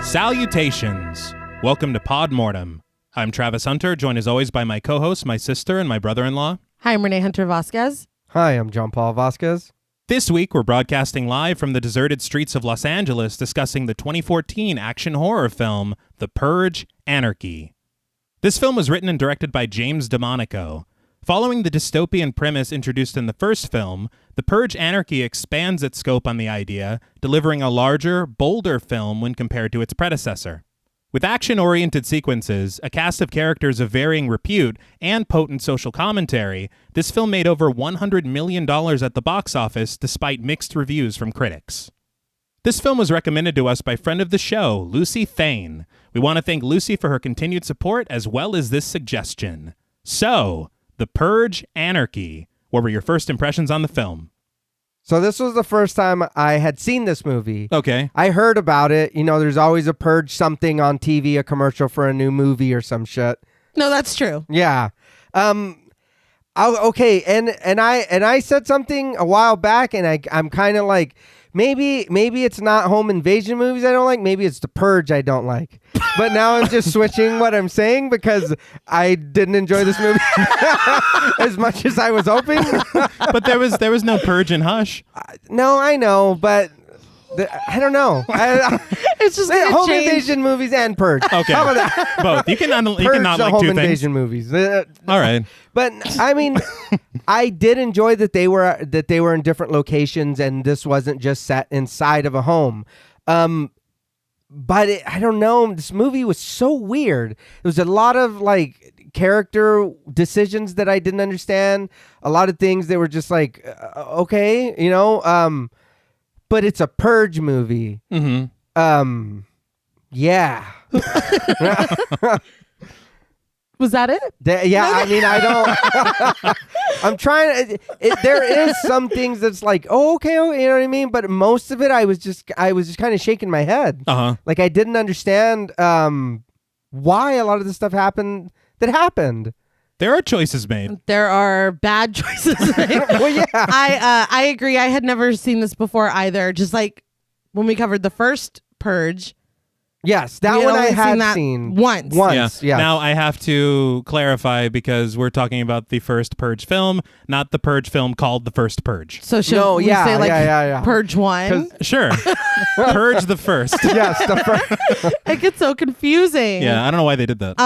Salutations! Welcome to Pod Mortem. I'm Travis Hunter, joined as always by my co-host, my sister, and my brother-in-law. Hi, I'm Reneé Hunter Vasquez. Hi, I'm John Paul Vasquez. This week, we're broadcasting live from the deserted streets of Los Angeles, discussing the 2014 action horror film, The Purge, Anarchy. This film was written and directed by James DeMonaco. Following the dystopian premise introduced in the first film, The Purge Anarchy expands its scope on the idea, delivering a larger, bolder film when compared to its predecessor. With action-oriented sequences, a cast of characters of varying repute, and potent social commentary, this film made over $100 million at the box office despite mixed reviews from critics. This film was recommended to us by friend of the show, Lucy Thane. We want to thank Lucy for her continued support as well as this suggestion. So, The Purge Anarchy. What were your first impressions on the film? So this was the first time I had seen this movie. Okay. I heard about it. You know, there's always a Purge something on TV, a commercial for a new movie or some shit. No, that's true. Yeah. Okay, and I said something a while back, and I'm kind of like, maybe it's not home invasion movies I don't like. Maybe it's The Purge I don't like. But now I'm just switching what I'm saying because I didn't enjoy this movie as much as I was hoping. But there was no Purge in Hush. No, I know, but I don't know. It's just home invasion movies and Purge. Okay. How about that? Both. You cannot like home two invasion things. movies. All right. But I mean, I did enjoy that they were in different locations and this wasn't just set inside of a home. But I don't know. This movie was so weird. There was a lot of like character decisions that I didn't understand. A lot of things that were just like, okay, you know. But it's a Purge movie. Mm-hmm. Yeah. Was that it? Yeah, I mean, I don't. I'm trying. There is some things that's like, oh, okay, you know what I mean. But most of it, I was just kind of shaking my head. Like I didn't understand why a lot of the stuff happened. There are choices made. There are bad choices made. Well, yeah. I agree. I had never seen this before either. Just like when we covered the first Purge. Yes, that we one I only had that seen once. Yeah. Now I have to clarify because we're talking about the first Purge film, not the Purge film called The First Purge. So should we say like Purge 1? Sure. Purge the first. Yes, the first. It gets so confusing. Yeah, I don't know why they did that.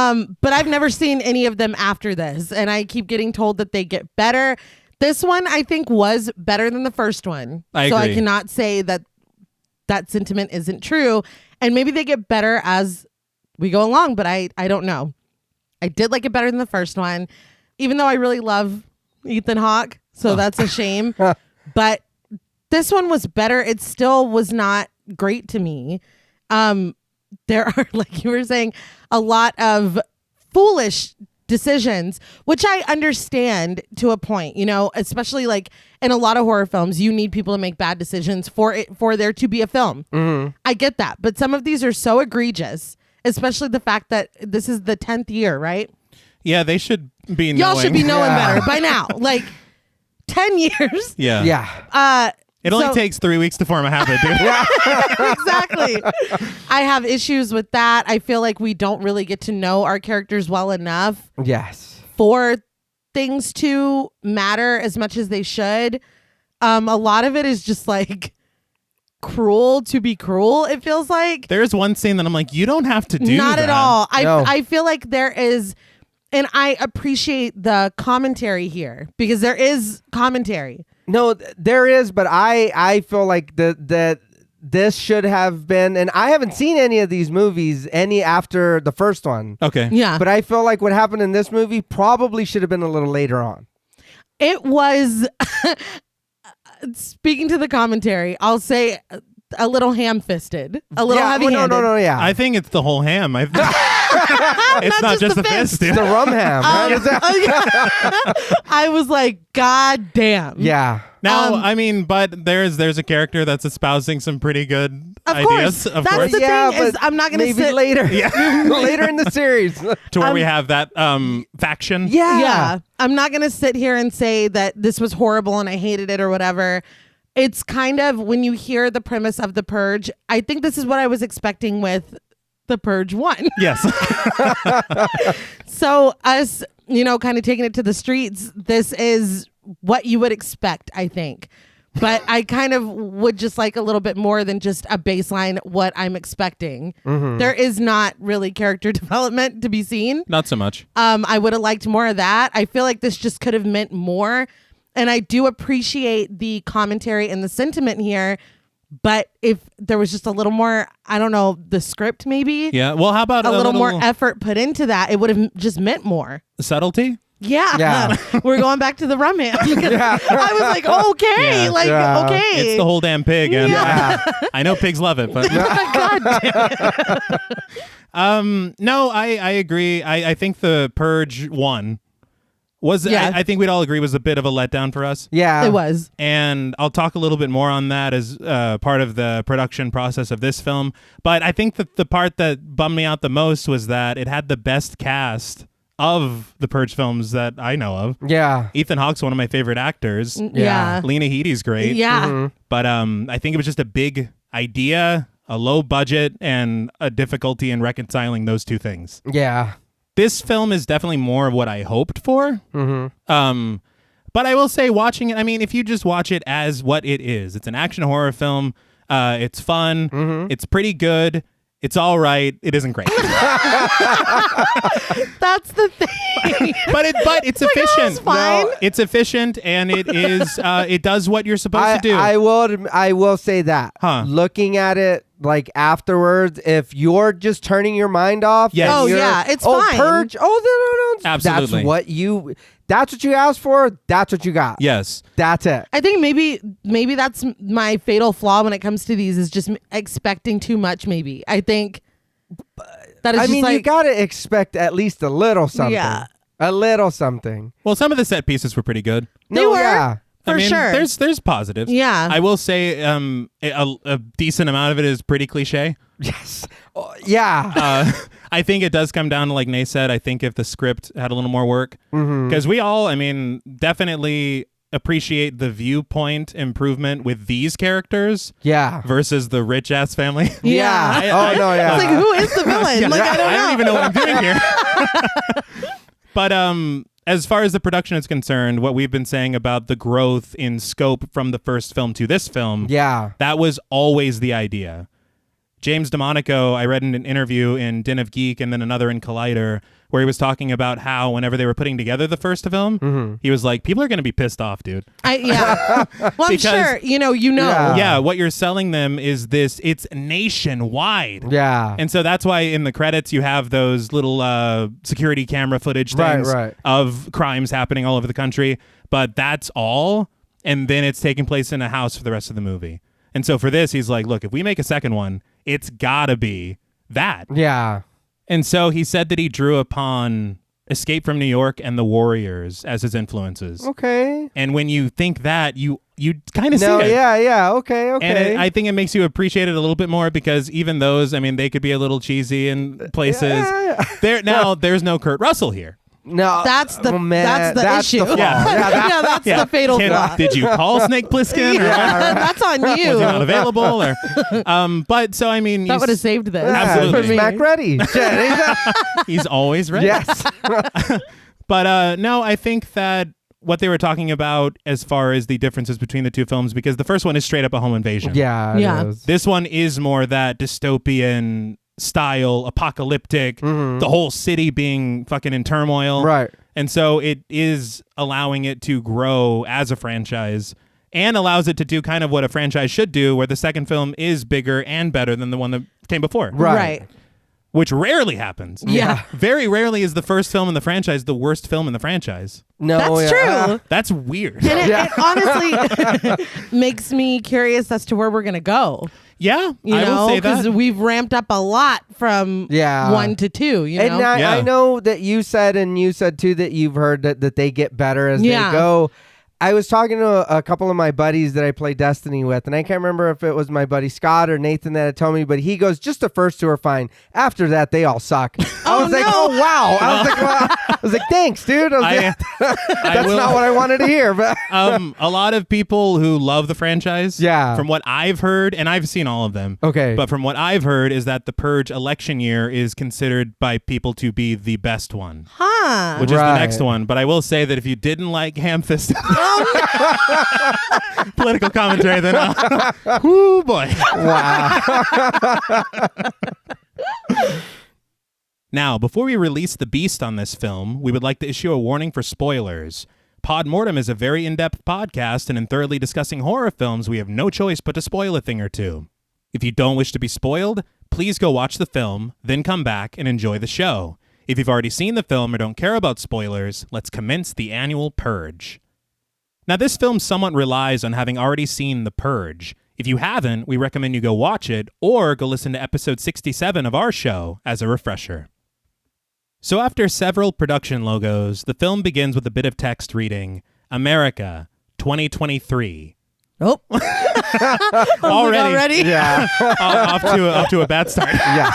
But I've never seen any of them after this, and I keep getting told that they get better. This one I think was better than the first one. I agree. So I cannot say that sentiment isn't true. And maybe they get better as we go along, but I don't know. I did like it better than the first one, even though I really love Ethan Hawke, so that's a shame. But this one was better. It still was not great to me. There are, like you were saying, a lot of foolish decisions, which I understand to a point, you know, especially like in a lot of horror films, you need people to make bad decisions for there to be a film. Mm-hmm. I get that. But some of these are so egregious, especially the fact that this is the 10th year, right? Yeah, they should be knowing. Y'all should be knowing better by now. Like 10 years. Yeah. Yeah. It only takes 3 weeks to form a habit, dude. Exactly. I have issues with that. I feel like we don't really get to know our characters well enough. Yes. For things to matter as much as they should. A lot of it is just like cruel to be cruel, it feels like. There's one scene that I'm like, you don't have to do Not that. at all. No. I feel like there is, and I appreciate the commentary here because there is commentary. No, there is, but I feel like that this should have been, and I haven't seen any of these movies after the first one. Okay. Yeah. But I feel like what happened in this movie probably should have been a little later on. It was, speaking to the commentary, I'll say a little ham-fisted, a little heavy-handed. No, yeah. I think it's the whole ham. It's not just the fist. It's the rum ham. Right? I was like, God damn. Yeah. Now, I mean, but there's a character that's espousing some pretty good ideas. Of That's course. the thing is, I'm not going to maybe sit later. Yeah. Later in the series. To where we have that faction. Yeah. I'm not going to sit here and say that this was horrible and I hated it or whatever. It's kind of when you hear the premise of The Purge, I think this is what I was expecting with The Purge 1. Yes. So us, kind of taking it to the streets, this is what you would expect, I think. But I kind of would just like a little bit more than just a baseline what I'm expecting. There is not really character development to be seen. Not so much. I would have liked more of that. I feel like this just could have meant more. And I do appreciate the commentary and the sentiment here. But if there was just a little more, I don't know, the script maybe. Yeah. Well, how about a little more effort put into that? It would have just meant more. Subtlety? Yeah. We're going back to the rum ham. I was like, okay. Okay. It's the whole damn pig. And I know pigs love it, but God damn it. no, I agree. I think the Purge 1 was, I think we'd all agree, was a bit of a letdown for us. Yeah. It was. And I'll talk a little bit more on that as part of the production process of this film. But I think that the part that bummed me out the most was that it had the best cast of the Purge films that I know of. Yeah. Ethan Hawke's one of my favorite actors. Yeah. Lena Headey's great. Yeah. But I think it was just a big idea, a low budget, and a difficulty in reconciling those two things. Yeah. This film is definitely more of what I hoped for. But I will say, watching it, I mean, if you just watch it as what it is, it's an action horror film. It's fun. It's pretty good. It's all right. It isn't great. That's the thing. but it's efficient. it's fine. No, it's efficient, and it is. It does what you're supposed to do. I will say that. Looking at it like afterwards, if you're just turning your mind off. Yes. Oh yeah, it's fine. Purge. Oh no. Absolutely. That's what you asked for. That's what you got. Yes. That's it. I think maybe that's my fatal flaw when it comes to these is just expecting too much. Maybe I think that is. I just mean, like, you got to expect at least a little something. Yeah. A little something. Well, some of the set pieces were pretty good. They were. Yeah. For sure. There's positives. Yeah. I will say a decent amount of it is pretty cliche. Yes. Oh, yeah. I think it does come down to, like Nay said, I think if the script had a little more work. Because we all, I mean, definitely appreciate the viewpoint improvement with these characters. Yeah. Versus the rich ass family. Yeah. It's like, who is the villain? Like, I don't know. even know what I'm doing here. But as far as the production is concerned, what we've been saying about the growth in scope from the first film to this film, that was always the idea. James DeMonaco, I read in an interview in Den of Geek and then another in Collider, where he was talking about how whenever they were putting together the first film, he was like, people are going to be pissed off, dude. Well, I'm sure, you know. Yeah, what you're selling them is this, it's nationwide. Yeah. And so that's why in the credits you have those little security camera footage things of crimes happening all over the country. But that's all. And then it's taking place in a house for the rest of the movie. And so for this, he's like, look, if we make a second one, it's gotta be that. Yeah. And so he said that he drew upon Escape from New York and The Warriors as his influences. Okay. And when you think that, you kind of see it. Yeah. Okay. And I think it makes you appreciate it a little bit more because even those, I mean, they could be a little cheesy in places. Yeah. There's no Kurt Russell here. No, that's the issue. The flaw. The fatal flaw. Did you call Snake Plissken? That's on you. Was he not available? Or, but so I mean, that would have saved this. Absolutely, for me. Back ready. He's always ready. Yes. But no, I think that what they were talking about as far as the differences between the two films, because the first one is straight up a home invasion. Yeah. It is. This one is more that dystopian style, apocalyptic, the whole city being fucking in turmoil. Right. And so it is allowing it to grow as a franchise and allows it to do kind of what a franchise should do, where the second film is bigger and better than the one that came before. Right. Which rarely happens. Yeah. Very rarely is the first film in the franchise the worst film in the franchise. No, that's true. That's weird. And it honestly makes me curious as to where we're going to go. Yeah, I will say that. Because we've ramped up a lot from 1 to 2, you know? And I know that you said too that you've heard that they get better as they go. I was talking to a couple of my buddies that I play Destiny with, and I can't remember if it was my buddy Scott or Nathan that had told me, but he goes, just the first two are fine. After that, they all suck. I was like, oh, wow. I was like, thanks, dude. That's not what I wanted to hear. But a lot of people who love the franchise, from what I've heard, and I've seen all of them, but from what I've heard is that the Purge election year is considered by people to be the best one, which is the next one. But I will say that if you didn't like ham-fisted political commentary, then whoo boy. Wow. Now, before we release the beast on this film, we would like to issue a warning for spoilers. Pod Mortem is a very in-depth podcast, and in thoroughly discussing horror films, we have no choice but to spoil a thing or two. If you don't wish to be spoiled, please go watch the film, then come back and enjoy the show. If you've already seen the film or don't care about spoilers, let's commence the annual Purge. Now, this film somewhat relies on having already seen The Purge. If you haven't, we recommend you go watch it or go listen to episode 67 of our show as a refresher. So after several production logos, the film begins with a bit of text reading, America, 2023. Oh. Already? Yeah. off to a bad start. Yeah.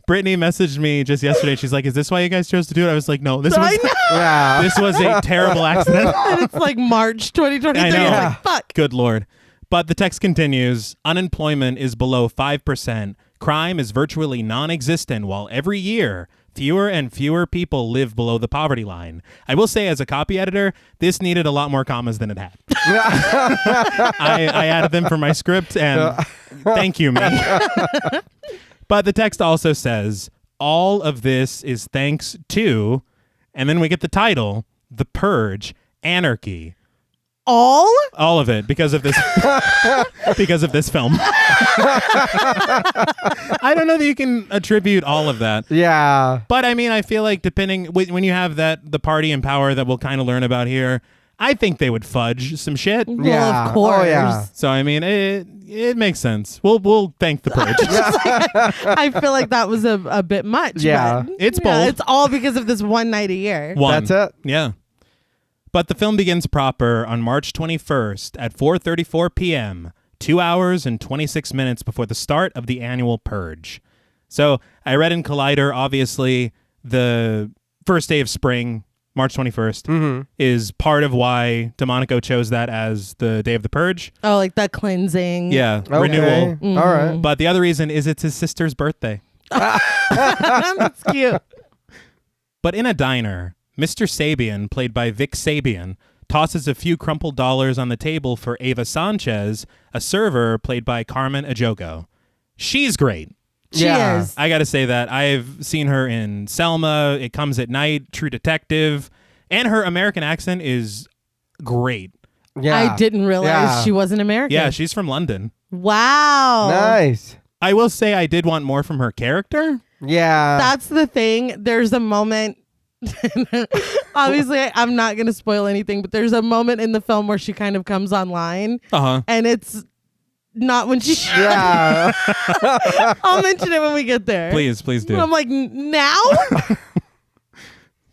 Brittany messaged me just yesterday. She's like, is this why you guys chose to do it? I was like, no, this was a terrible accident. And it's like March 2023. I know. I'm like, fuck. Good Lord. But the text continues, unemployment is below 5%. Crime is virtually non-existent, while every year, fewer and fewer people live below the poverty line. I will say, as a copy editor, this needed a lot more commas than it had. I added them for my script, and thank you, me. But the text also says, all of this is thanks to, and then we get the title, The Purge, Anarchy. All of it because of this film. I don't know that you can attribute all of that. Yeah. But I mean, I feel like depending when you have the party in power that we'll kind of learn about here, I think they would fudge some shit. Well, of course. Oh, yeah. So I mean, it makes sense. We'll thank the Purge. I feel like that was a bit much. Yeah. But, It's bold. It's all because of this one night a year. That's it. Yeah. But the film begins proper on March 21st at 4:34 p.m., 2 hours and 26 minutes before the start of the annual Purge. So I read in Collider, obviously, the first day of spring, March 21st, is part of why DeMonaco chose that as the day of the Purge. Oh, like the cleansing. Yeah, Okay. renewal. Mm-hmm. All right. But the other reason is it's his sister's birthday. That's cute. But in a diner, Mr. Sabian, played by Vic Sabian, tosses a few crumpled dollars on the table for Ava Sanchez, a server played by Carmen Ejogo. She's great. She is. I got to say that. I've seen her in Selma, It Comes at Night, True Detective, and her American accent is great. Yeah. I didn't realize she wasn't American. Yeah, she's from London. Wow. Nice. I will say I did want more from her character. Yeah. That's the thing. There's a moment. Obviously, I'm not going to spoil anything, but there's a moment in the film where she kind of comes online. And it's not when she. Yeah. I'll mention it when we get there. Please do. I'm like, now?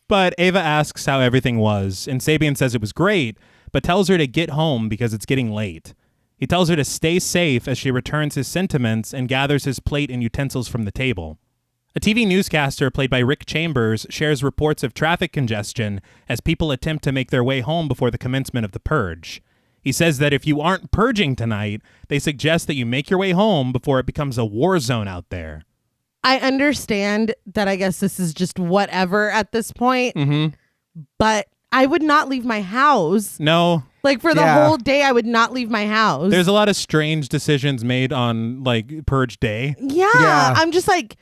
But Ava asks how everything was, and Sabian says it was great, but tells her to get home because it's getting late. He tells her to stay safe as she returns his sentiments and gathers his plate and utensils from the table. A TV newscaster played by Rick Chambers shares reports of traffic congestion as people attempt to make their way home before the commencement of the Purge. He says that if you aren't purging tonight, they suggest that you make your way home before it becomes a war zone out there. I understand that I guess this is just whatever at this point, but I would not leave my house. No. Like for the whole day, I would not leave my house. There's a lot of strange decisions made on like Purge Day. Yeah. I'm just like,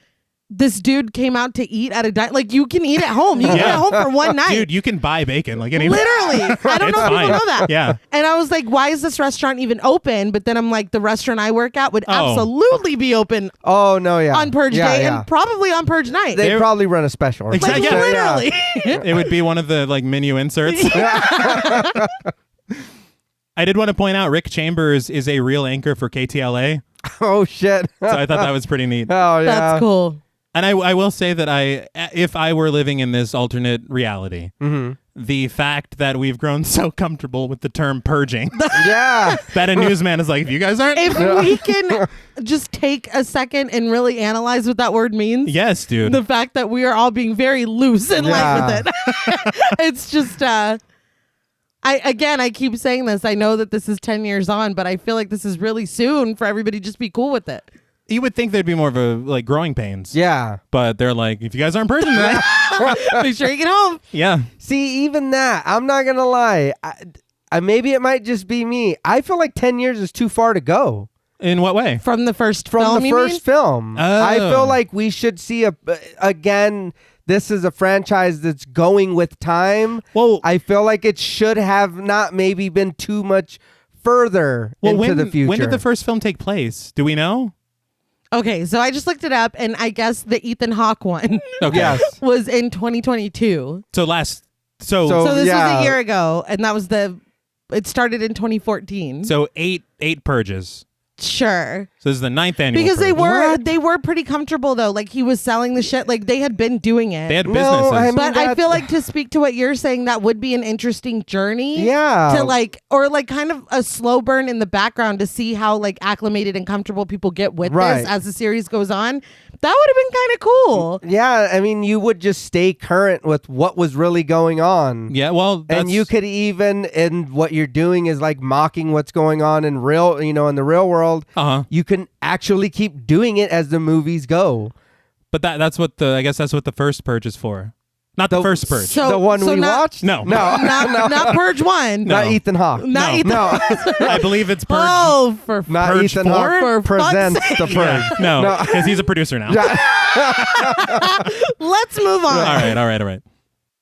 this dude came out to eat at a diner. Like, you can eat at home. You can eat at home for one night. Dude, you can buy bacon. Like any. Literally. I don't know if people know that. Yeah. And I was like, why is this restaurant even open? But then I'm like, the restaurant I work at would absolutely be open Oh, no, yeah. on Purge Day and probably on Purge Night. They probably run a special. Or Exactly. Like, literally. It would be one of the like menu inserts. I did want to point out Rick Chambers is a real anchor for KTLA. Oh, shit. So I thought that was pretty neat. Oh, yeah. That's cool. And I will say that if I were living in this alternate reality, the fact that we've grown so comfortable with the term purging Yeah. that a newsman is like, if you guys aren't. If we can just take a second and really analyze what that word means. Yes, dude. The fact that we are all being very loose and light with it. It's just, I keep saying this. I know that this is 10 years on, but I feel like this is really soon for everybody to just be cool with it. You would think there'd be more of a like growing pains. Yeah. But they're like, if you guys aren't purging tonight. Make sure you get home. Yeah. See, even that, I'm not going to lie. Maybe it might just be me. I feel like 10 years is too far to go. In what way? From the first From film, the you first mean? film. Oh. I feel like we should see, again, this is a franchise that's going with time. Well, I feel like it should have not maybe been too much further into the future. When did the first film take place? Do we know? Okay, so I just looked it up, and I guess the Ethan Hawke one Okay. Yes. was in 2022. So So- So this yeah. was a year ago, and that was it started in 2014. So eight purges. Sure. So this is the 9th annual Because purge. they were pretty comfortable though. Like he was selling the shit. Like they had been doing it. They had No, businesses. I mean- but I that- feel like to speak to what you're saying, that would be an interesting journey. Yeah. To or kind of a slow burn in the background to see how like acclimated and comfortable people get with Right. this as the series goes on. That would have been kind of cool. Yeah, I mean, you would just stay current with what was really going on. Yeah, well, that's, And you could even, and what you're doing is like mocking what's going on in in the real world. You can actually keep doing it as the movies go. But that's what I guess that's what the first purge is for. Not the first purge. So- the one we not- watched? No. No. Not Purge 1. No. Not Ethan Hawke. Not No. Ethan. No. I believe it's purge. Oh, for Not Purge Ethan 4? Hawke For presents fuck's the Purge. No, because he's a producer now. Let's move on. All right.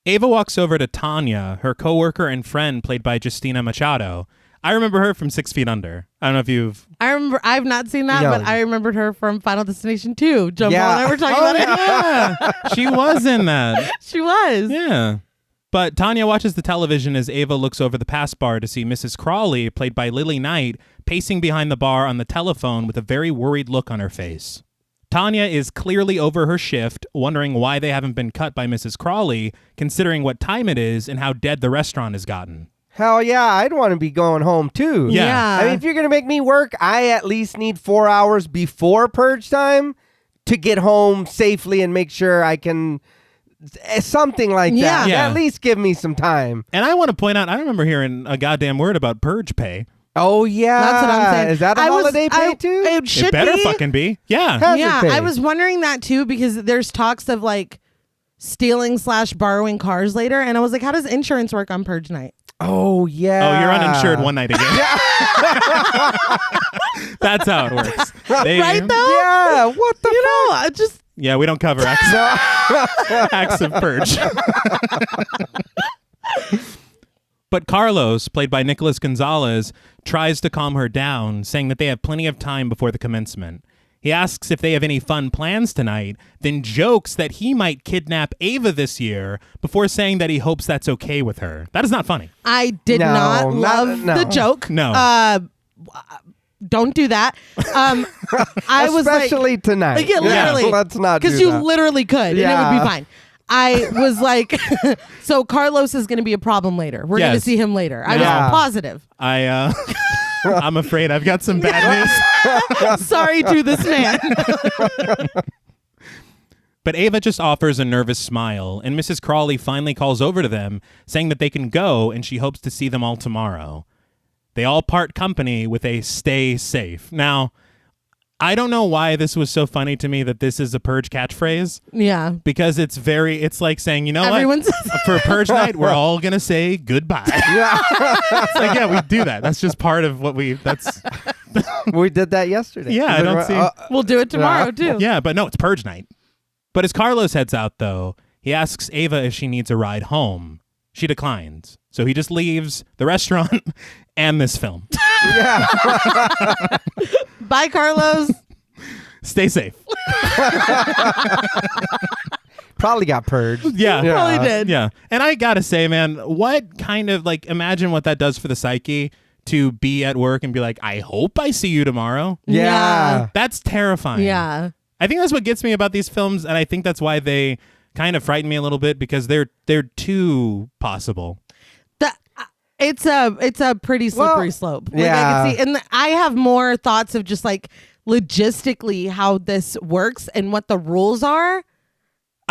Ava walks over to Tanya, her coworker and friend played by Justina Machado. I remember her from 6 Feet Under. I don't know if you've... I've not seen that, No. but I remembered her from Final Destination 2. Jumbo Yeah. and I were talking about it. Yeah, she was in that. She was. Yeah. But Tanya watches the television as Ava looks over the pass bar to see Mrs. Crawley, played by Lily Knight, pacing behind the bar on the telephone with a very worried look on her face. Tanya is clearly over her shift, wondering why they haven't been cut by Mrs. Crawley, considering what time it is and how dead the restaurant has gotten. Hell yeah, I'd want to be going home too. Yeah. I mean, if you're going to make me work, I at least need 4 hours before purge time to get home safely and make sure I can... Something like that. Yeah. At least give me some time. And I want to point out, I don't remember hearing a goddamn word about purge pay. Oh, yeah. That's what I'm saying. Is that a holiday pay too? It should It better be. fucking be. Yeah. Hazard Yeah, pay. I was wondering that too because there's talks of like stealing / borrowing cars later, and I was like, how does insurance work on Purge night? Oh, yeah. Oh, you're uninsured one night again. That's how it works. Right though? Yeah, what the I just Yeah, we don't cover acts of purge. But Carlos, played by Nicholas Gonzalez, tries to calm her down, saying that they have plenty of time before the commencement. He asks if they have any fun plans tonight, then jokes that he might kidnap Ava this year before saying that he hopes that's okay with her. That is not funny. I did No, not not- love no. the joke. No. Don't do that. I was like, Especially tonight. yeah, literally. Let's not do because you that. literally could, and it would Yeah. be fine. I was like, so Carlos is going to be a problem later. We're going to Yes. see him later. I Yeah. was positive. I'm afraid I've got some bad news. Sorry to this man. But Ava just offers a nervous smile, and Mrs. Crawley finally calls over to them, saying that they can go and she hopes to see them all tomorrow. They all part company with a stay safe. Now, I don't know why this was so funny to me that this is a Purge catchphrase, Yeah. because it's like saying, you know Everyone's what? For Purge night, we're all going to say goodbye. It's like, yeah, we do that. That's just part of what we did that yesterday. Yeah, I don't see. we'll do it tomorrow too. Yeah, but no, it's Purge night. But as Carlos heads out, though, he asks Ava if she needs a ride home. She declines. So he just leaves the restaurant and this film. Yeah. Bye, Carlos. Stay safe. Probably got purged. Yeah. Yeah. Probably did. Yeah. And I got to say, man, what kind of imagine what that does for the psyche to be at work and be like, I hope I see you tomorrow. Yeah. That's terrifying. Yeah. I think that's what gets me about these films, and I think that's why they kind of frighten me a little bit, because they're too possible. It's a pretty slippery slope. Like, yeah. I can see, and I have more thoughts of just like logistically how this works and what the rules are.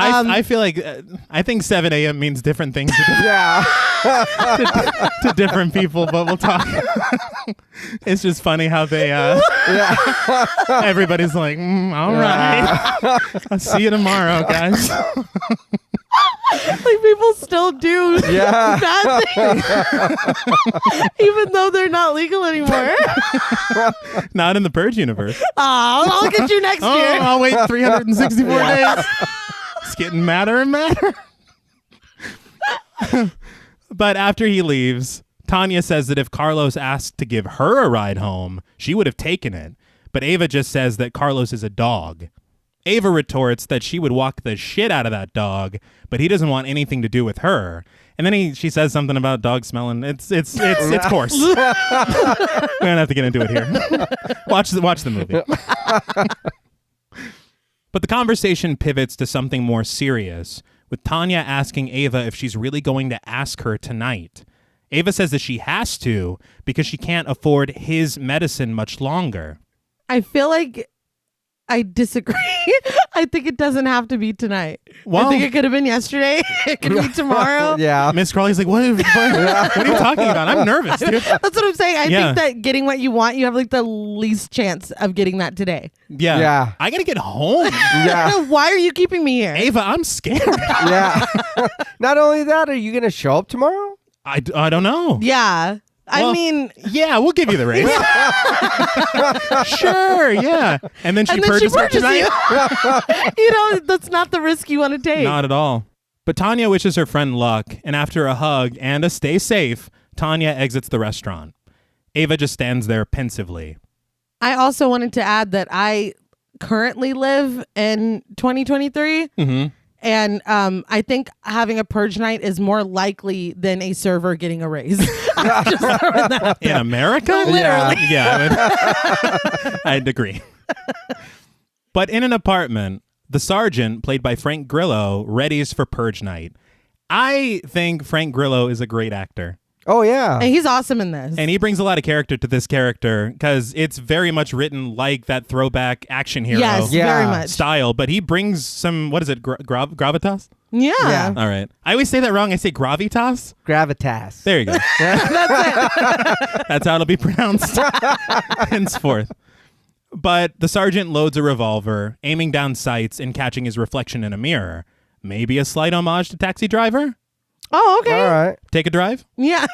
I feel like I think 7 a.m. means different things to different people, but we'll talk. It's just funny how they everybody's like, all right, I'll see you tomorrow, guys. Like people still do bad things, even though they're not legal anymore. Not in the Purge universe. Oh, I'll get you next year. I'll wait 364 days. It's getting madder and madder. But after he leaves, Tanya says that if Carlos asked to give her a ride home, she would have taken it. But Ava just says that Carlos is a dog. Ava retorts that she would walk the shit out of that dog, but he doesn't want anything to do with her. And then she says something about dog smelling. It's coarse. We don't have to get into it here. Watch the movie. But the conversation pivots to something more serious, with Tanya asking Ava if she's really going to ask her tonight. Ava says that she has to because she can't afford his medicine much longer. I feel like I disagree. I think it doesn't have to be tonight. Well, I think it could have been yesterday. It could be tomorrow. Yeah. Miss Crawley's like, what are you talking about? I'm nervous, dude. That's what I'm saying. I think that getting what you want, you have like the least chance of getting that today. Yeah. I got to get home. Yeah. Why are you keeping me here? Ava, I'm scared. Yeah. Not only that, are you going to show up tomorrow? I don't know. Yeah. Well, I mean, yeah, we'll give you the raise. Sure, yeah. And then she purges her tonight. That's not the risk you want to take. Not at all. But Tanya wishes her friend luck, and after a hug and a stay safe, Tanya exits the restaurant. Ava just stands there pensively. I also wanted to add that I currently live in 2023. Mm-hmm. And I think having a purge night is more likely than a server getting a raise. Just throwing that out In there. America? Literally. Yeah. I'd agree. But in an apartment, the sergeant, played by Frank Grillo, readies for purge night. I think Frank Grillo is a great actor. Oh, yeah. And he's awesome in this. And he brings a lot of character to this character because it's very much written like that throwback action hero very much. style. But he brings some, what is it, gravitas? Yeah. All right. I always say that wrong. I say gravitas. Gravitas. There you go. That's how it'll be pronounced henceforth. But the sergeant loads a revolver, aiming down sights and catching his reflection in a mirror. Maybe a slight homage to Taxi Driver? Oh, okay. All right. Take a drive? Yeah.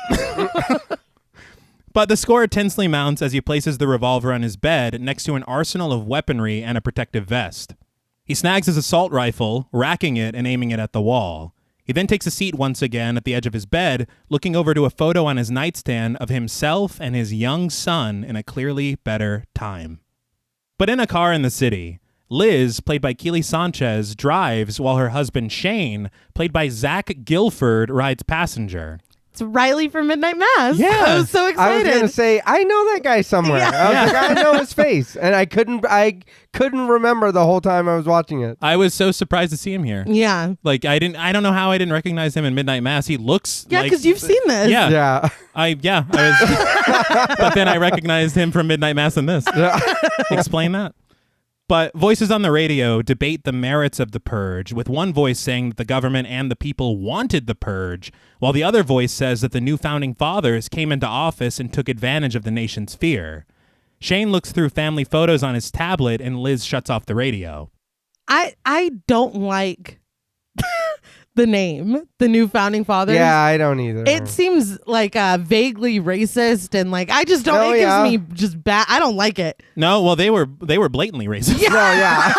But the score tensely mounts as he places the revolver on his bed next to an arsenal of weaponry and a protective vest. He snags his assault rifle, racking it and aiming it at the wall. He then takes a seat once again at the edge of his bed, looking over to a photo on his nightstand of himself and his young son in a clearly better time. But in a car in the city, Liz, played by Keely Sanchez, drives while her husband Shane, played by Zach Gilford, rides passenger. It's Riley from Midnight Mass. Yeah. I was so I was excited. going to say, I know that guy somewhere. Yeah. I was like, I know his face. And I couldn't remember the whole time I was watching it. I was so surprised to see him here. Yeah. Like, I don't know how I didn't recognize him in Midnight Mass. He looks Yeah, like... because you've seen this. Yeah. Yeah. I was... But then I recognized him from Midnight Mass in this. Explain that. But voices on the radio debate the merits of the purge, with one voice saying that the government and the people wanted the purge, while the other voice says that the new founding fathers came into office and took advantage of the nation's fear. Shane looks through family photos on his tablet and Liz shuts off the radio. I don't like the name, the new founding fathers. Yeah, I don't either. It seems like vaguely racist and like I just don't. Oh, it yeah. gives me just bad. I don't like it. No, well, they were blatantly racist. No, yeah.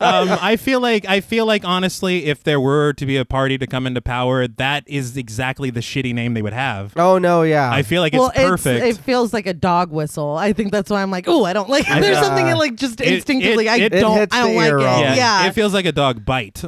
I feel like honestly, if there were to be a party to come into power, that is exactly the shitty name they would have. Oh, no, yeah. I feel like Well, it's perfect. it feels like a dog whistle. I think that's why I'm like, oh, I don't like it. There's something in like just It- instinctively, I it don't hits the like ear it. wrong. Yeah. It feels like a dog bite.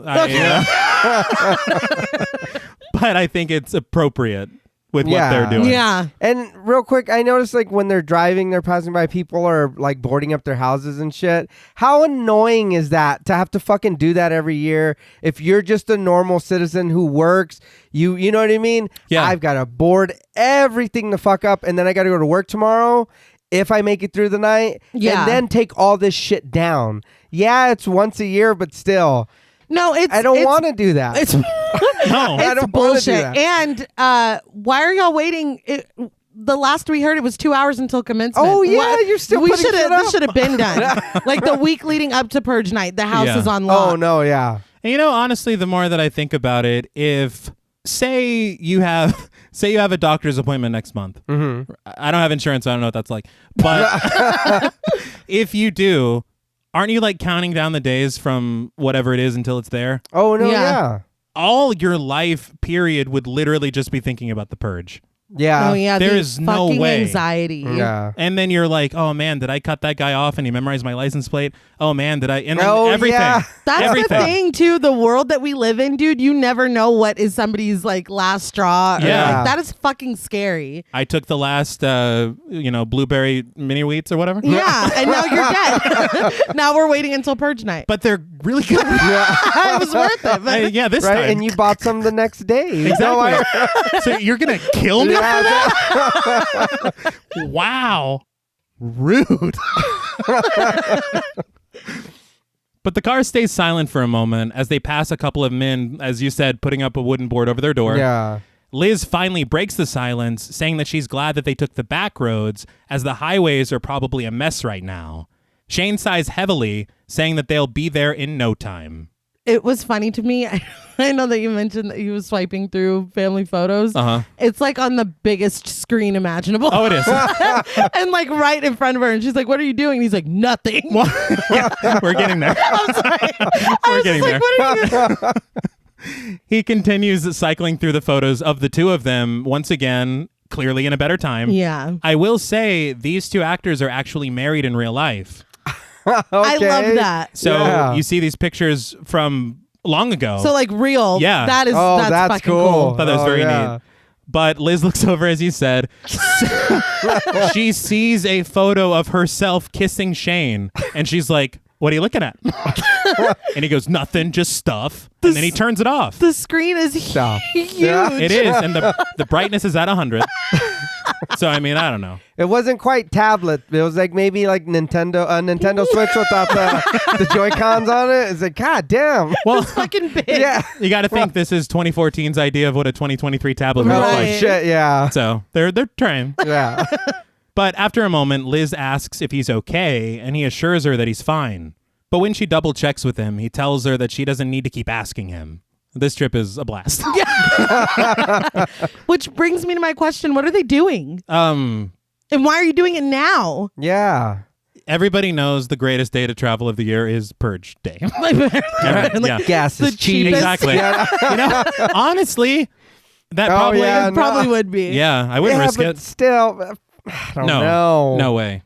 But I think it's appropriate. with what they're doing. Yeah. And real quick, I noticed like when they're driving, they're passing by people or like boarding up their houses and shit. How annoying is that to have to fucking do that every year? If you're just a normal citizen who works, you know what I mean? Yeah. I've got to board everything the fuck up, and then I got to go to work tomorrow if I make it through the night. Yeah. And then take all this shit down. Yeah, it's once a year, but still. No, I don't want to do that. It's No. I it's don't wanna do bullshit. that. And why are y'all waiting? The last we heard, it was 2 hours until commencement. Oh, yeah, you're still We putting should have. shit This up. should have been done. Like the week leading up to Purge night, the house Yeah. is on lock. Oh, no, yeah. And you know, honestly, the more that I think about it, if say you have a doctor's appointment next month. Mm-hmm. I don't have insurance, so I don't know what that's like. But if you do, aren't you like counting down the days from whatever it is until it's there? Oh, no, Yeah. yeah. All your life period would literally just be thinking about the purge. Yeah. Oh yeah, There the is no fucking way. anxiety. Yeah. And then you're like, oh man, did I cut that guy off and he memorized my license plate? Oh man, did I? And then Oh, everything. yeah. That's Everything. the thing too. The world that we live in, dude. You never know what is somebody's like last straw. Or, Yeah. like, that is fucking scary. I took the last, blueberry mini wheats or whatever. Yeah, and now you're dead. Now we're waiting until Purge night. But they're really good. It was worth it. But Yeah, this Right? time. And you bought some the next day. Exactly. So you're gonna kill me for that? Wow. Rude. But the car stays silent for a moment as they pass a couple of men, as you said, putting up a wooden board over their door. Yeah. Liz finally breaks the silence, saying that she's glad that they took the back roads, as the highways are probably a mess right now. Shane sighs heavily, saying that they'll be there in no time. it was funny to me. I know that you mentioned that he was swiping through family photos. Uh-huh. It's like on the biggest screen imaginable. Oh, it is. And like right in front of her. And she's like, what are you doing? And he's like, nothing. Yeah, we're getting there. I'm sorry. I We're was getting just there. like, what are you doing? He continues cycling through the photos of the two of them, once again, clearly in a better time. Yeah. I will say these two actors are actually married in real life. I love that. So Yeah. you see these pictures from long ago. So like real. Yeah. That is Oh, that's that's fucking cool. cool. thought that was Oh, very yeah. neat. But Liz looks over, as you said. She sees a photo of herself kissing Shane, and she's like, what are you looking at? And he goes, nothing, just stuff. And then he turns it off. The screen is Stop. huge. Yeah. It is, and the brightness is at 100. So, I mean, I don't know. It wasn't quite tablet. It was like maybe like Nintendo Switch without the Joy-Cons on it. It's like, God damn. Well, Fucking big. Yeah. you got to think this is 2014's idea of what a 2023 tablet would look Right. like. Shit, yeah. So they're trying. Yeah. But after a moment, Liz asks if he's okay, and he assures her that he's fine. But when she double checks with him, he tells her that she doesn't need to keep asking him. This trip is a blast. Which brings me to my question. What are they doing? And why are you doing it now? Yeah. Everybody knows the greatest day to travel of the year is Purge Day. Like, Yeah. Gas The is cheap. cheapest. Exactly. You know, honestly, that Oh, probably. yeah. it probably would be. Yeah, I wouldn't Yeah, risk but it. still, I don't know. No way.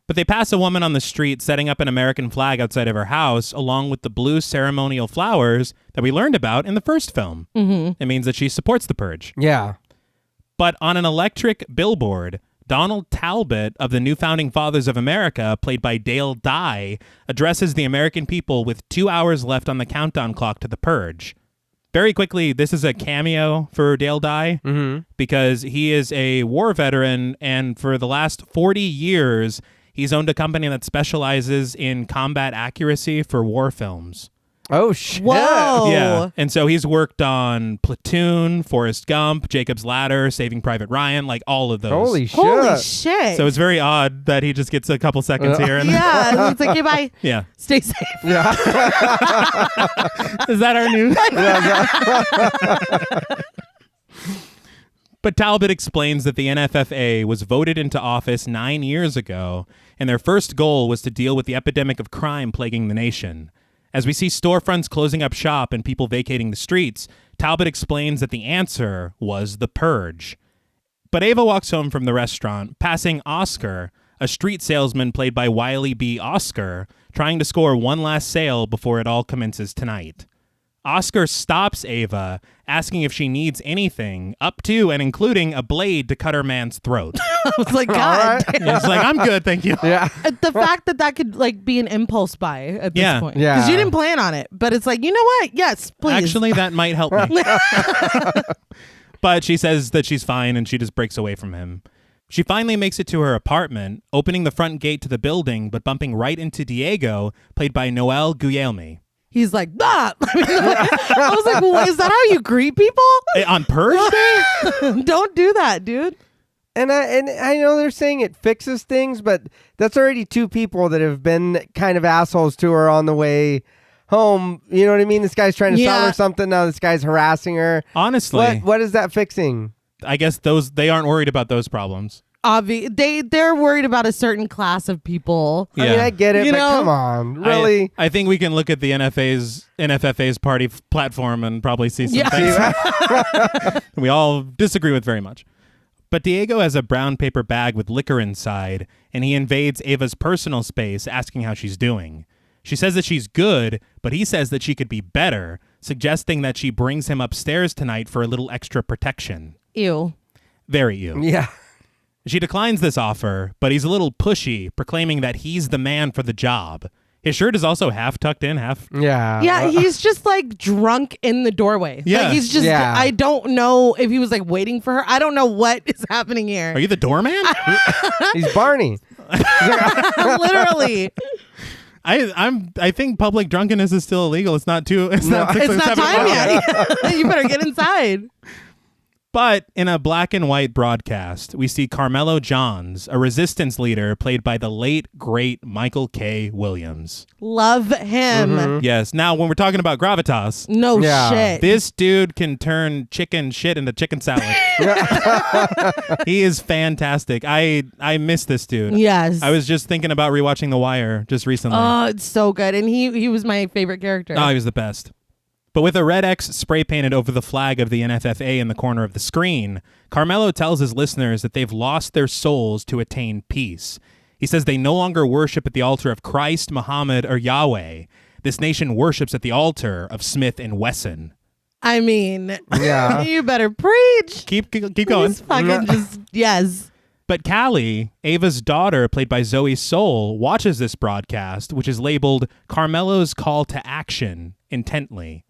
But they pass a woman on the street setting up an American flag outside of her house, along with the blue ceremonial flowers that we learned about in the first film. Mm-hmm. It means that she supports the Purge. Yeah. But on an electric billboard, Donald Talbot of the New Founding Fathers of America, played by Dale Dye, addresses the American people with 2 hours left on the countdown clock to the Purge. Very quickly, this is a cameo for Dale Dye because he is a war veteran, and for the last 40 years, he's owned a company that specializes in combat accuracy for war films. Oh, shit. Whoa. Yeah. And so he's worked on Platoon, Forrest Gump, Jacob's Ladder, Saving Private Ryan, like all of those. Holy shit. Holy shit. So it's very odd that he just gets a couple seconds here. And yeah. It's like, okay, bye. Yeah. Stay safe. Yeah. Is that our news? But Talbot explains that the NFFA was voted into office 9 years ago, and their first goal was to deal with the epidemic of crime plaguing the nation. As we see storefronts closing up shop and people vacating the streets, Talbot explains that the answer was the Purge. But Ava walks home from the restaurant, passing Oscar, a street salesman played by Wiley B. Oscar, trying to score one last sale before it all commences tonight. Oscar stops Ava, asking if she needs anything, up to and including a blade to cut her man's throat. I was like, God. Right. He's like, I'm good, thank you. Yeah. The fact that could like be an impulse buy at this point. Yeah. Because you didn't plan on it. But it's like, you know what? Yes, please. Actually, that might help me. But she says that she's fine and she just breaks away from him. She finally makes it to her apartment, opening the front gate to the building, but bumping right into Diego, played by Noel Guillermi. He's like, I was like, well, is that how you greet people? On Purge Day? Don't do that, dude. And I know they're saying it fixes things, but that's already two people that have been kind of assholes to her on the way home. You know what I mean? This guy's trying to sell her something. Now this guy's harassing her. Honestly. What is that fixing? I guguess they aren't worried about those problems. They're worried about a certain class of people. Yeah. I mean, I get it, You but know, come on. Really? I think we can look at the NFFA's party platform and probably see some things we all disagree with very much. But Diego has a brown paper bag with liquor inside, and he invades Ava's personal space, asking how she's doing. She says that she's good, but he says that she could be better, suggesting that she brings him upstairs tonight for a little extra protection. Ew. Very ew. Yeah. She declines this offer, but he's a little pushy, proclaiming that he's the man for the job. His shirt is also half tucked in, half... Yeah. Yeah, he's just like drunk in the doorway. Yeah. Like he's just, I don't know if he was like waiting for her. I don't know what is happening here. Are you the doorman? He's Barney. Literally. I think public drunkenness is still illegal. It's not time It's not time yet. You better get inside. But in a black and white broadcast, we see Carmelo Johns, a resistance leader played by the late, great Michael K. Williams. Love him. Mm-hmm. Yes. Now, when we're talking about gravitas, No shit. this dude can turn chicken shit into chicken salad. He is fantastic. I miss this dude. Yes. I was just thinking about rewatching The Wire just recently. Oh, it's so good. And he was my favorite character. Oh, he was the best. But with a red X spray painted over the flag of the NFFA in the corner of the screen, Carmelo tells his listeners that they've lost their souls to attain peace. He says they no longer worship at the altar of Christ, Muhammad, or Yahweh. This nation worships at the altar of Smith and Wesson. I mean, Yeah. you better preach. Keep going. Please fucking just, yes. But Callie, Ava's daughter, played by Zoe Soul, watches this broadcast, which is labeled Carmelo's Call to Action, intently.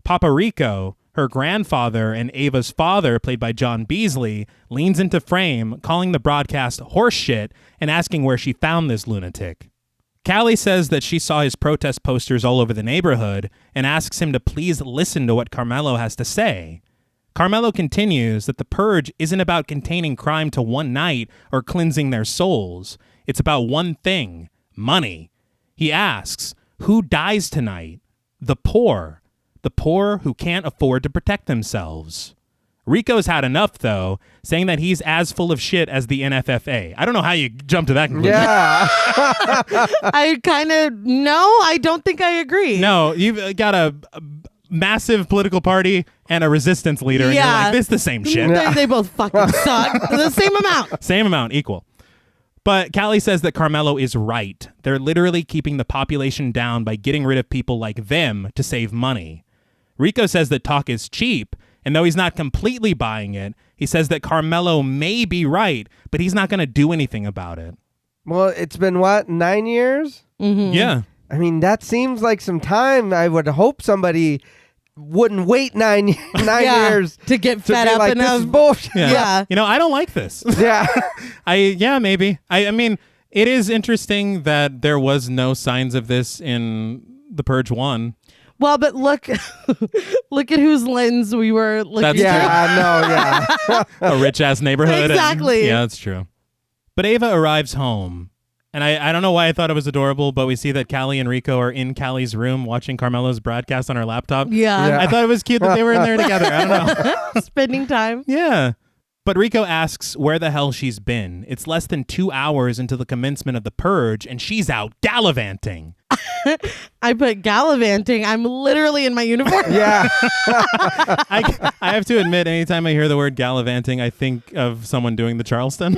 Papa Rico, her grandfather, and Ava's father, played by John Beasley, leans into frame, calling the broadcast horseshit and asking where she found this lunatic. Callie says that she saw his protest posters all over the neighborhood and asks him to please listen to what Carmelo has to say. Carmelo continues that the purge isn't about containing crime to one night or cleansing their souls. It's about one thing, money. He asks, who dies tonight? The poor. The poor who can't afford to protect themselves. Rico's had enough, though, saying that he's as full of shit as the NFFA. I don't know how you jump to that conclusion. Yeah. I don't think I agree. No, you've got a massive political party and a resistance leader, and you're like, this is the same shit. They both fucking suck. The same amount. Same amount, equal. But Callie says that Carmelo is right. They're literally keeping the population down by getting rid of people like them to save money. Rico says that talk is cheap, and though he's not completely buying it, he says that Carmelo may be right, but he's not going to do anything about it. Well, it's been, 9 years? Mm-hmm. Yeah. I mean, that seems like some time. I would hope somebody wouldn't wait 9 years to get fed be up like, enough. this is bullshit. Yeah. You know, I don't like this. Yeah. Maybe. I mean, it is interesting that there was no signs of this in The Purge 1. Well, but look at whose lens we were looking That's through. Yeah, A rich-ass neighborhood. Exactly. Yeah, that's true. But Ava arrives home. And I don't know why I thought it was adorable, but we see that Callie and Rico are in Callie's room watching Carmelo's broadcast on her laptop. Yeah. I thought it was cute that they were in there together. I don't know. Spending time. Yeah. But Rico asks where the hell she's been. It's less than 2 hours into the commencement of the purge, and she's out gallivanting. I put gallivanting. I'm literally in my uniform. Yeah. I have to admit, anytime I hear the word gallivanting, I think of someone doing the Charleston.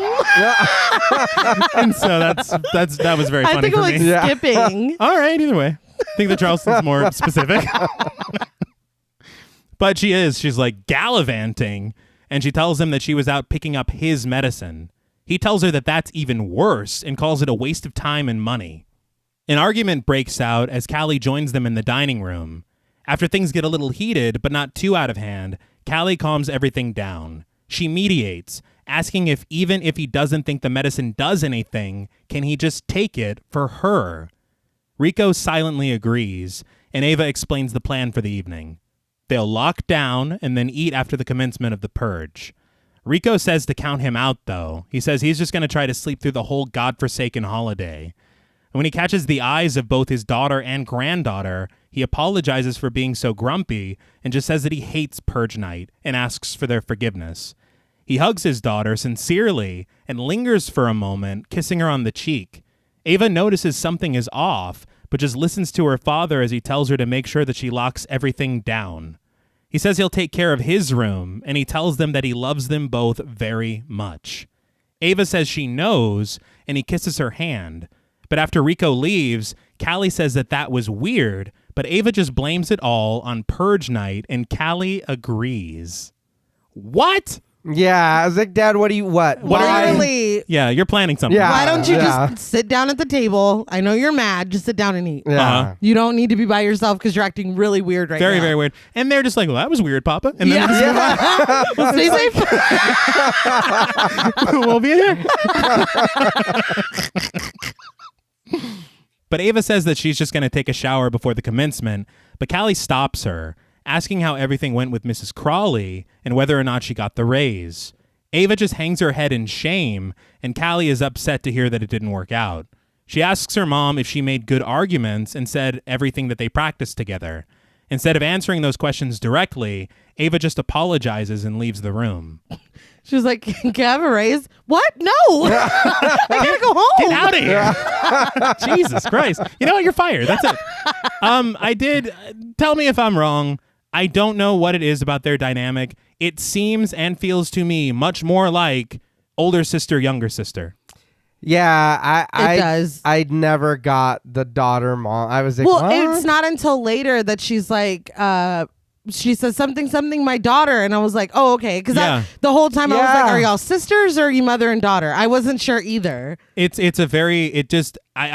And so that was very funny I think for I'm like me. skipping. All right, either way. I think the Charleston's more specific. But she's like gallivanting, and she tells him that she was out picking up his medicine. He tells her that that's even worse and calls it a waste of time and money. An argument breaks out as Callie joins them in the dining room. After things get a little heated, but not too out of hand, Callie calms everything down. She mediates, asking if even if he doesn't think the medicine does anything, can he just take it for her? Rico silently agrees, and Ava explains the plan for the evening. They'll lock down and then eat after the commencement of the purge. Rico says to count him out, though. He says he's just going to try to sleep through the whole godforsaken holiday. And when he catches the eyes of both his daughter and granddaughter, he apologizes for being so grumpy and just says that he hates purge night and asks for their forgiveness. He hugs his daughter sincerely and lingers for a moment, kissing her on the cheek. Ava notices something is off, but just listens to her father as he tells her to make sure that she locks everything down. He says he'll take care of his room, and he tells them that he loves them both very much. Ava says she knows, and he kisses her hand. But after Rico leaves, Callie says that was weird, but Ava just blames it all on purge night, and Callie agrees. What? Yeah, I was like, Dad, what? Literally. Yeah, you're planning something. Yeah. Why don't you just sit down at the table? I know you're mad. Just sit down and eat. Yeah. Uh-huh. You don't need to be by yourself because you're acting really weird right now. Very, very weird. And they're just like, well, that was weird, Papa. And then Stay safe. we'll be here. But Ava says that she's just going to take a shower before the commencement, but Callie stops her, asking how everything went with Mrs. Crawley and whether or not she got the raise. Ava just hangs her head in shame, and Callie is upset to hear that it didn't work out. She asks her mom if she made good arguments and said everything that they practiced together. Instead of answering those questions directly, Ava just apologizes and leaves the room. She was like, can I have a raise? What? No. I gotta go home. Get out of here. Jesus Christ. You know what? You're fired. That's it. Tell me if I'm wrong. I don't know what it is about their dynamic. It seems and feels to me much more like older sister, younger sister. Yeah, It does. I never got the daughter mom. I was like, Well, what? it's not until later that she's like, she says something, my daughter. And I was like, oh, okay. Because the whole time I was like, are y'all sisters or are you mother and daughter? I wasn't sure either. I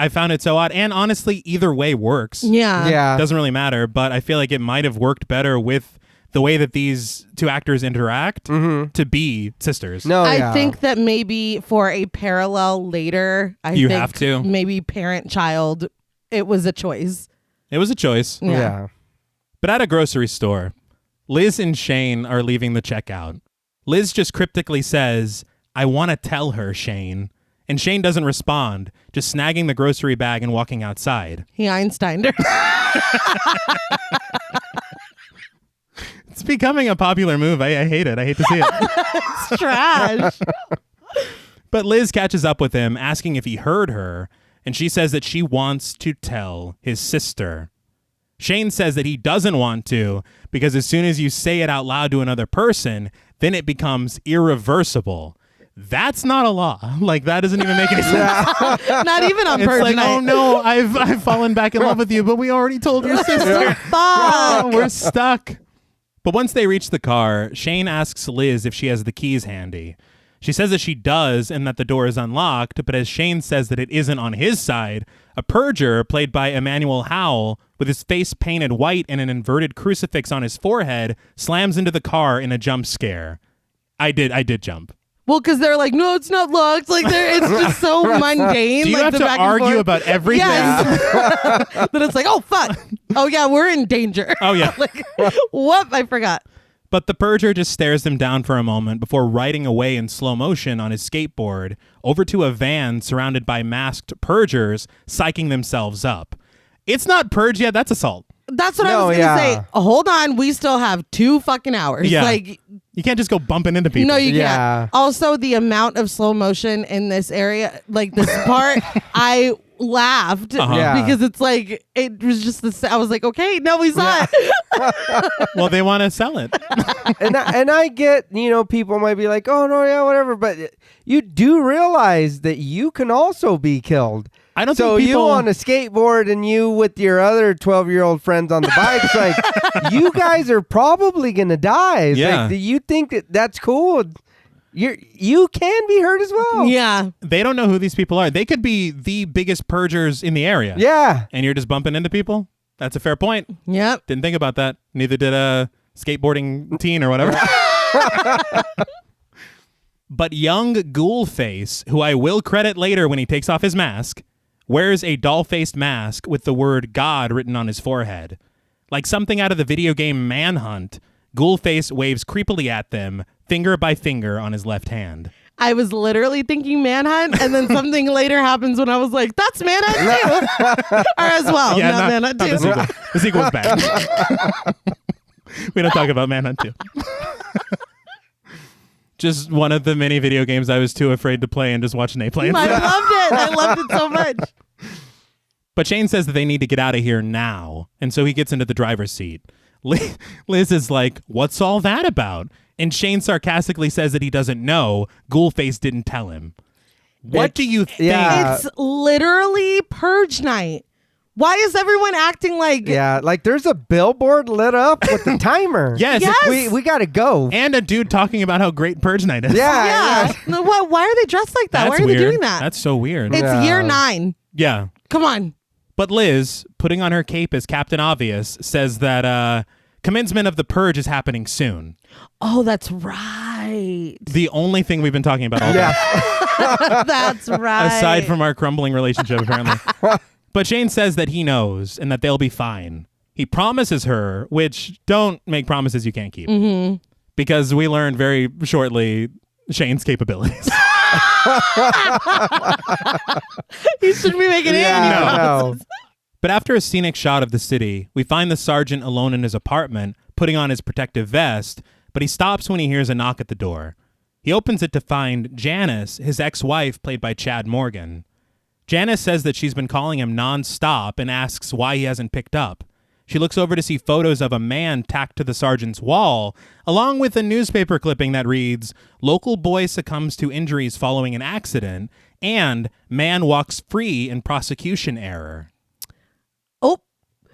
found it so odd. And honestly, either way works. Yeah. Doesn't really matter. But I feel like it might have worked better with the way that these two actors interact to be sisters. No, I think that maybe for a parallel later, You have to. Maybe parent-child, it was a choice. It was a choice. Yeah. But at a grocery store, Liz and Shane are leaving the checkout. Liz just cryptically says, I want to tell her, Shane. And Shane doesn't respond, just snagging the grocery bag and walking outside. He Einsteined her. It's becoming a popular move. I hate it. I hate to see it. It's trash. But Liz catches up with him, asking if he heard her, and she says that she wants to tell his sister. Shane says that he doesn't want to because as soon as you say it out loud to another person, then it becomes irreversible. That's not a law. Like, that doesn't even make any sense. Not even on It's Purge like, night. oh no, I've fallen back in love with you, but we already told your sister. Fuck. Oh, we're stuck. But once they reach the car, Shane asks Liz if she has the keys handy. She says that she does and that the door is unlocked, but as Shane says that it isn't on his side, a purger played by Emmanuel Howell, with his face painted white and an inverted crucifix on his forehead, slams into the car in a jump scare. I did jump. Well, because they're like, no, it's not locked. Like, it's just so mundane. Do you like, have the to back and argue forth. about everything? Yes. But it's like, oh, fuck. Oh, yeah, we're in danger. Oh, yeah. Like, whoop, I forgot. But the purger just stares them down for a moment before riding away in slow motion on his skateboard over to a van surrounded by masked purgers psyching themselves up. It's not purge yet. That's assault. That's what I was going to say. Hold on. We still have 2 fucking hours. Yeah. Like, you can't just go bumping into people. no, you Yeah. can't. Also, the amount of slow motion in this area, like this part, I laughed Yeah. because it's like, it was just this. I was like, okay, no, we saw it. Well, they want to sell it. and I get, people might be like, oh no, yeah, whatever, but you do realize that you can also be killed. I don't So think people... you on a skateboard and you with your other 12-year-old friends on the bikes, like, you guys are probably going to die. Yeah. Like, do you think that that's cool? You can be hurt as well. Yeah. They don't know who these people are. They could be the biggest purgers in the area. Yeah. And you're just bumping into people? That's a fair point. Yep. Didn't think about that. Neither did a skateboarding teen or whatever. But young Ghoulface, who I will credit later when he takes off his mask, wears a doll-faced mask with the word God written on his forehead. Like something out of the video game Manhunt, Ghoulface waves creepily at them, finger by finger on his left hand. I was literally thinking Manhunt, and then something later happens when I was like, that's Manhunt too. Or as well. Yeah, not Manhunt not too. the sequel. The sequel's bad. We don't talk about Manhunt 2. Just one of the many video games I was too afraid to play and just watch Reneé play. I loved it. I loved it so much. But Shane says that they need to get out of here now, and so he gets into the driver's seat. Liz is like, what's all that about? And Shane sarcastically says that he doesn't know. Ghoulface didn't tell him. What do you think? Yeah. It's literally Purge night. Why is everyone acting like... Yeah, like there's a billboard lit up with the timer. Yes. Yes. We got to go. And a dude talking about how great Purge night is. Yeah. No, why are they dressed like that? That's Why are weird. they doing that? That's so weird. It's Yeah. year 9. Yeah. Come on. But Liz, putting on her cape as Captain Obvious, says that commencement of the Purge is happening soon. Oh, that's right. The only thing we've been talking about all day. Yeah. That's right. Aside from our crumbling relationship, apparently. But Shane says that he knows and that they'll be fine. He promises her, which don't make promises you can't keep. Mm-hmm. Because we learned very shortly Shane's capabilities. He shouldn't be making any No. But after a scenic shot of the city, we find the sergeant alone in his apartment, putting on his protective vest, but he stops when he hears a knock at the door. He opens it to find Janice, his ex-wife, played by Chad Morgan. Janice says that she's been calling him non-stop and asks why he hasn't picked up. She looks over to see photos of a man tacked to the sergeant's wall, along with a newspaper clipping that reads, "Local boy succumbs to injuries following an accident," and "Man walks free in prosecution error." Oh,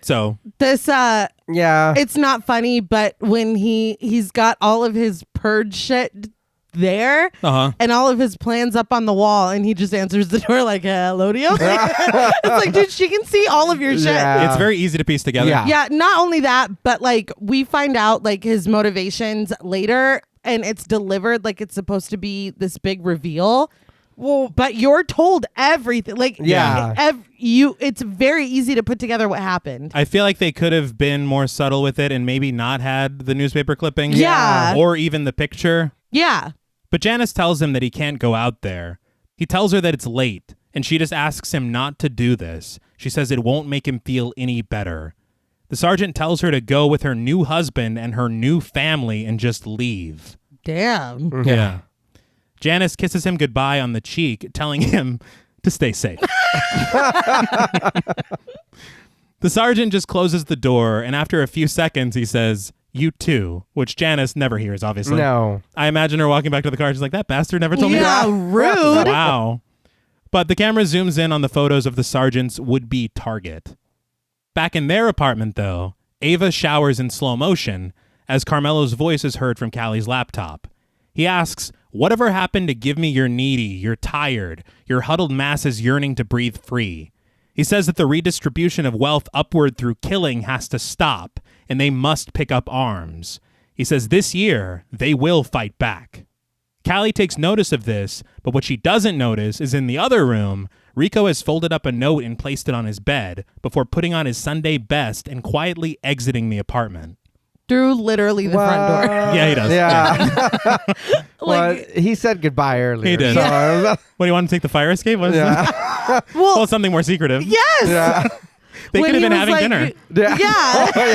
So, this Yeah. it's not funny, but when he's got all of his Purge shit there and all of his plans up on the wall, and he just answers the door like, hello to you. It's like, dude, she can see all of your shit. Yeah. it's very easy to piece together. Yeah. Yeah, not only that, but like we find out like his motivations later, and it's delivered like it's supposed to be this big reveal. Well, but you're told everything. Like, Yeah. it's very easy to put together what happened. I feel like they could have been more subtle with it and maybe not had the newspaper clipping. Yeah. Or even the picture. Yeah. But Janice tells him that he can't go out there. He tells her that it's late, and she just asks him not to do this. She says it won't make him feel any better. The sergeant tells her to go with her new husband and her new family and just leave. Damn. Yeah. Janice kisses him goodbye on the cheek, telling him to stay safe. The sergeant just closes the door, and after a few seconds, he says, "You too," which Janice never hears, obviously. No. I imagine her walking back to the car. She's like, that bastard never told me Yeah, that. rude. Wow. But the camera zooms in on the photos of the sergeant's would-be target. Back in their apartment, though, Ava showers in slow motion as Carmelo's voice is heard from Callie's laptop. He asks, "Whatever happened to give me you're needy, you're tired, your huddled masses yearning to breathe free?" He says that the redistribution of wealth upward through killing has to stop, and they must pick up arms. He says this year, they will fight back. Callie takes notice of this, but what she doesn't notice is in the other room, Rico has folded up a note and placed it on his bed before putting on his Sunday best and quietly exiting the apartment. Through literally the front door. Yeah, he does. Yeah. Well, Like, he said goodbye earlier. He did. So, What, do you want to take the fire escape? What is that? well, Well, something more secretive. yes. yeah. They When could have he been was having like, dinner. Yeah. Yeah. Oh,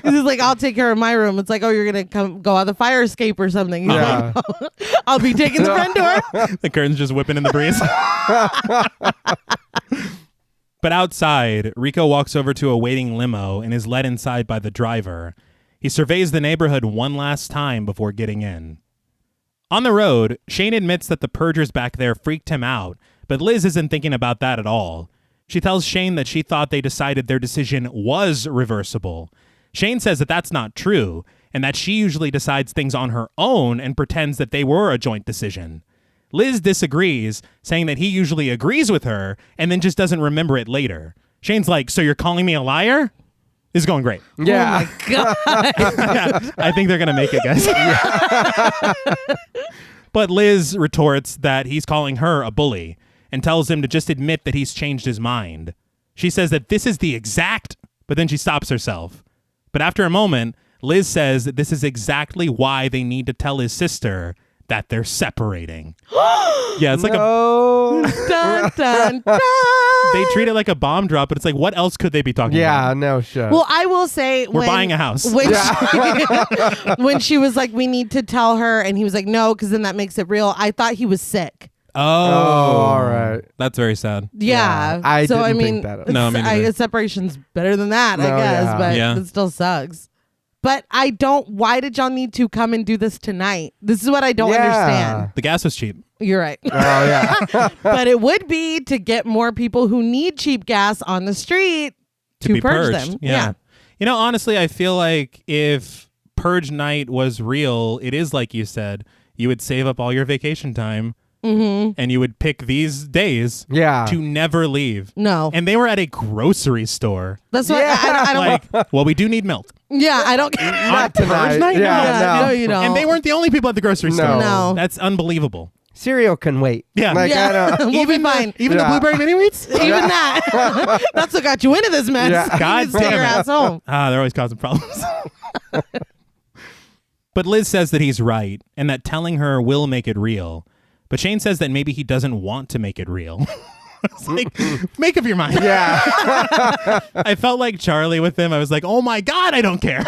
yeah. He's like, I'll take care of my room. It's like, oh, you're going to go on the fire escape or something. He's Yeah. like, oh, I'll be taking the front door. The curtain's just whipping in the breeze. But outside, Rico walks over to a waiting limo and is led inside by the driver. He surveys the neighborhood one last time before getting in. On the road, Shane admits that the Purgers back there freaked him out, But Liz isn't thinking about that at all. She tells Shane that she thought they decided their decision was reversible. Shane says that that's not true, and that she usually decides things on her own and pretends that they were a joint decision. Liz disagrees, saying that he usually agrees with her and then just doesn't remember it later. Shane's like, so you're calling me a liar? This is going great. Yeah. Oh my God. Yeah, I think they're going to make it, guys. But Liz retorts that he's calling her a bully and tells him to just admit that he's changed his mind. She says that this is the exact, but then she stops herself. But after a moment, Liz says that this is exactly why they need to tell his sister that they're separating. Yeah, it's like no. Dun, dun, dun. they treat it like a bomb drop, but it's like, what else could they be talking Yeah, about? no shit. Well, I will say We're buying a house. When, when she was like, we need to tell her, and he was like, no, because then that makes it real. I thought he was sick. Oh, all right. That's very sad. Yeah. I so didn't I mean, think that. No, me neither. separation's better than that, I No, guess, yeah. but Yeah. it still sucks. But I don't. Why did y'all need to come and do this tonight? This is what I don't understand. The gas was cheap. You're right. Oh yeah. But it would be to get more people who need cheap gas on the street to be purge purged. them. Yeah. You know, honestly, I feel like if Purge Night was real, it is like you said, you would save up all your vacation time and you would pick these days Yeah. to never leave. No. And they were at a grocery store. That's why Yeah. I don't. Like, well, we do need milk. Yeah, I don't. On tonight. Purge Night? Yeah, no, no. you don't. And they weren't the only people at the grocery No. store. No. That's unbelievable. Cereal can wait. Yeah. Like, I Yeah, don't. we'll be fine. Even Yeah. the blueberry mini wheats? Even that. That's what got you into this mess. Yeah. God You stay your damn it. ass home. They're always causing problems. But Liz says that he's right and that telling her will make it real. But Shane says that maybe he doesn't want to make it real. It's like, make up your mind. Yeah. I felt like Charlie with him. I was like, oh my God, I don't care.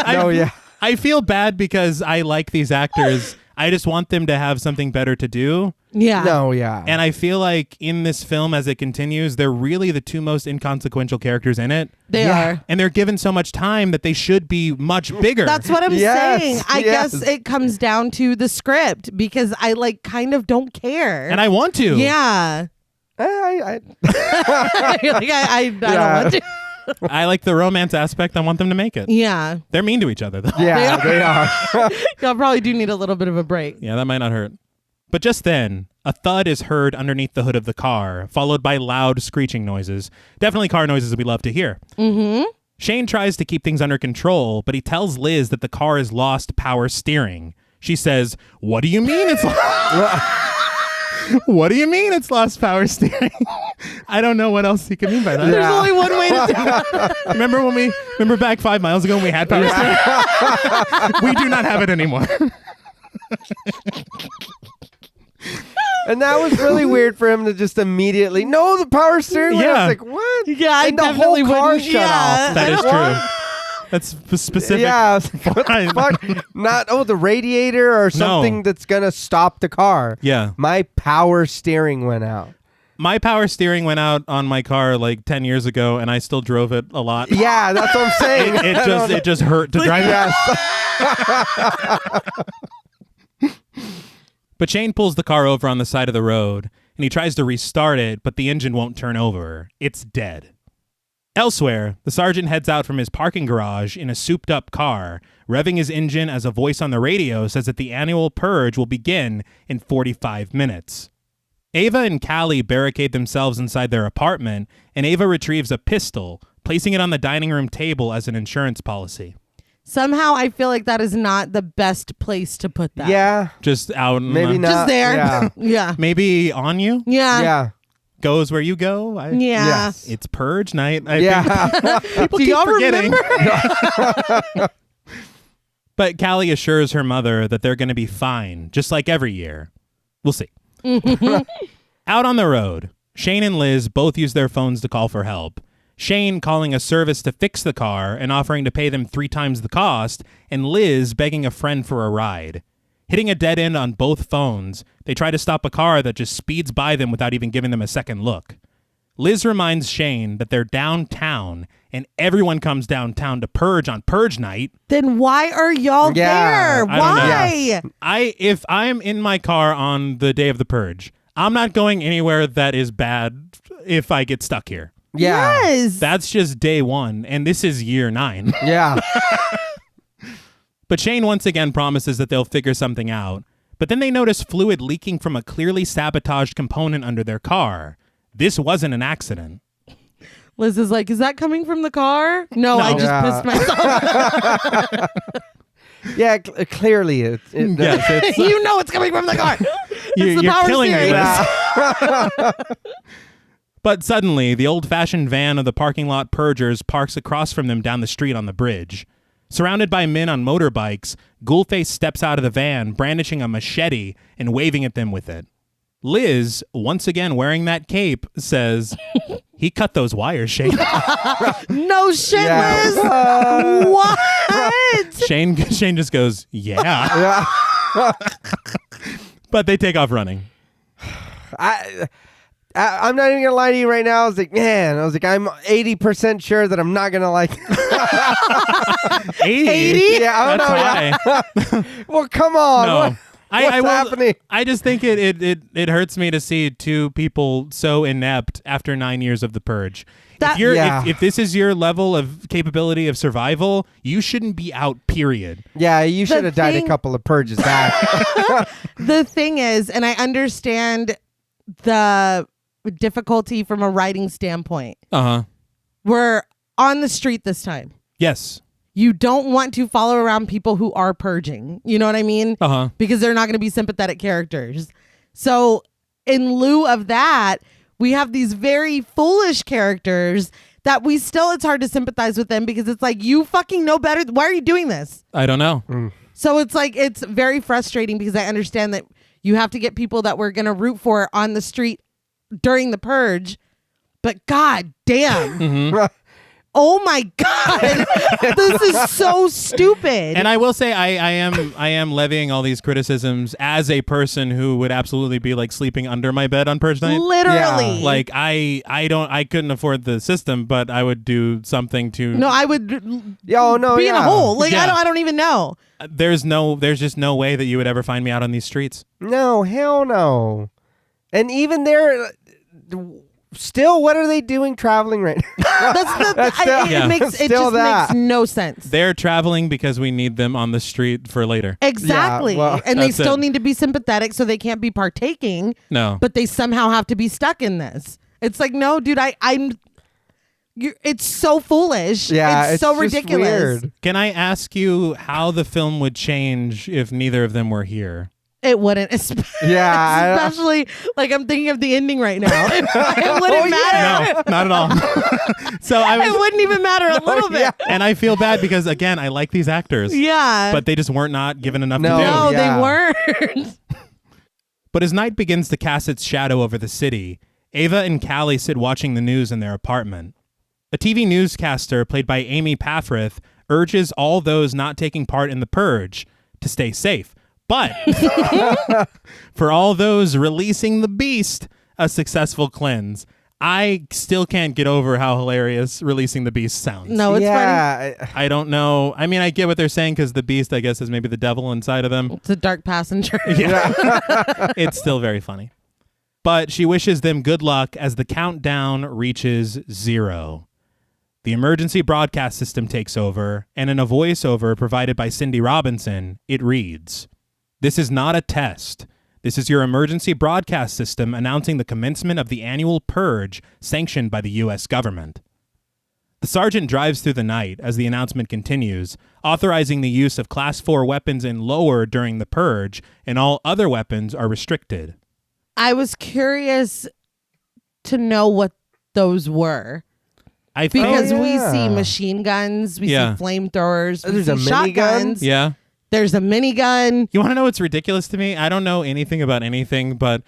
No, yeah. I feel bad because I like these actors. I just want them to have something better to do. Yeah. No, yeah. And I feel like in this film, as it continues, they're really the two most inconsequential characters in it. They Yeah. are. And they're given so much time that they should be much bigger. That's what I'm Yes, saying. I yes. guess it comes down to the script because I like kind of don't care. And I want to. yeah. I Like, I don't want to. I like the romance aspect. I want them to make it. Yeah. They're mean to each other, though. yeah, they are. Y'all probably do need a little bit of a break. Yeah, that might not hurt. But just then, a thud is heard underneath the hood of the car, followed by loud screeching noises. Definitely car noises we love to hear. Mm-hmm. Shane tries to keep things under control, but he tells Liz that the car has lost power steering. She says, what do you mean it's What do you mean it's lost power steering? I don't know what else he could mean by that. There's only one way to do it. Remember back 5 miles ago when we had power steering? We do not have it anymore. And that was really weird for him to just immediately, no, the power steering wheel. Yeah. I was like, what? Yeah, I and the whole definitely car wouldn't. shut Yeah. off. That is What? true. That's specific. Yeah, I was like, what the fuck? Not, the radiator or something that's going to stop the car. Yeah. My power steering went out. My power steering went out on my car like 10 years ago, and I still drove it a lot. Yeah, that's what I'm saying. It just hurt to drive it. Yes. But Shane pulls the car over on the side of the road, and he tries to restart it, but the engine won't turn over. It's dead. Elsewhere, the sergeant heads out from his parking garage in a souped-up car, revving his engine as a voice on the radio says that the annual purge will begin in 45 minutes. Ava and Callie barricade themselves inside their apartment, and Ava retrieves a pistol, placing it on the dining room table as an insurance policy. Somehow I feel like that is not the best place to put that. Yeah. Just out in Maybe the- not. Just there. Yeah. Yeah. Maybe on you? Yeah. Yeah. Goes where you go? Yeah. Yes. It's Purge Night. I Yeah. think people Do keep y'all forgetting. remember? But Callie assures her mother that they're going to be fine, just like every year. We'll see. Out on the road, Shane and Liz both use their phones to call for help. Shane calling a service to fix the car and offering to pay them 3 times the cost, and Liz begging a friend for a ride. Hitting a dead end on both phones, they try to stop a car that just speeds by them without even giving them a second look. Liz reminds Shane that they're downtown and everyone comes downtown to purge on Purge Night. Then why are y'all Yeah, there? I don't know. Why? Yes. If I'm in my car on the day of the purge, I'm not going anywhere that is bad if I get stuck here. Yeah. Yes. That's just day 1, and this is year 9. Yeah. But Shane once again promises that they'll figure something out. But then they notice fluid leaking from a clearly sabotaged component under their car. This wasn't an accident. Liz is like, is that coming from the car? No, I just pissed myself. Yeah, clearly it Yes, it's, You know it's coming from the car. It's the you're power killing steering. her, Liz. But suddenly, the old-fashioned van of the parking lot purgers parks across from them down the street on the bridge. Surrounded by men on motorbikes, Ghoulface steps out of the van, brandishing a machete and waving at them with it. Liz, once again wearing that cape, says, he cut those wires, Shane. No shit, Yeah. Liz. What? Shane just goes, yeah. But they take off running. I'm not even gonna lie to you right now. I was like, I'm 80% sure that I'm not gonna like. 80? Yeah, I don't That's know. high. Well, come on. No. What's happening? I just think it hurts me to see two people so inept after 9 years of the Purge. If this is your level of capability of survival, you shouldn't be out, period. Yeah, you should have died a couple of purges back. The thing is, and I understand the difficulty from a writing standpoint. Uh-huh. We're on the street this time. Yes. You don't want to follow around people who are purging. You know what I mean? Uh-huh. Because they're not going to be sympathetic characters. So in lieu of that, we have these very foolish characters that it's hard to sympathize with them because it's like, you fucking know better. Why are you doing this? I don't know. So it's like, it's very frustrating because I understand that you have to get people that we're going to root for on the street during the Purge. But god damn. Mm-hmm. Oh my god. This is so stupid. And I will say I am levying all these criticisms as a person who would absolutely be like sleeping under my bed on Purge night. Literally. Yeah. Like I couldn't afford the system, but I would do something to No, I would be in a hole. Like Yeah. I don't even know. There's just no way that you would ever find me out on these streets. No, hell no. And even there, still, what are they doing traveling right now? It makes no sense. They're traveling because we need them on the street for later. Exactly. Yeah, well, and they that's still it. need to be sympathetic so they can't be partaking. No. But they somehow have to be stuck in this. It's like, no, dude, it's so foolish. Yeah, it's so just ridiculous. weird. Can I ask you how the film would change if neither of them were here? It wouldn't, especially like I'm thinking of the ending right now. It wouldn't matter. No, not at all. It wouldn't even matter a little bit. And I feel bad because again, I like these actors. Yeah. But they just weren't not given enough to do. No, Yeah. they weren't. But as night begins to cast its shadow over the city, Ava and Callie sit watching the news in their apartment. A TV newscaster, played by Amy Paffrath, urges all those not taking part in the Purge to stay safe. But for all those releasing the beast, a successful cleanse. I still can't get over how hilarious releasing the beast sounds. No, it's funny. I don't know. I mean, I get what they're saying because the beast, I guess, is maybe the devil inside of them. It's a dark passenger. Yeah. It's still very funny. But she wishes them good luck as the countdown reaches 0. The emergency broadcast system takes over, and in a voiceover provided by Cindy Robinson, it reads, "This is not a test. This is your emergency broadcast system announcing the commencement of the annual Purge sanctioned by the U.S. government." The sergeant drives through the night as the announcement continues, authorizing the use of Class 4 weapons in lower during the Purge, and all other weapons are restricted. I was curious to know what those were. Because we see machine guns, we see flamethrowers, we There's see a minigun? shotguns. Yeah. There's a minigun. You want to know what's ridiculous to me? I don't know anything about anything, but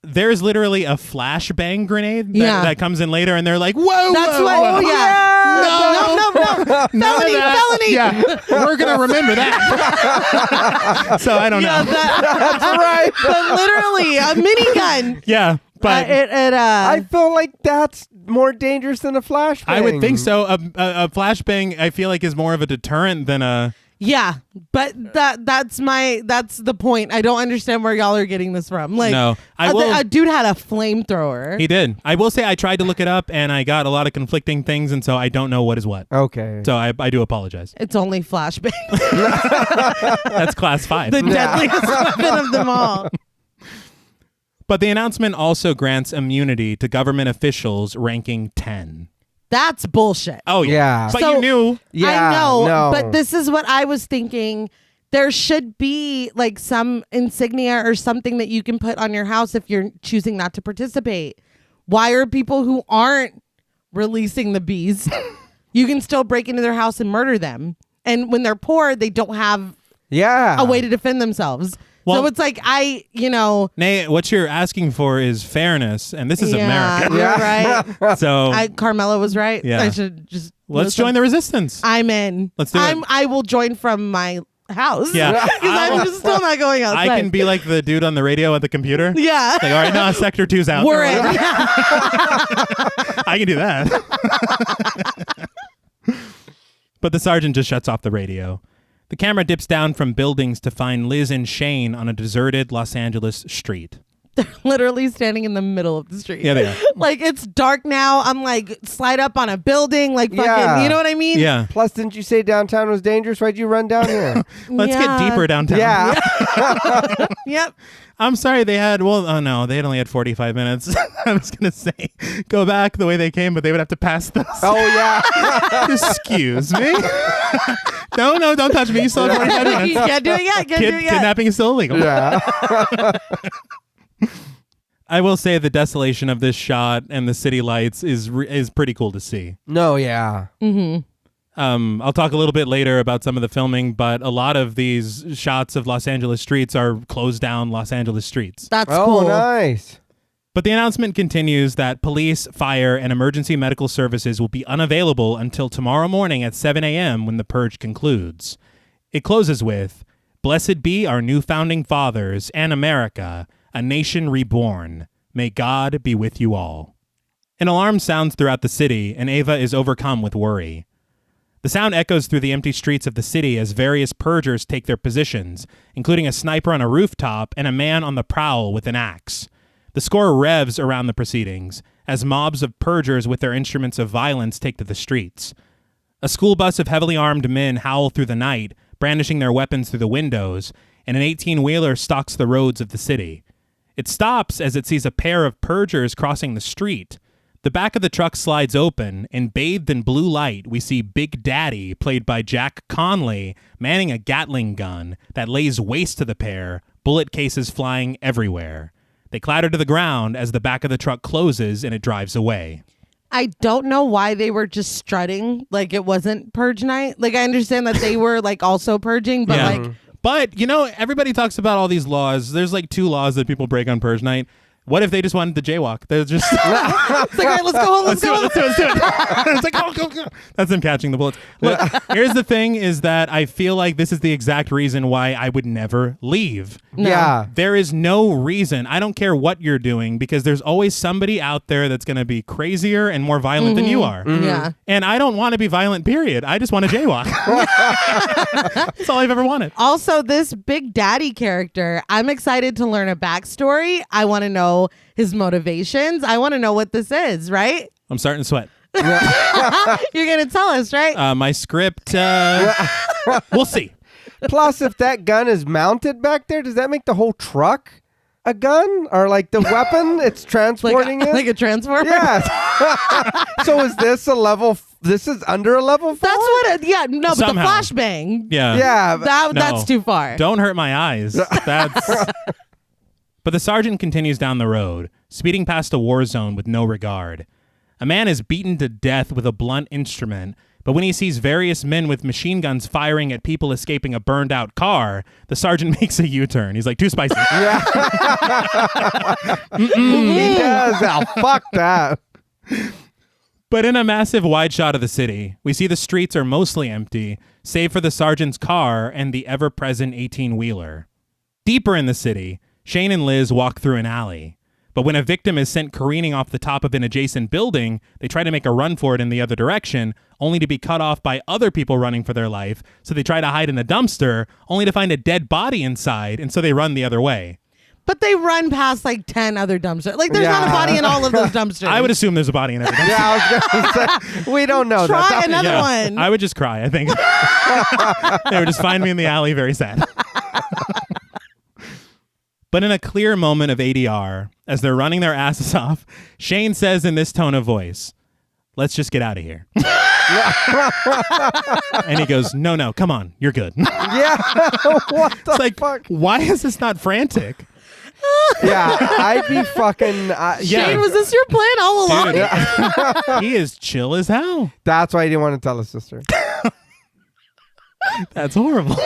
there's literally a flashbang grenade that comes in later, and they're like, whoa, That's whoa, what. whoa. Oh, yeah. No. Felony. Yeah, we're going to remember that. So I don't know. That's right. But literally, a minigun. Yeah, but I feel like that's more dangerous than a flashbang. I would think so. A flashbang, I feel like, is more of a deterrent than a... Yeah, but that's the point. I don't understand where y'all are getting this from. Like, No, a dude had a flamethrower. He did. I will say I tried to look it up and I got a lot of conflicting things, and so I don't know what is what. Okay. So I do apologize. It's only flashbang. That's class 5. The deadliest weapon of them all. But the announcement also grants immunity to government officials ranking 10. That's bullshit. Oh, yeah. But So- you knew. Yeah, I know, no. but this is what I was thinking. There should be like some insignia or something that you can put on your house if you're choosing not to participate. Why are people who aren't releasing the bees, you can still break into their house and murder them? And when they're poor, they don't have a way to defend themselves. Well- so it's like, Nay, what you're asking for is fairness, and this is America. You're right. So Carmela was right. Yeah. I should just let's listen. join the resistance. I'm in. Let's do it. I will join from my house. Yeah. Because I'm just still not going outside. I can be like the dude on the radio at the computer. Yeah. Like, all right, now Sector 2's out. We're in. I can do that. But the sergeant just shuts off the radio. The camera dips down from buildings to find Liz and Shane on a deserted Los Angeles street. They're literally standing in the middle of the street. Yeah, they are. Like, it's dark now. I'm like, slide up on a building, like fucking, Yeah. you know what I mean? Yeah. Plus, didn't you say downtown was dangerous? Why'd you run down here? Let's get deeper downtown. Yeah. Yep. I'm sorry they had only had 45 minutes. I was going to say go back the way they came, but they would have to pass this. Oh, yeah. Excuse me. No, don't touch me. You still have 45 minutes. You can't do it yet. Can't do it yet. Kidnapping is still illegal. Yeah. I will say the desolation of this shot and the city lights is pretty cool to see. No, yeah. I'll talk a little bit later about some of the filming, but a lot of these shots of Los Angeles streets are closed down Los Angeles streets. That's Oh, cool. nice. But the announcement continues that police, fire, and emergency medical services will be unavailable until tomorrow morning at 7 a.m. when the purge concludes. It closes with, "Blessed be our new founding fathers and America, a nation reborn. May God be with you all." An alarm sounds throughout the city, and Ava is overcome with worry. The sound echoes through the empty streets of the city as various purgers take their positions, including a sniper on a rooftop and a man on the prowl with an axe. The score revs around the proceedings as mobs of purgers with their instruments of violence take to the streets. A school bus of heavily armed men howl through the night, brandishing their weapons through the windows, and an 18-wheeler stalks the roads of the city. It stops as it sees a pair of purgers crossing the street. The back of the truck slides open, and bathed in blue light, we see Big Daddy, played by Jack Conley, manning a Gatling gun that lays waste to the pair, bullet cases flying everywhere. They clatter to the ground as the back of the truck closes and it drives away. I don't know why they were just strutting like it wasn't purge night. Like, I understand that they were like also purging, but like, But, everybody talks about all these laws. There's like 2 laws that people break on Purge Night. What if they just wanted to jaywalk? They're just... it's like, all right, let's go home. Let's go home. Let's do it. It's like, go. That's them catching the bullets. Look, here's the thing is that I feel like this is the exact reason why I would never leave. No. Yeah. There is no reason. I don't care what you're doing because there's always somebody out there that's going to be crazier and more violent than you are. Yeah. And I don't want to be violent, period. I just want to jaywalk. That's all I've ever wanted. Also, this Big Daddy character, I'm excited to learn a backstory. I want to know his motivations. I want to know what this is, right? I'm starting to sweat. You're going to tell us, right? My script, we'll see. Plus, if that gun is mounted back there, does that make the whole truck a gun? Or like the weapon it's transporting it? Like a transformer? Yes. So is this a level... This is under a level 4? That's what it, yeah, no, but Somehow. the flashbang. Yeah. Yeah. No. That's too far. Don't hurt my eyes. That's... But the sergeant continues down the road, speeding past a war zone with no regard. A man is beaten to death with a blunt instrument, but when he sees various men with machine guns firing at people escaping a burned-out car, the sergeant makes a U-turn. He's like, too spicy. Yes, fuck that. But in a massive wide shot of the city, we see the streets are mostly empty, save for the sergeant's car and the ever-present 18-wheeler. Deeper in the city, Shane and Liz walk through an alley. But when a victim is sent careening off the top of an adjacent building, they try to make a run for it in the other direction, only to be cut off by other people running for their life. So they try to hide in a dumpster, only to find a dead body inside, and so they run the other way. But they run past like 10 other dumpsters. Like there's not a body in all of those dumpsters. I would assume there's a body in every dumpster. Yeah, I was going to say, we don't know. Try another one. I would just cry, I think. They would just find me in the alley very sad. But in a clear moment of ADR, as they're running their asses off, Shane says in this tone of voice, "Let's just get out of here." And he goes, no, come on, you're good. Yeah. What the fuck? Why is this not frantic? Yeah, I'd be fucking... Shane, was this your plan all along? Dude, he is chill as hell. That's why he didn't want to tell his sister. That's horrible.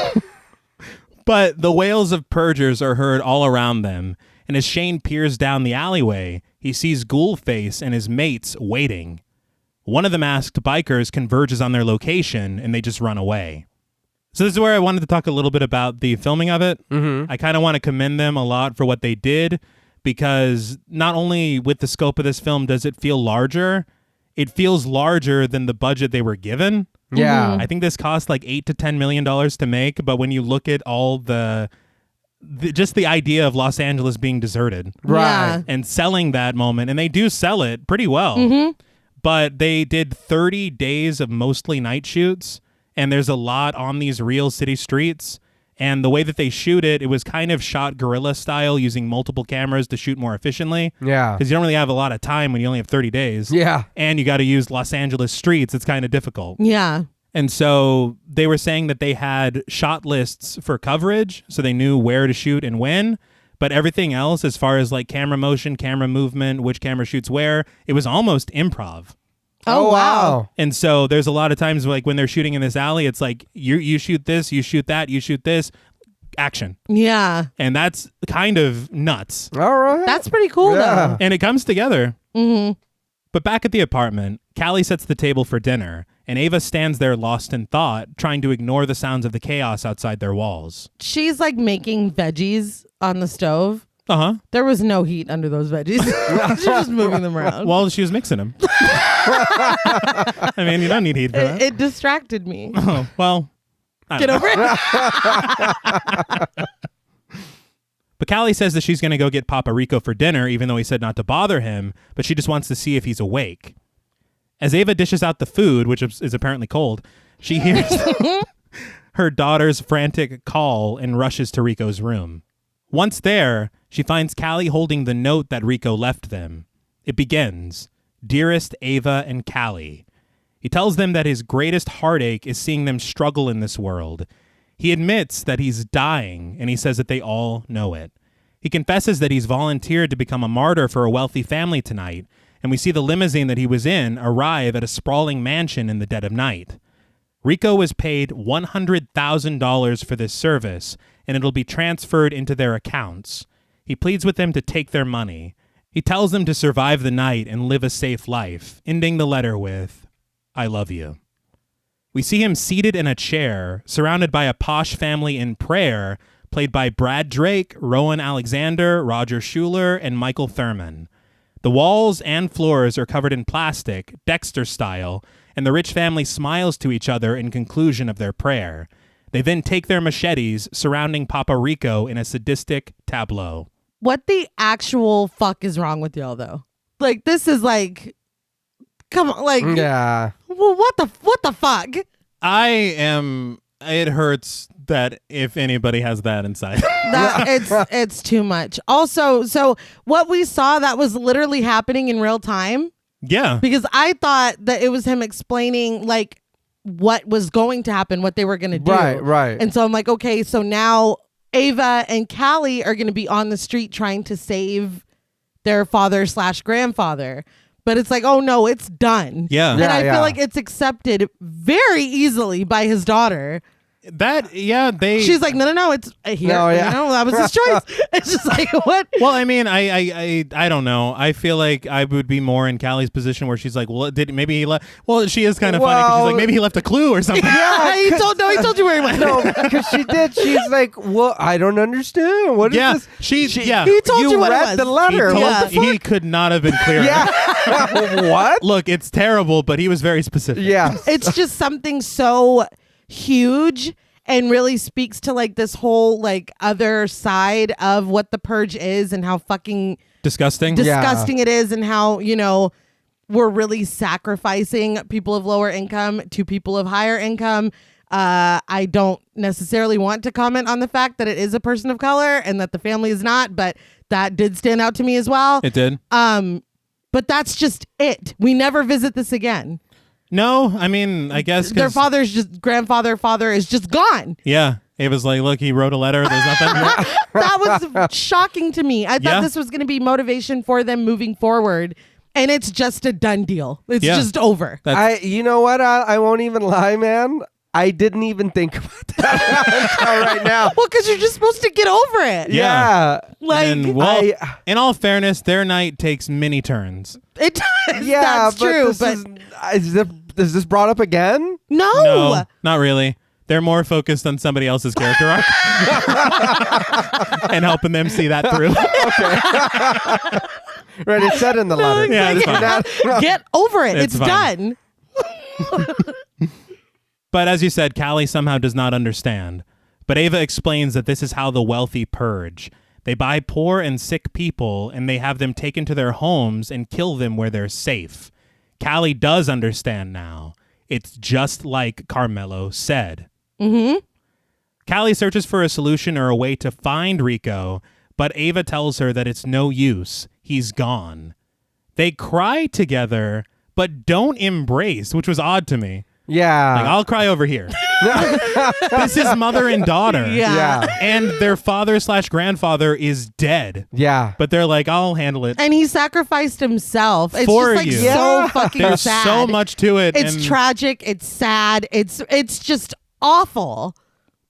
But the wails of purgers are heard all around them, and as Shane peers down the alleyway, he sees Ghoulface and his mates waiting. One of the masked bikers converges on their location, and they just run away. So this is where I wanted to talk a little bit about the filming of it. Mm-hmm. I kind of want to commend them a lot for what they did, because not only with the scope of this film does it feel larger, it feels larger than the budget they were given. Yeah. I think this cost like $8 to $10 million to make, but when you look at all the just the idea of Los Angeles being deserted, Right. and selling that moment, and they do sell it pretty well, but they did 30 days of mostly night shoots, and there's a lot on these real city streets, and the way that they shoot it, it was kind of shot guerrilla style, using multiple cameras to shoot more efficiently. Yeah. Because you don't really have a lot of time when you only have 30 days. Yeah. And you got to use Los Angeles streets. It's kind of difficult. Yeah. And so they were saying that they had shot lists for coverage, so they knew where to shoot and when. But everything else, as far as like camera motion, camera movement, which camera shoots where, it was almost improv. Oh, wow. And so there's a lot of times like when they're shooting in this alley, it's like you shoot this, you shoot that, you shoot this, action. Yeah. And that's kind of nuts. All right. That's pretty cool, Yeah. though. And it comes together. Mm-hmm. But back at the apartment, Callie sets the table for dinner, and Ava stands there lost in thought, trying to ignore the sounds of the chaos outside their walls. She's like making veggies on the stove. Uh-huh. There was no heat under those veggies. She's just moving them around. Well, she was mixing them. I mean, you don't need heat for that. It distracted me. Oh, well, Get over it. But Callie says that she's going to go get Papa Rico for dinner, even though he said not to bother him, but she just wants to see if he's awake. As Ava dishes out the food, which is apparently cold, she hears her daughter's frantic call and rushes to Rico's room. Once there, she finds Callie holding the note that Rico left them. It begins, "Dearest Ava and Callie." He tells them that his greatest heartache is seeing them struggle in this world. He admits that he's dying, and he says that they all know it. He confesses that he's volunteered to become a martyr for a wealthy family tonight, and we see the limousine that he was in arrive at a sprawling mansion in the dead of night. Rico was paid $100,000 for this service, and it'll be transferred into their accounts. He pleads with them to take their money. He tells them to survive the night and live a safe life, ending the letter with, "I love you." We see him seated in a chair, surrounded by a posh family in prayer, played by Brad Drake, Rowan Alexander, Roger Schuler, and Michael Thurman. The walls and floors are covered in plastic, Dexter style, and the rich family smiles to each other in conclusion of their prayer. They then take their machetes, surrounding Papa Rico in a sadistic tableau. What the actual fuck is wrong with y'all, though? Like, this is like, come on, like, Yeah. well, what the fuck? It hurts that if anybody has that inside. It's too much. Also, so what we saw, that was literally happening in real time, Yeah. because I thought that it was him explaining like what was going to happen, what they were going to do. Right. And so I'm like, okay, so now Ava and Callie are going to be on the street trying to save their father/grandfather. But it's like, oh no, it's done. Yeah. And I Yeah. feel like it's accepted very easily by his daughter. She's like, no, it's here. No, yeah. That was his choice. It's just like, what? Well, I mean, I don't know. I feel like I would be more in Callie's position where she's like, well, maybe he left. Well, she is kind of funny because she's like, maybe he left a clue or something. Yeah, he told you where he went. No, because she did. She's like, well, I don't understand. What is this? He told you what it was. read the letter. He could not have been clearer. Yeah. What? Look, it's terrible, but he was very specific. Yeah. It's just something so huge and really speaks to like this whole like other side of what the purge is and how fucking disgusting it is, and how, we're really sacrificing people of lower income to people of higher income. I don't necessarily want to comment on the fact that it is a person of color and that the family is not, but that did stand out to me as well. It did. But that's just it. We never visit this again. No, I mean, I guess their father is just gone. Yeah. It was like, look, he wrote a letter. There's nothing. That was shocking to me. I thought this was going to be motivation for them moving forward. And it's just a done deal. It's just over. You know what? I won't even lie, man. I didn't even think about that until right now. Well, because you're just supposed to get over it. Yeah. In all fairness, their night takes many turns. It does. Yeah, that's true. But is this brought up again? No, not really. They're more focused on somebody else's character arc and helping them see that through. Okay. Right, it's said in the letter. Yeah, it's fine. Get over it. It's fine. done. But as you said, Callie somehow does not understand. But Ava explains that this is how the wealthy purge. They buy poor and sick people, and they have them taken to their homes and kill them where they're safe. Callie does understand now. It's just like Carmelo said. Mm-hmm. Callie searches for a solution or a way to find Rico, but Ava tells her that it's no use. He's gone. They cry together, but don't embrace, which was odd to me. Yeah. Like, I'll cry over here. This is mother and daughter. Yeah. And their father/grandfather is dead. Yeah. But they're like, I'll handle it. And he sacrificed himself. It's For just like you. so fucking There's sad. so much to it. It's tragic. It's sad. It's just awful.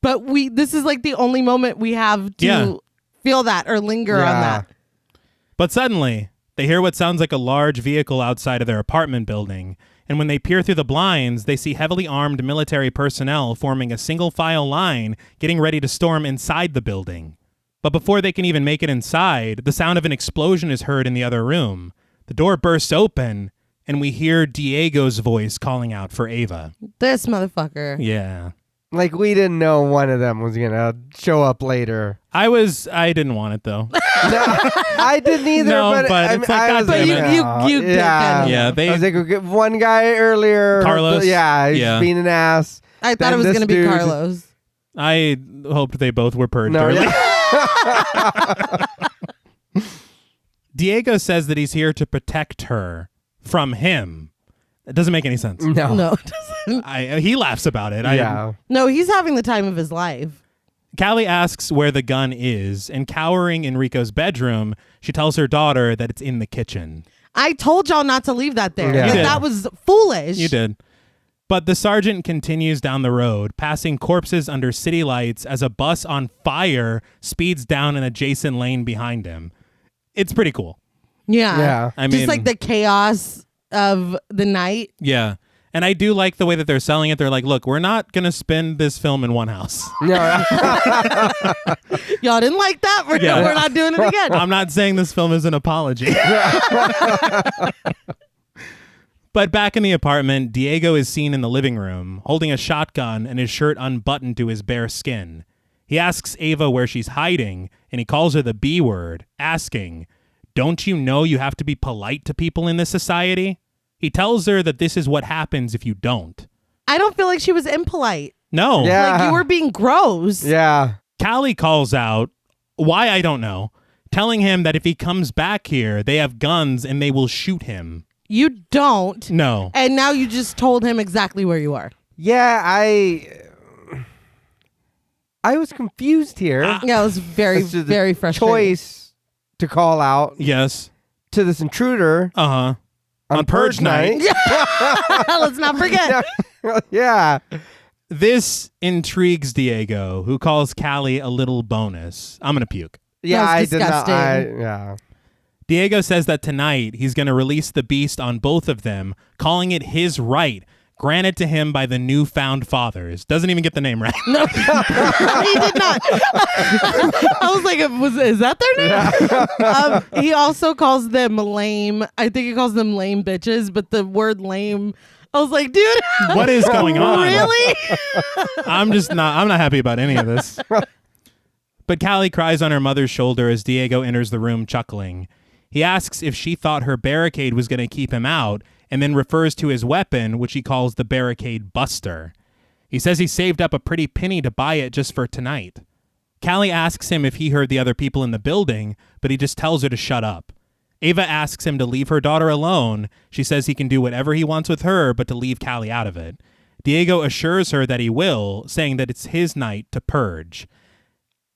But this is like the only moment we have to feel that or linger on that. But suddenly, they hear what sounds like a large vehicle outside of their apartment building. And when they peer through the blinds, they see heavily armed military personnel forming a single file line, getting ready to storm inside the building. But before they can even make it inside, the sound of an explosion is heard in the other room. The door bursts open, and we hear Diego's voice calling out for Ava. This motherfucker. Yeah. Like, we didn't know one of them was going to show up later. I didn't want it, though. No, I didn't either. No, but it's like, I was God damn like, it. you did yeah. kind of. Yeah, I was like, okay, one guy earlier. Carlos? Yeah, he's being an ass. I thought it was going to be Carlos. I hoped they both were purged No, early. yeah. Diego says that he's here to protect her from him. It doesn't make any sense. No, it doesn't. He laughs about it. No, he's having the time of his life. Callie asks where the gun is, and cowering in Rico's bedroom, she tells her daughter that it's in the kitchen. I told y'all not to leave that there. Yeah. You did. That was foolish. You did. But the sergeant continues down the road, passing corpses under city lights as a bus on fire speeds down an adjacent lane behind him. It's pretty cool. Yeah. Yeah. I mean, just like the chaos of the night. Yeah. And I do like the way that they're selling it. They're like, look, we're not going to spend this film in one house. No. Y'all didn't like that? We're not doing it again. I'm not saying this film is an apology. But back in the apartment, Diego is seen in the living room, holding a shotgun and his shirt unbuttoned to his bare skin. He asks Ava where she's hiding, and he calls her the B word, asking, "Don't you know you have to be polite to people in this society?" He tells her that this is what happens if you don't. I don't feel like she was impolite. No. Yeah. Like, you were being gross. Yeah. Callie calls out, why I don't know, telling him that if he comes back here, they have guns and they will shoot him. You don't. No. And now you just told him exactly where you are. Yeah, I was confused here. Yeah, it was very, As to the very frustrating. choice to call out Yes. to this intruder Uh-huh. on Purge night. Let's not forget. Yeah. This intrigues Diego, who calls Callie a little bonus. I'm going to puke. Yeah, I That's did not. disgusting. Yeah. Diego says that tonight he's going to release the beast on both of them, calling it his right, granted to him by the newfound fathers. Doesn't even get the name right. No, he did not. I was like, is that their name? He also calls them lame. I think he calls them lame bitches, but the word lame, I was like, dude. What is going on? Really? I'm not happy about any of this. But Callie cries on her mother's shoulder as Diego enters the room chuckling. He asks if she thought her barricade was going to keep him out, and then refers to his weapon, which he calls the barricade buster. He says he saved up a pretty penny to buy it just for tonight. Callie asks him if he heard the other people in the building, but he just tells her to shut up. Ava asks him to leave her daughter alone. She says he can do whatever he wants with her, but to leave Callie out of it. Diego assures her that he will, saying that it's his night to purge.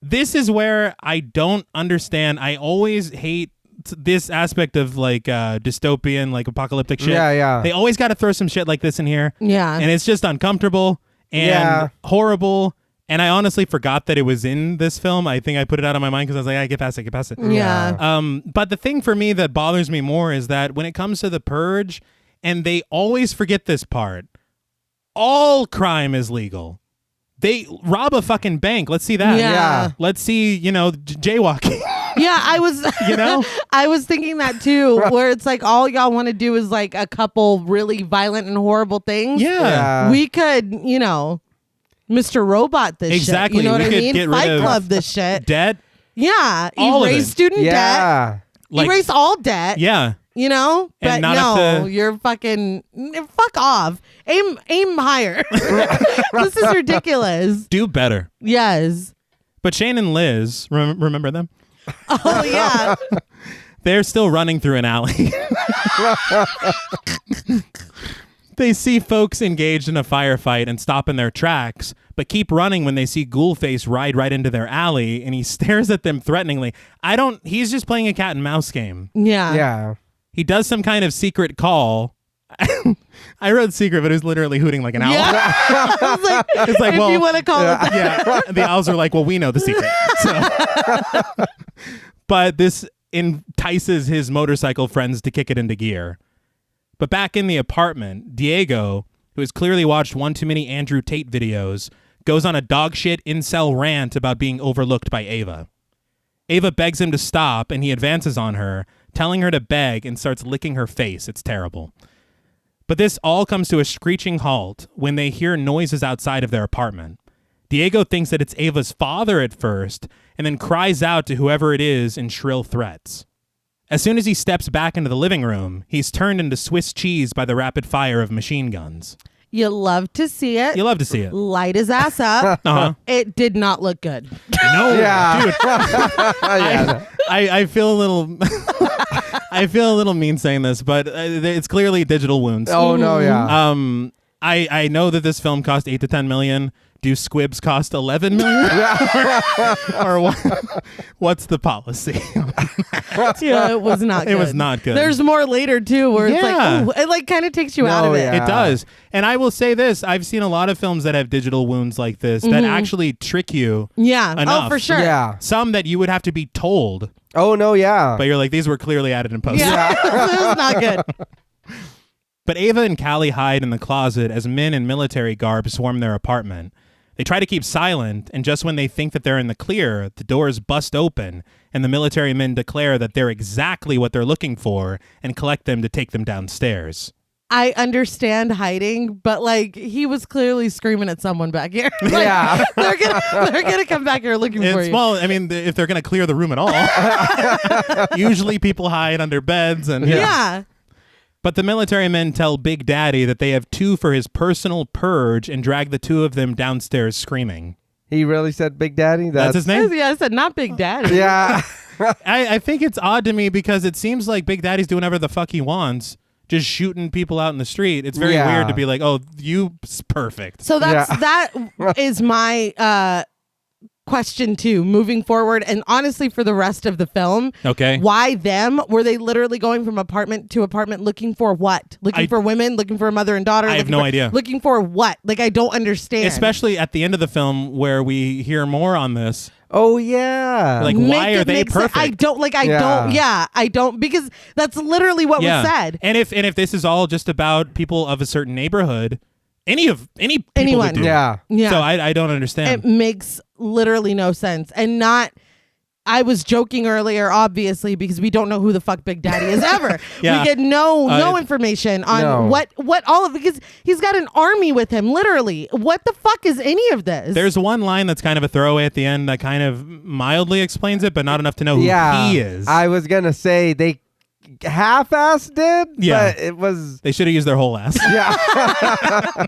This is where I don't understand. I always hate this aspect of like dystopian, like apocalyptic shit. Yeah. They always got to throw some shit like this in here. Yeah. And it's just uncomfortable and horrible. And I honestly forgot that it was in this film. I think I put it out of my mind because I was like, I get past it. Yeah. But the thing for me that bothers me more is that when it comes to the purge, and they always forget this part, all crime is legal. They rob a fucking bank. Let's see that. Yeah. Let's see, jaywalking. Yeah, I was I was thinking that too, where it's like all y'all want to do is like a couple really violent and horrible things. Yeah. We could, Mr. Robot this Exactly. shit. You know We what I could mean? get rid Fight of Club this shit. Debt. Yeah. All of Erase it. student debt. Yeah. Like- Erase all debt. Yeah. But And not no, have to- you're fucking fuck off. Aim higher. This is ridiculous. Do better. Yes. But Shane and Liz, remember them? Oh yeah. They're still running through an alley. They see folks engaged in a firefight and stop in their tracks, but keep running when they see Ghoulface ride right into their alley, and he stares at them threateningly. He's just playing a cat and mouse game. Yeah. Yeah. He does some kind of secret call. I wrote secret, but it was literally hooting like an owl. Yeah. I was like, It's like, if well, you want to call it that. yeah, the owls are like, well, we know the secret. So. But this entices his motorcycle friends to kick it into gear. But back in the apartment, Diego, who has clearly watched one too many Andrew Tate videos, goes on a dogshit incel rant about being overlooked by Ava. Ava begs him to stop, and he advances on her, telling her to beg and starts licking her face. It's terrible. But this all comes to a screeching halt when they hear noises outside of their apartment. Diego thinks that it's Ava's father at first, and then cries out to whoever it is in shrill threats. As soon as he steps back into the living room, he's turned into Swiss cheese by the rapid fire of machine guns. You love to see it. You love to see it. Light his ass up. Uh-huh. It did not look good. No, Yeah. dude. I feel a little... I feel a little mean saying this, but it's clearly digital wounds. Oh no, yeah. I know that this film cost $8 to $10 million. Do squibs cost 11 million? Or what's the policy? Yeah, it was not good. It was not good. There's more later too where it's like, Yeah. ooh, it like kind of takes you out No, of it. yeah. It does. And I will say this, I've seen a lot of films that have digital wounds like this that actually trick you. Yeah. Enough. Oh, for sure. Yeah. Some that you would have to be told, Oh no, yeah. but you're like, these were clearly added in post. Yeah. It was not good. But Ava and Callie hide in the closet as men in military garb swarm their apartment. They try to keep silent, and just when they think that they're in the clear, the doors bust open, and the military men declare that they're exactly what they're looking for and collect them to take them downstairs. I understand hiding, but like he was clearly screaming at someone back here. Like, Yeah. they're gonna come back here looking for It's, you. well, I mean, if they're going to clear the room at all. Usually people hide under beds and... Yeah. But the military men tell Big Daddy that they have two for his personal purge and drag the two of them downstairs screaming. He really said Big Daddy? That's his name? Yeah, I said not Big Daddy. Yeah. I think it's odd to me because it seems like Big Daddy's doing whatever the fuck he wants, just shooting people out in the street. It's very Yeah. weird to be like, oh, you perfect. So that is my question too, moving forward, and honestly for the rest of the film. Okay. Why them? Were they literally going from apartment to apartment looking for what? Looking for women? Looking for a mother and daughter? I have no idea. Looking for what? Like, I don't understand. Especially at the end of the film where we hear more on this. Oh yeah. Like, why are they perfect? I don't, because that's literally what was said. And if this is all just about people of a certain neighborhood, any people Anyone. would do. Yeah. So I don't understand. It makes literally no sense. And I was joking earlier, obviously, because we don't know who the fuck Big Daddy is ever. Yeah. We get no information on what all of, because he's got an army with him, literally. What the fuck is any of this? There's one line that's kind of a throwaway at the end that kind of mildly explains it, but not enough to know who he is. I was gonna say they half-assed it, Yeah. but it was... They should have used their whole ass. Yeah.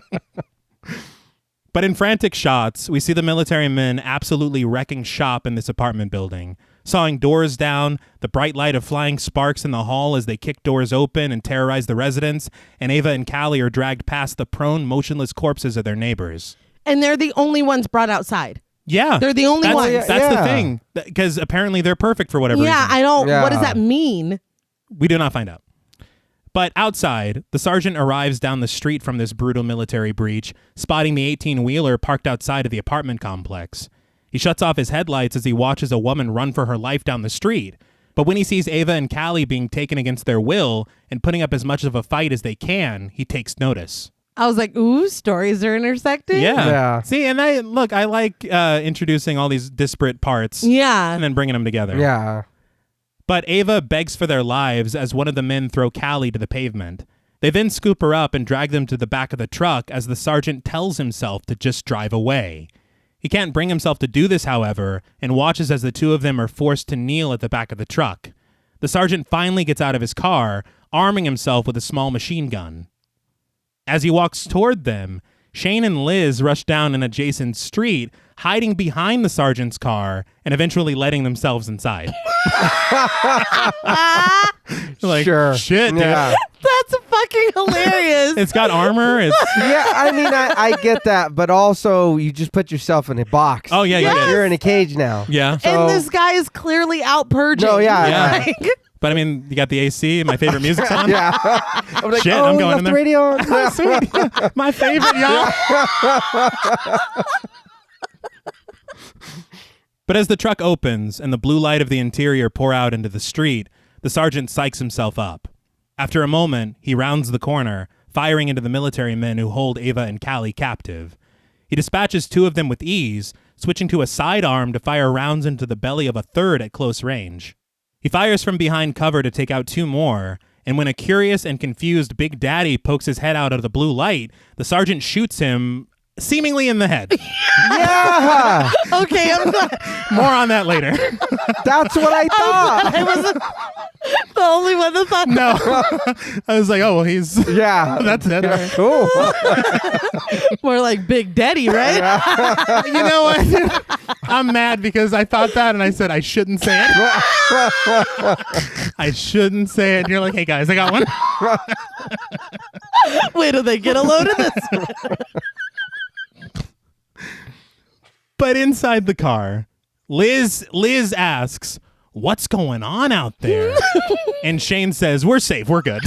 But in frantic shots, we see the military men absolutely wrecking shop in this apartment building, sawing doors down, the bright light of flying sparks in the hall as they kick doors open and terrorize the residents, and Ava and Callie are dragged past the prone, motionless corpses of their neighbors. And they're the only ones brought outside. Yeah. They're the only ones. That's the thing. Because apparently they're perfect for whatever reason. I don't... What does that mean? We do not find out. But outside, the sergeant arrives down the street from this brutal military breach, spotting the 18-wheeler parked outside of the apartment complex. He shuts off his headlights as he watches a woman run for her life down the street. But when he sees Ava and Callie being taken against their will and putting up as much of a fight as they can, he takes notice. I was like, ooh, stories are intersecting? Yeah. See, and I like introducing all these disparate parts Yeah. and then bringing them together. Yeah. But Ava begs for their lives as one of the men throw Callie to the pavement. They then scoop her up and drag them to the back of the truck as the sergeant tells himself to just drive away. He can't bring himself to do this, however, and watches as the two of them are forced to kneel at the back of the truck. The sergeant finally gets out of his car, arming himself with a small machine gun. As he walks toward them, Shane and Liz rush down an adjacent street, hiding behind the sergeant's car and eventually letting themselves inside. Like, Sure. shit, dude. Yeah. That's fucking hilarious. It's got armor. Yeah, I mean, I get that, but also you just put yourself in a box. Oh, yeah, you did. You're in a cage now. Yeah. And this guy is clearly out purging. No, yeah. Yeah. But I mean, you got the AC, my favorite music's on. Yeah. I'm like, Shit, oh, I'm we going left in the there. radio on. Oh, sweet. My favorite, y'all. But as the truck opens and the blue light of the interior pour out into the street, the sergeant psychs himself up. After a moment, he rounds the corner, firing into the military men who hold Ava and Callie captive. He dispatches two of them with ease, switching to a sidearm to fire rounds into the belly of a third at close range. He fires from behind cover to take out two more, and when a curious and confused Big Daddy pokes his head out of the blue light, the sergeant shoots him seemingly in the head. Yeah. Okay, I'm glad. More on that later. That's what I thought. I wasn't the only one that thought No. I was like, oh, well, he's... Yeah. That's it. All right. Cool. more like Big Daddy, right? You know what? I'm mad because I thought that and I said I shouldn't say it. I shouldn't say it. And you're like, hey, guys, I got one. Wait till they get a load of this. But inside the car, Liz asks, what's going on out there? And Shane says, we're safe. We're good.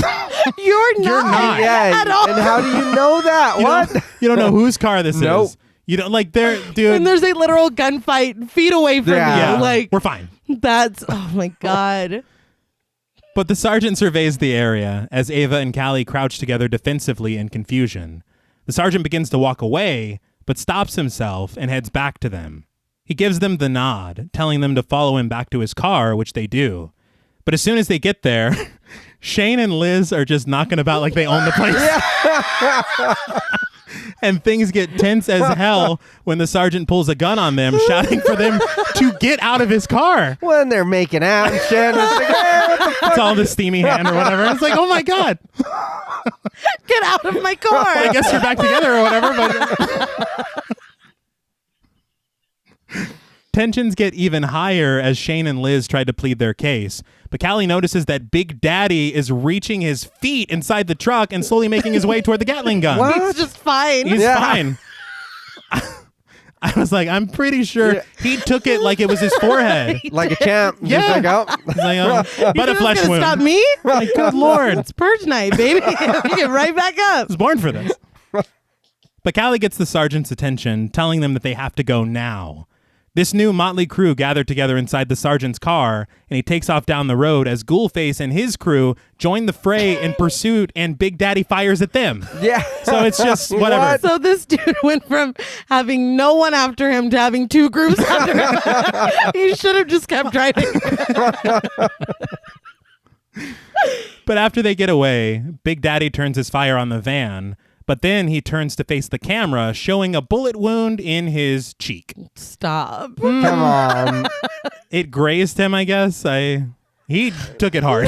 You're not. Yeah. At all. And how do you know that? What? You don't know whose car this Nope. is. You don't like they're dude. And there's a literal gunfight feet away from Yeah. you. Like, we're fine. that's, oh my God. But the sergeant surveys the area as Ava and Callie crouch together defensively in confusion. The sergeant begins to walk away, but stops himself and heads back to them. He gives them the nod, telling them to follow him back to his car, which they do. But as soon as they get there, Shane and Liz are just knocking about like they own the place. And things get tense as hell when the sergeant pulls a gun on them, shouting for them to get out of his car. When they're making out and shit. It's like, hey, what the fuck? It's all the steamy hand or whatever. It's like, oh my God. Get out of my car. I guess you're back together or whatever, but... Tensions get even higher as Shane and Liz try to plead their case. But Callie notices that Big Daddy is reaching his feet inside the truck and slowly making his way toward the Gatling gun. What? He's just fine. He's fine. I was like, I'm pretty sure he took it like it was his forehead. Like a champ. Yeah. Just like, oh. He's like, but a flesh gonna wound. stop me? Like, good Lord. It's purge night, baby. Get right back up. I was born for this. But Callie gets the sergeant's attention, telling them that they have to go now. This new motley crew gathered together inside the sergeant's car, and he takes off down the road as Ghoulface and his crew join the fray in pursuit, and Big Daddy fires at them. Yeah. So it's just whatever. What? So this dude went from having no one after him to having two groups after him. He should have just kept driving. But after they get away, Big Daddy turns his fire on the van, but then he turns to face the camera, showing a bullet wound in his cheek. Stop. Come on. It grazed him, I guess. He took it hard.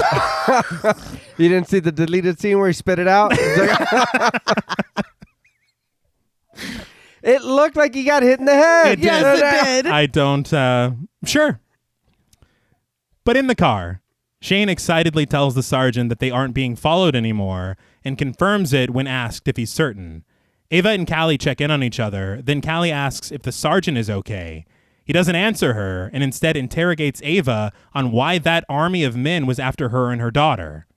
You didn't see the deleted scene where he spit it out? It looked like he got hit in the head. It did. Yes, it did. I don't, sure. But in the car, Shane excitedly tells the sergeant that they aren't being followed anymore and confirms it when asked if he's certain. Ava and Callie check in on each other. Then Callie asks if the sergeant is okay. He doesn't answer her and instead interrogates Ava on why that army of men was after her and her daughter.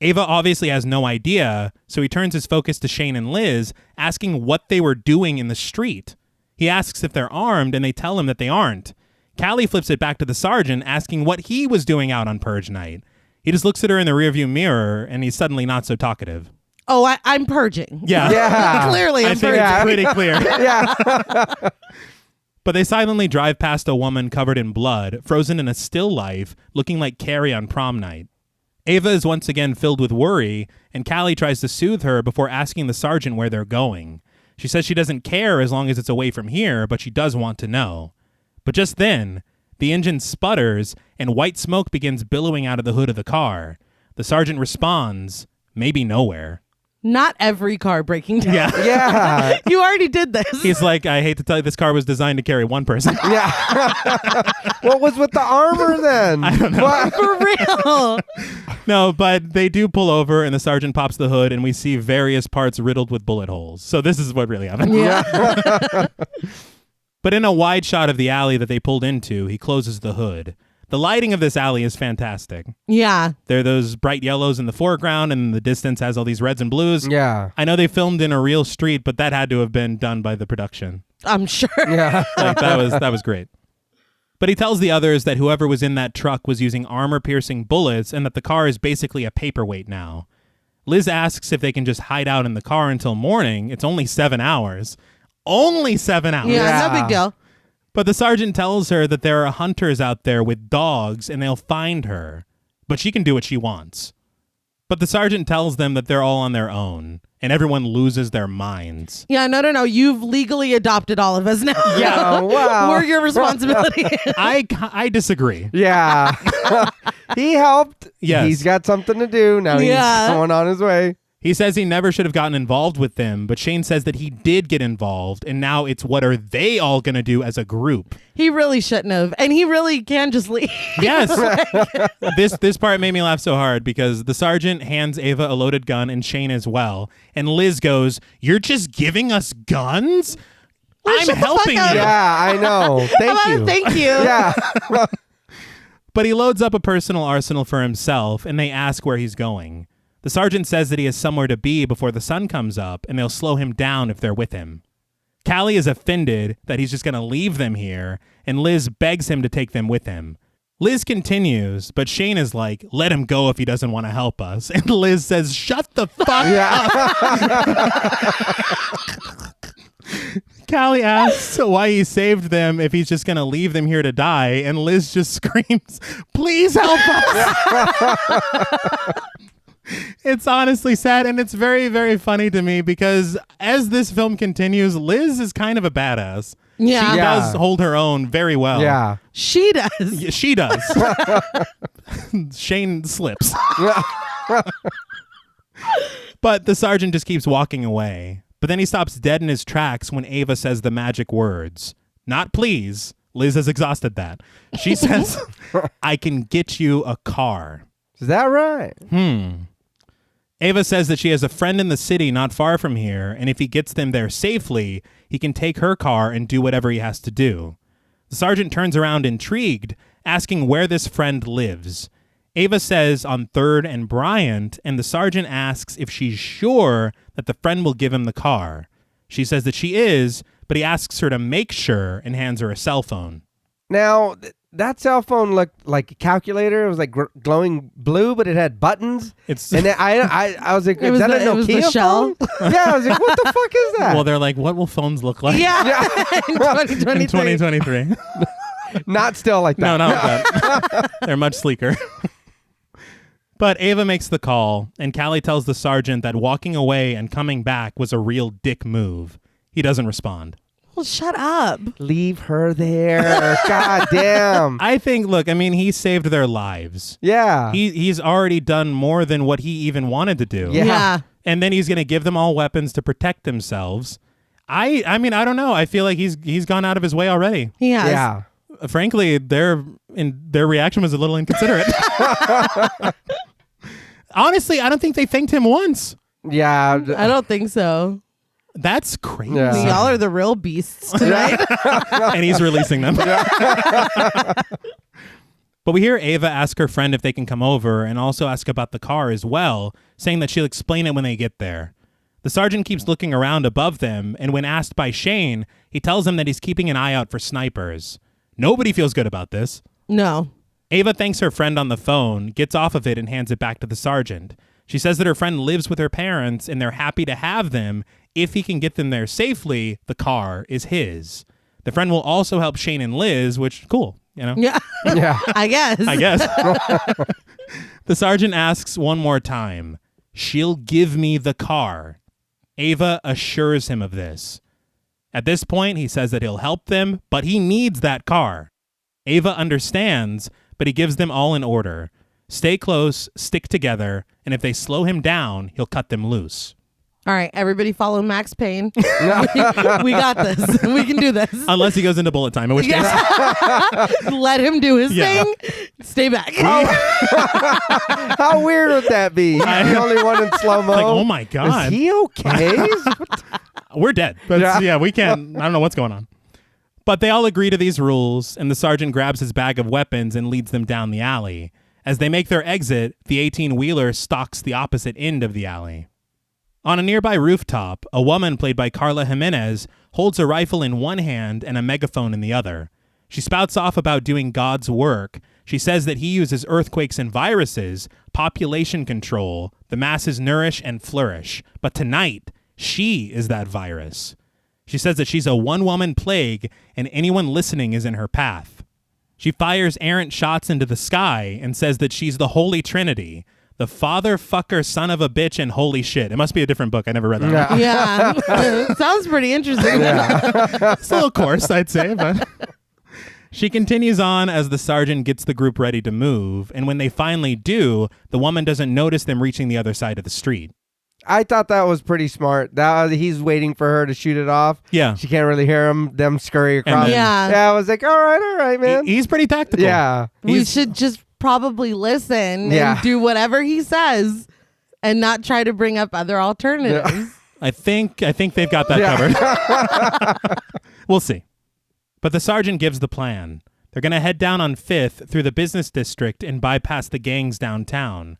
Ava obviously has no idea, so he turns his focus to Shane and Liz, asking what they were doing in the street. He asks if they're armed, and they tell him that they aren't. Callie flips it back to the sergeant, asking what he was doing out on Purge night. He just looks at her in the rearview mirror, and he's suddenly not so talkative. Oh, I'm purging. Yeah. Yeah. Clearly, I I'm think purging. it's pretty clear. Yeah. But they silently drive past a woman covered in blood, frozen in a still life, looking like Carrie on prom night. Ava is once again filled with worry, and Callie tries to soothe her before asking the sergeant where they're going. She says she doesn't care as long as it's away from here, but she does want to know. But just then, the engine sputters, and white smoke begins billowing out of the hood of the car. The sergeant responds, maybe nowhere. Not every car breaking down. Yeah. Yeah. You already did this. He's like, I hate to tell you, this car was designed to carry one person. Yeah. What was with the armor then? I don't know. What? For real. No, but they do pull over, and the sergeant pops the hood, and we see various parts riddled with bullet holes. So this is what really happened. Yeah. But in a wide shot of the alley that they pulled into, he closes the hood. The lighting of this alley is fantastic. Yeah. There are those bright yellows in the foreground, and the distance has all these reds and blues. Yeah. I know they filmed in a real street, but that had to have been done by the production. I'm sure. Yeah. Like, that was great. But he tells the others that whoever was in that truck was using armor-piercing bullets and that the car is basically a paperweight now. Liz asks if they can just hide out in the car until morning. It's only 7 hours. Only 7 hours. Yeah, no Yeah. big deal. But the sergeant tells her that there are hunters out there with dogs and they'll find her. But she can do what she wants. But the sergeant tells them that they're all on their own and everyone loses their minds. Yeah, no. You've legally adopted all of us now. Yeah. Wow. We're your responsibility. I disagree. Yeah. He helped. Yes. He's got something to do. Now Yeah. he's going on his way. He says he never should have gotten involved with them, but Shane says that he did get involved, and now it's what are they all going to do as a group? He really shouldn't have. And he really can just leave. Yes. This part made me laugh so hard because the sergeant hands Ava a loaded gun and Shane as well. And Liz goes, "You're just giving us guns? I'm shut the fuck helping up." you." Yeah, I know. Thank you. Thank you. Yeah. But he loads up a personal arsenal for himself, and they ask where he's going. The sergeant says that he has somewhere to be before the sun comes up, and they'll slow him down if they're with him. Callie is offended that he's just going to leave them here, and Liz begs him to take them with him. Liz continues, but Shane is like, let him go if he doesn't want to help us. And Liz says, shut the fuck up. Callie asks why he saved them if he's just going to leave them here to die, and Liz just screams, please help us. It's honestly sad, and it's very, very funny to me because as this film continues, Liz is kind of a badass. Yeah. She Yeah. does hold her own very well. Yeah. She does. Yeah, she does. Shane slips. But the sergeant just keeps walking away. But then he stops dead in his tracks when Ava says the magic words. Not please. Liz has exhausted that. She says, I can get you a car. Is that right? Ava says that she has a friend in the city not far from here, and if he gets them there safely, he can take her car and do whatever he has to do. The sergeant turns around intrigued, asking where this friend lives. Ava says on 3rd and Bryant, and the sergeant asks if she's sure that the friend will give him the car. She says that she is, but he asks her to make sure and hands her a cell phone. Now, that cell phone looked like a calculator. It was like glowing blue, but it had buttons. It's I was like, It is was that a the- it was the Nokia shell? phone? Yeah, I was like, what the fuck is that? well, they're like, what will phones look like Yeah. In 2023. in 2023? Not still like that. No, not like that. They're much sleeker. But Ava makes the call, and Callie tells the sergeant that walking away and coming back was a real dick move. He doesn't respond. Well, shut up. Leave her there. God damn. I think, look, I mean, he saved their lives. Yeah. He's already done more than what he even wanted to do. Yeah. And then he's going to give them all weapons to protect themselves. I mean, I don't know. I feel like he's gone out of his way already. He has. Yeah. Frankly, their reaction was a little inconsiderate. Honestly, I don't think they thanked him once. Yeah. I don't think so. That's crazy. Yeah. Y'all are the real beasts tonight. And he's releasing them. But we hear Ava ask her friend if they can come over and also ask about the car as well, saying that she'll explain it when they get there. The sergeant keeps looking around above them, and when asked by Shane, he tells him that he's keeping an eye out for snipers. Nobody feels good about this. No. Ava thanks her friend on the phone, gets off of it, and hands it back to the sergeant. She says that her friend lives with her parents, and they're happy to have them. If he can get them there safely, the car is his. The friend will also help Shane and Liz, which, cool, you know? Yeah. Yeah. I guess. The sergeant asks one more time, she'll give me the car. Ava assures him of this. At this point, he says that he'll help them, but he needs that car. Ava understands, but he gives them all an order. Stay close, stick together, and if they slow him down, he'll cut them loose. All right, everybody follow Max Payne. We got this. We can do this. Unless he goes into bullet time, in which case... Let him do his Yeah. thing. Stay back. How weird would that be? He's the only one in slow-mo. Like, oh my God. Is he okay? We're dead. But yeah, we can't... I don't know what's going on. But they all agree to these rules, and the sergeant grabs his bag of weapons and leads them down the alley. As they make their exit, the 18-wheeler stalks the opposite end of the alley. On a nearby rooftop, a woman played by Carla Jimenez holds a rifle in one hand and a megaphone in the other. She spouts off about doing God's work. She says that he uses earthquakes and viruses, population control, the masses nourish and flourish. But tonight, she is that virus. She says that she's a one-woman plague and anyone listening is in her path. She fires errant shots into the sky and says that she's the Holy Trinity, the father, fucker, son of a bitch, and holy shit. It must be a different book. I never read that one. Yeah. Sounds pretty interesting. It's a little coarse, I'd say, but... She continues on as the sergeant gets the group ready to move, and when they finally do, the woman doesn't notice them reaching the other side of the street. I thought that was pretty smart. He's waiting for her to shoot it off. Yeah. She can't really hear them scurry across. then- Yeah. I was like, all right, man. He's pretty tactical. Yeah. We should just probably listen Yeah. and do whatever he says and not try to bring up other alternatives. I think they've got that covered. We'll see. But the sergeant gives the plan. They're going to head down on 5th through the business district and bypass the gangs downtown.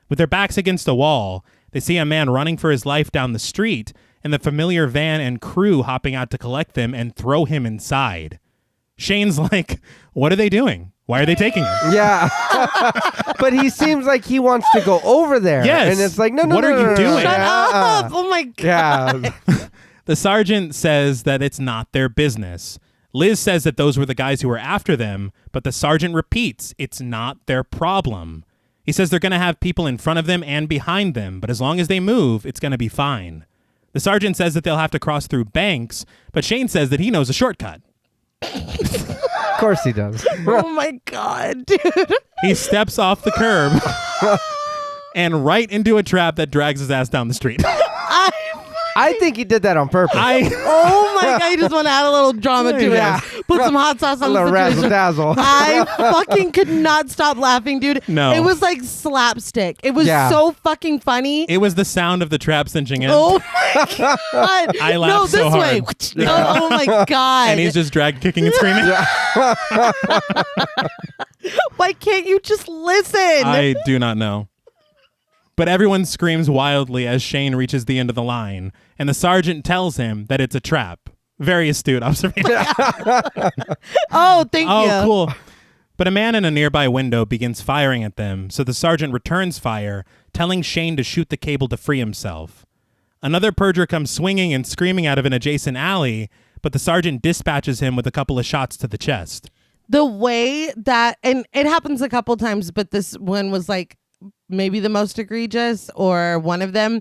With their backs against a wall, they see a man running for his life down the street and the familiar van and crew hopping out to collect them and throw him inside. Shane's like, what are they doing? Why are they taking him? Yeah. But he seems like he wants to go over there. Yes. And it's like, no. What are you doing? Shut up. Oh my God. Yeah. The sergeant says that it's not their business. Liz says that those were the guys who were after them, but the sergeant repeats, it's not their problem. He says they're going to have people in front of them and behind them, but as long as they move, it's going to be fine. The sergeant says that they'll have to cross through banks, but Shane says that he knows a shortcut. Of course he does. Oh my God, dude. He steps off the curb and right into a trap that drags his ass down the street. I think he did that on purpose. Oh my God, you just want to add a little drama to Yeah. it. Put some hot sauce a on the little razzle situation. dazzle. I fucking could not stop laughing, dude. No. It was like slapstick. It was Yeah. so fucking funny. It was the sound of the trap cinching in. Oh my God. I laughed no, so this way. hard. Oh my God. And he's just drag kicking and screaming. Why can't you just listen? I do not know. But everyone screams wildly as Shane reaches the end of the line, and the sergeant tells him that it's a trap. Very astute observation. Oh, thank you. Oh, cool. But a man in a nearby window begins firing at them, so the sergeant returns fire, telling Shane to shoot the cable to free himself. Another purger comes swinging and screaming out of an adjacent alley, but the sergeant dispatches him with a couple of shots to the chest. The way that, and it happens a couple times, but this one was like maybe the most egregious or one of them.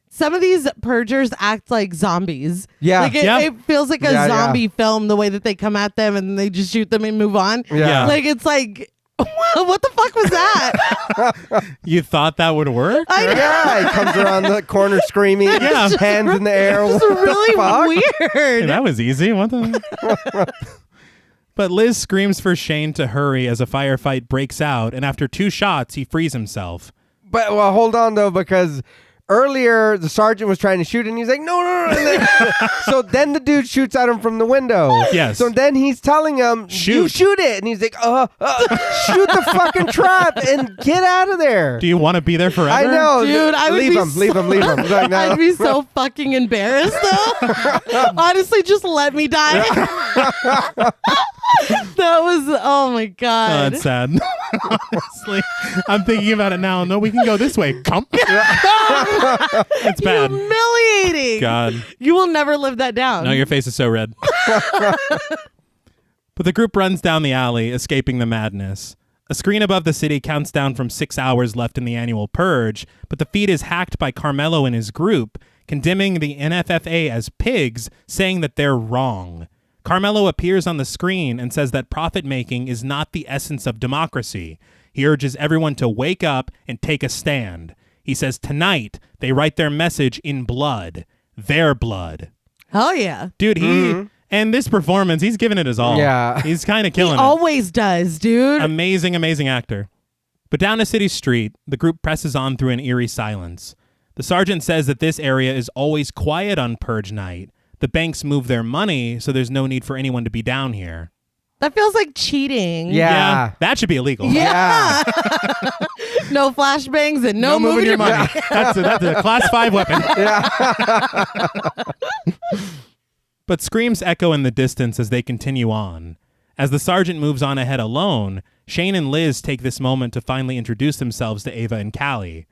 Some of these purgers act like zombies. Yeah. Like it feels like a Yeah, zombie film, the way that they come at them and they just shoot them and move on. Yeah. Like it's like, what the fuck was that? You thought that would work? I know. Yeah, he comes around the corner screaming, Yeah. hands in the air. It's What the really fuck? weird. Hey, that was easy. What the? But Liz screams for Shane to hurry as a firefight breaks out, and after 2 shots, he frees himself. But well, hold on though, because earlier the sergeant was trying to shoot, and he's like, no. And then, so then the dude shoots at him from the window. Yes. So then he's telling him, you Shoot. shoot it, and he's like, shoot the fucking trap and get out of there. Do you want to be there forever? I know, Dude, I would leave be him. He's like, no. I'd be so fucking embarrassed though. Honestly, just let me die. That was, oh my Oh, God. that's sad. Honestly, I'm thinking about it now. No, we can go this way. Come. It's bad. Humiliating. God. You will never live that down. No, your face is so red. But the group runs down the alley, escaping the madness. A screen above the city counts down from 6 hours left in the annual Purge, but the feed is hacked by Carmelo and his group, condemning the NFFA as pigs, saying that they're wrong. Carmelo appears on the screen and says that profit-making is not the essence of democracy. He urges everyone to wake up and take a stand. He says tonight they write their message in blood. Their blood. Hell yeah. Dude, and this performance, he's giving it his all. Yeah. He's kind of He killing it. always does, dude. Amazing, amazing actor. But down a city street, the group presses on through an eerie silence. The sergeant says that this area is always quiet on Purge night. The banks move their money, so there's no need for anyone to be down here. That feels like cheating. Yeah. That should be illegal. Yeah. No flashbangs and no moving your money. That's a class 5 weapon. But screams echo in the distance as they continue on. As the sergeant moves on ahead alone, Shane and Liz take this moment to finally introduce themselves to Ava and Callie.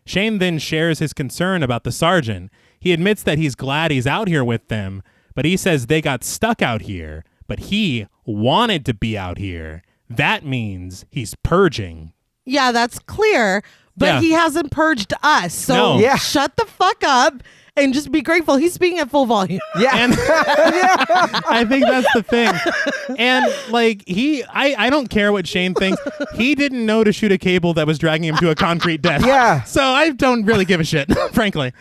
Shane then shares his concern about the sergeant. He admits that he's glad he's out here with them, but he says they got stuck out here, but he wanted to be out here. That means he's purging. Yeah, that's clear. But Yeah. he hasn't purged us. So No. Yeah. shut the fuck up and just be grateful. He's speaking at full volume. Yeah. And I think that's the thing. And like I don't care what Shane thinks. He didn't know to shoot a cable that was dragging him to a concrete death. Yeah. So I don't really give a shit, frankly.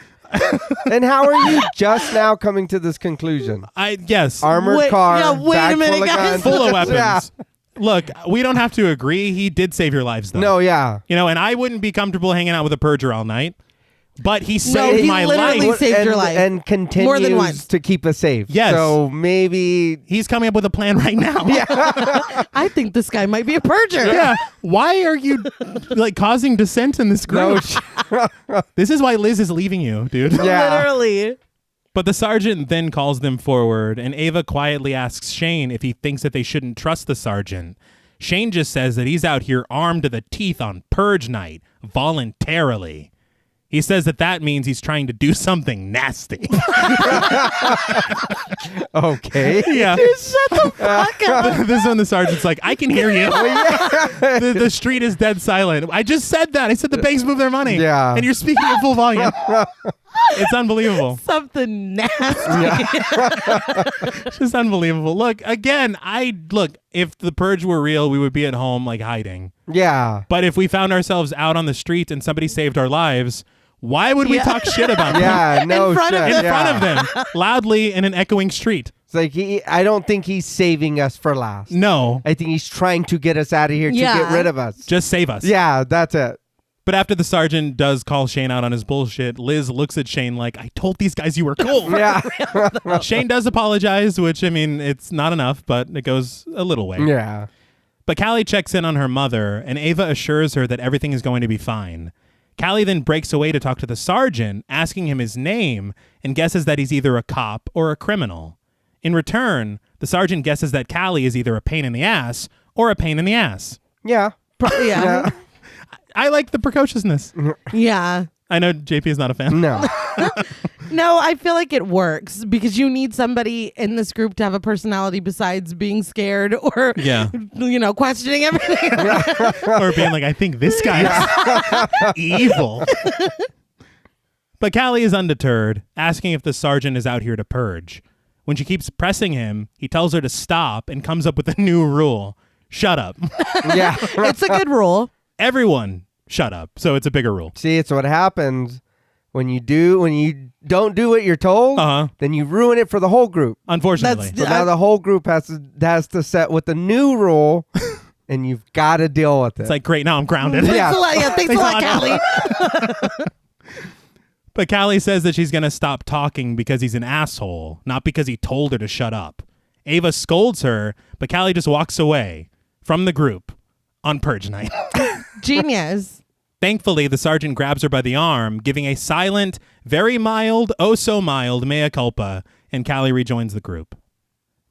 And how are you just now coming to this conclusion? Yes. Armored Wait- car, yeah, wait a bag minute, full of guys. guns. Full of weapons. Yeah. Look, we don't have to agree. He did save your lives, though. No, yeah. You know, and I wouldn't be comfortable hanging out with a purger all night. But he saved he my literally life. saved and, your life. and continues More than once. to keep us safe. Yes. So maybe. He's coming up with a plan right now. I think this guy might be a purger. Yeah. Why are you like causing dissent in this No. group? This is why Liz is leaving you, dude. Yeah. Literally. But the sergeant then calls them forward, and Ava quietly asks Shane if he thinks that they shouldn't trust the sergeant. Shane just says that he's out here armed to the teeth on Purge night, voluntarily. He says that means he's trying to do something nasty. Okay. Yeah. Shut the fuck up. This is when the sergeant's like, I can hear you. The street is dead silent. I just said that. I said the banks move their money. Yeah. And you're speaking at full volume. It's unbelievable. Something nasty. It's just unbelievable. Look, again, if the Purge were real, we would be at home like hiding. Yeah. But if we found ourselves out on the street and somebody saved our lives, Why would we talk shit about him? Yeah, no In front of shit. them. In front of them, loudly in an echoing street. It's like I don't think he's saving us for last. No, I think he's trying to get us out of here to Yeah. get rid of us. just save us. Yeah, that's it. But after the sergeant does call Shane out on his bullshit, Liz looks at Shane like, I told these guys you were cool. Yeah. Shane does apologize, which, I mean, it's not enough, but it goes a little way. Yeah. But Callie checks in on her mother, and Ava assures her that everything is going to be fine. Callie then breaks away to talk to the sergeant, asking him his name, and guesses that he's either a cop or a criminal. In return, the sergeant guesses that Callie is either a pain in the ass or a pain in the ass. Yeah. Yeah. I like the precociousness. Yeah. I know JP is not a fan. No. No, I feel like it works because you need somebody in this group to have a personality besides being scared or, Yeah. questioning everything. Or being like, I think this guy's evil. But Callie is undeterred, asking if the sergeant is out here to purge. When she keeps pressing him, he tells her to stop and comes up with a new rule. Shut up. Yeah. It's a good rule. Everyone, shut up. So it's a bigger rule. See, it's what happens when you don't do what you're told, then you ruin it for the whole group. Unfortunately. So now the whole group has to set with the new rule, and you've got to deal with it. It's like, great, now I'm grounded. Yeah. Thanks a lot, Callie. But Callie says that she's going to stop talking because he's an asshole, not because he told her to shut up. Ava scolds her, but Callie just walks away from the group on Purge night. Genius. Thankfully, the sergeant grabs her by the arm, giving a silent, very mild, oh so mild mea culpa, and Callie rejoins the group.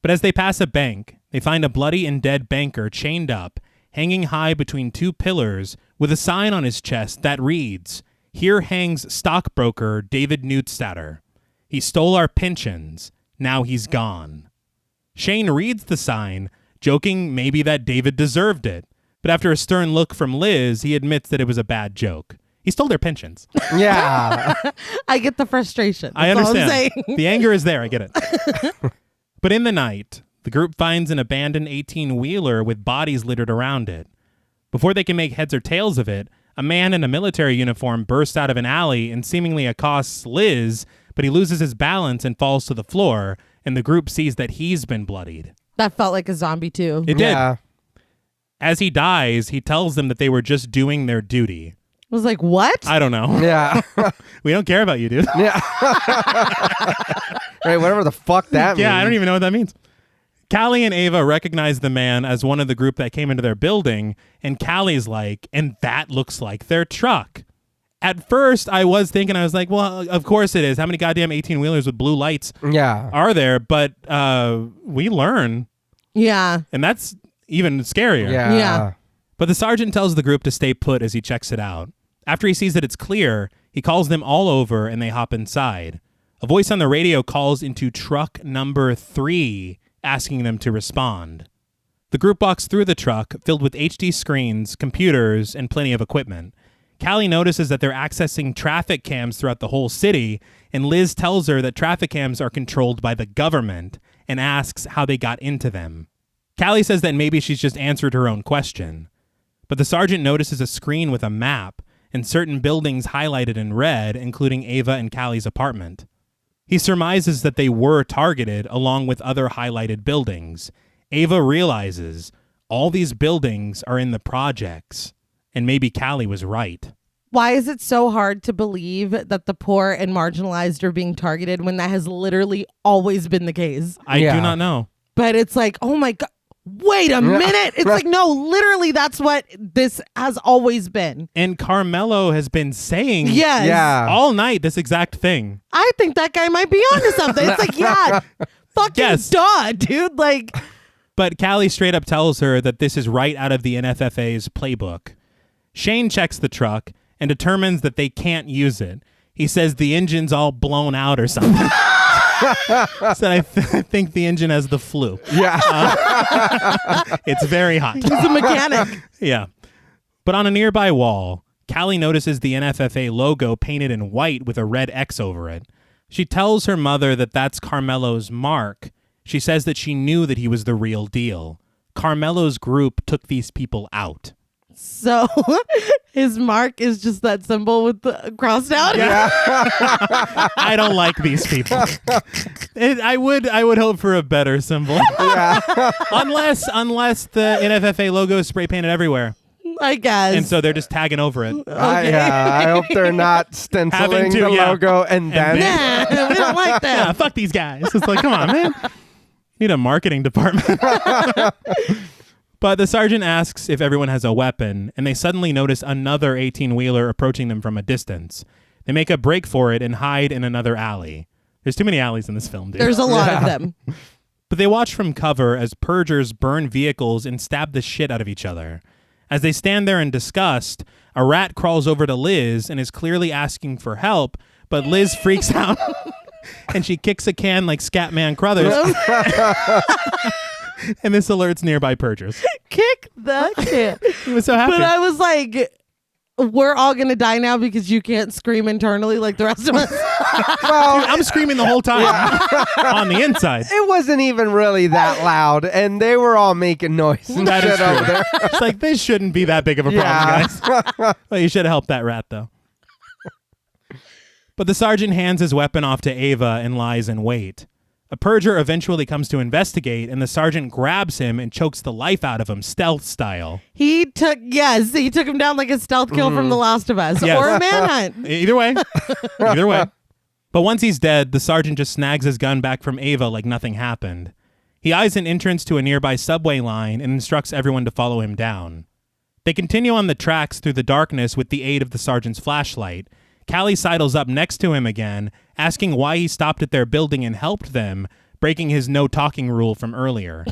But as they pass a bank, they find a bloody and dead banker chained up, hanging high between two pillars, with a sign on his chest that reads, "Here hangs stockbroker David Newtstatter. He stole our pensions. Now he's gone." Shane reads the sign, joking maybe that David deserved it. But after a stern look from Liz, he admits that it was a bad joke. He stole their pensions. Yeah. I get the frustration. I That's all I'm understand. saying. The anger is there. I get it. But in the night, the group finds an abandoned 18-wheeler with bodies littered around it. Before they can make heads or tails of it, a man in a military uniform bursts out of an alley and seemingly accosts Liz, but he loses his balance and falls to the floor, and the group sees that he's been bloodied. That felt like a zombie too. It did. Yeah. As he dies, he tells them that they were just doing their duty. I was like, what? I don't know. Yeah. We don't care about you, dude. Yeah. Right, whatever the fuck that means. Yeah, I don't even know what that means. Callie and Ava recognize the man as one of the group that came into their building, and Callie's like, and that looks like their truck. At first, I was thinking, I was like, well, of course it is. How many goddamn 18-wheelers with blue lights Yeah. are there? But we learn, Yeah. and that's even scarier. Yeah. Yeah. But the sergeant tells the group to stay put as he checks it out. After he sees that it's clear, he calls them all over and they hop inside. A voice on the radio calls into truck number 3, asking them to respond. The group walks through the truck, filled with HD screens, computers, and plenty of equipment. Callie notices that they're accessing traffic cams throughout the whole city, and Liz tells her that traffic cams are controlled by the government and asks how they got into them. Callie says that maybe she's just answered her own question. But the sergeant notices a screen with a map and certain buildings highlighted in red, including Ava and Callie's apartment. He surmises that they were targeted along with other highlighted buildings. Ava realizes all these buildings are in the projects, and maybe Callie was right. Why is it so hard to believe that the poor and marginalized are being targeted when that has literally always been the case? I Yeah. do not know. But it's like, oh my God, wait a minute. It's like, no, literally that's what this has always been. And Carmelo has been saying Yes. Yeah. all night this exact thing. I think that guy might be onto something. It's like, yeah, fucking Yes. duh, dude. Like, But Callie straight up tells her that this is right out of the NFFA's playbook. Shane checks the truck and determines that they can't use it. He says the engine's all blown out or something. Said I think the engine has the flu. Yeah. It's very hot. he's a mechanic. Yeah. But on a nearby wall, Callie notices the NFFA logo painted in white with a red X over it. She tells her mother that that's Carmelo's mark. She says that she knew that he was the real deal. Carmelo's group took these people out. So His mark is just that symbol with the cross down. Yeah. I don't like these people. I would hope for a better symbol. Yeah. unless the NFFA logo is spray painted everywhere. I guess. And so they're just tagging over it. I hope they're not stenciling Having to, the yeah. logo and then. Nah, we don't like that. Yeah, fuck these guys. It's like, come on, man. Need a marketing department. But the sergeant asks if everyone has a weapon, and they suddenly notice another 18-wheeler approaching them from a distance. They make a break for it and hide in another alley. There's too many alleys in this film, dude. There's a lot of them. But they watch from cover as purgers burn vehicles and stab the shit out of each other. As they stand there in disgust, a rat crawls over to Liz and is clearly asking for help, but Liz freaks out and she kicks a can like Scatman Crothers. And this alerts nearby purgers. Kick the can. He was so happy. But I was like, we're all going to die now because you can't scream internally like the rest of us. Well, Dude, I'm screaming the whole time on the inside. it wasn't even really that loud, and they were all making noise and That is shit over true. there. It's like, this shouldn't be that big of a problem, guys. Well, you should have helped that rat, though. But the sergeant hands his weapon off to Ava and lies in wait. A purger eventually comes to investigate, and the sergeant grabs him and chokes the life out of him, stealth style. He took him down like a stealth kill from The Last of Us Yes. or a manhunt. Either way. Either way. But once he's dead, the sergeant just snags his gun back from Ava like nothing happened. He eyes an entrance to a nearby subway line and instructs everyone to follow him down. They continue on the tracks through the darkness with the aid of the sergeant's flashlight. Callie sidles up next to him again, asking why he stopped at their building and helped them, breaking his no-talking rule from earlier.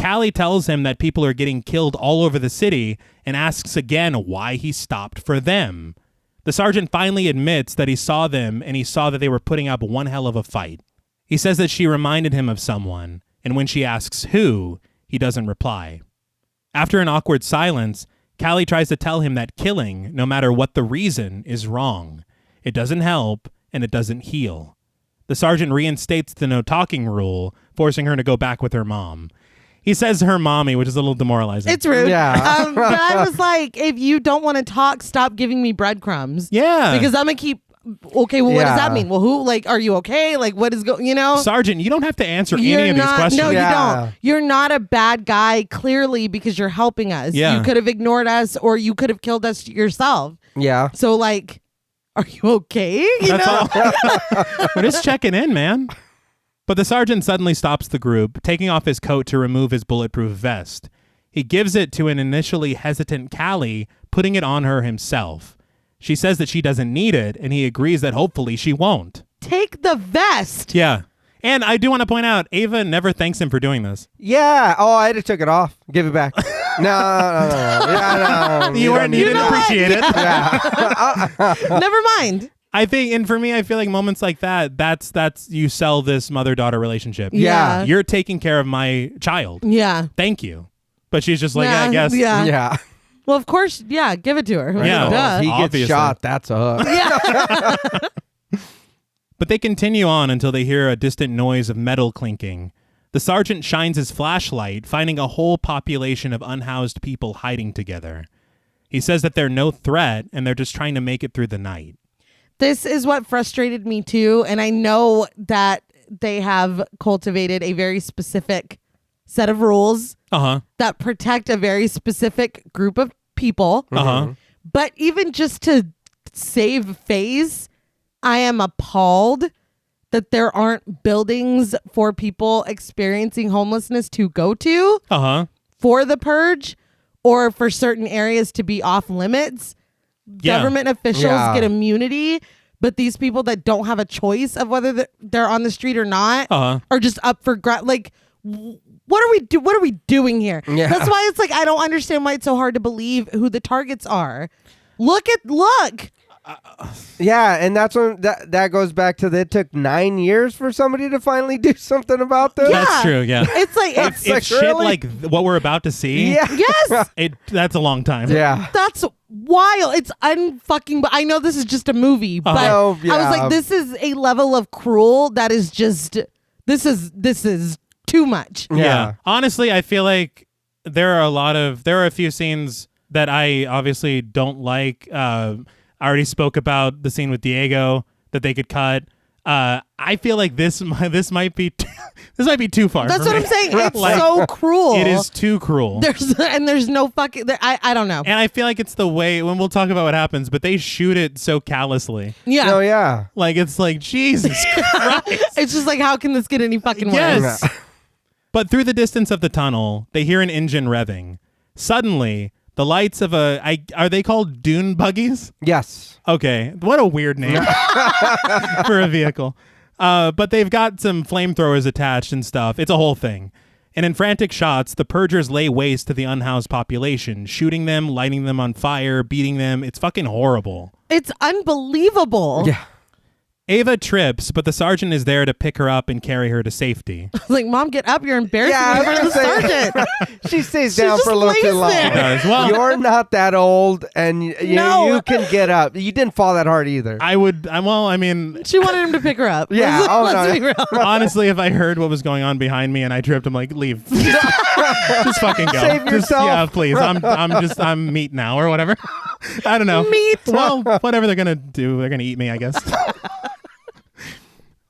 Callie tells him that people are getting killed all over the city and asks again why he stopped for them. The sergeant finally admits that he saw them and he saw that they were putting up one hell of a fight. He says that she reminded him of someone, and when she asks who, he doesn't reply. After an awkward silence, Callie tries to tell him that killing, no matter what the reason, is wrong. It doesn't help, and it doesn't heal. The sergeant reinstates the no-talking rule, forcing her to go back with her mom. He says her mommy, which is a little demoralizing. It's rude. Yeah. But I was like, if you don't want to talk, stop giving me breadcrumbs. Yeah. Because I'm going to keep, okay, well, what does Yeah. that mean? Well, who, like, are you okay? Like, what is going, Sergeant, you don't have to answer any You're of these not, questions. no, Yeah. you don't. You're not a bad guy, clearly, because you're helping us. Yeah. You could have ignored us or you could have killed us yourself. Yeah. So, like, are you okay? That's all. We're just checking in, man. But the sergeant suddenly stops the group, taking off his coat to remove his bulletproof vest. He gives it to an initially hesitant Callie, putting it on her himself. She says that she doesn't need it, and he agrees that hopefully she won't. Take the vest. Yeah. And I do want to point out, Ava never thanks him for doing this. Yeah. Oh, I had to took it off. Give it back. No. Yeah, no. You didn't know what? appreciate it. Never mind. I think, and for me, I feel like moments like that's you sell this mother-daughter relationship. Yeah. You're taking care of my child. Yeah. Thank you. But she's just like, Yeah, yeah, I guess. Yeah. Yeah. Well, of course, yeah, give it to her. Yeah. Duh. If he gets Obviously. shot, that's a hook. But they continue on until they hear a distant noise of metal clinking. The sergeant shines his flashlight, finding a whole population of unhoused people hiding together. He says that they're no threat, and they're just trying to make it through the night. This is what frustrated me too. And I know that they have cultivated a very specific set of rules Uh-huh. that protect a very specific group of people. Uh-huh. But even just to save face, I am appalled that there aren't buildings for people experiencing homelessness to go to Uh-huh. for the purge or for certain areas to be off limits. Yeah. Government officials Yeah. get immunity, but these people that don't have a choice of whether they're on the street or not Uh-huh. are just up for like what are we doing here? Yeah. That's why it's like I don't understand why it's so hard to believe who the targets are. Look. Yeah, and that's when that goes back to it took 9 years for somebody to finally do something about this. Yeah. That's true, yeah. It's like It's If like, shit really? like what we're about to see, Yeah. yes. that's a long time. Yeah. That's wild. It's unfucking. But I know this is just a movie, but Oh, I was yeah. like, this is a level of cruel that is just. This is too much. Yeah. Honestly, I feel like there are a few scenes that I obviously don't like. I already spoke about the scene with Diego that they could cut. I feel like this might be this might be too far. That's for what me. I'm saying. It's Like, so cruel. It is too cruel. There's no fucking. I don't know. And I feel like it's the way when we'll talk about what happens, but they shoot it so callously. Yeah. Oh yeah. Like it's like Jesus Christ. It's just like, how can this get any fucking worse? Yes. But through the distance of the tunnel, they hear an engine revving. Suddenly, the lights of are they called dune buggies? Yes. Okay, what a weird name for a vehicle. But they've got some flamethrowers attached and stuff. It's a whole thing. And in frantic shots, the Purgers lay waste to the unhoused population, shooting them, lighting them on fire, beating them. It's fucking horrible. It's unbelievable. Yeah. Ava trips, but the sergeant is there to pick her up and carry her to safety. I was like, Mom, get up. You're embarrassing Yeah, me I in front was of the gonna say- sergeant. She stays She down just for a little too lays long. there. She does. Well, You're not that old, and No. you can get up. You didn't fall that hard either. I mean, She wanted him to pick her up. Yeah, oh, Let's no. be real. honestly, if I heard what was going on behind me and I tripped, I'm like, leave. Just fucking go. Save yourself. Yeah, please. I'm meat now or whatever. I don't know. Meat. Well, whatever they're gonna do, they're gonna eat me, I guess.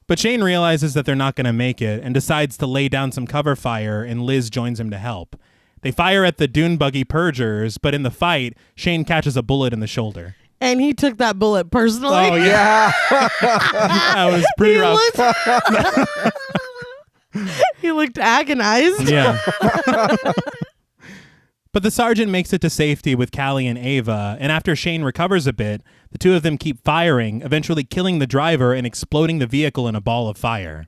But Shane realizes that they're not going to make it and decides to lay down some cover fire, and Liz joins him to help. They fire at the dune buggy Purgers, but in the fight, Shane catches a bullet in the shoulder. And he took that bullet personally. Oh, yeah. Yeah. That was pretty rough. He looked agonized. Yeah. But the sergeant makes it to safety with Callie and Ava, and after Shane recovers a bit, the two of them keep firing, eventually killing the driver and exploding the vehicle in a ball of fire.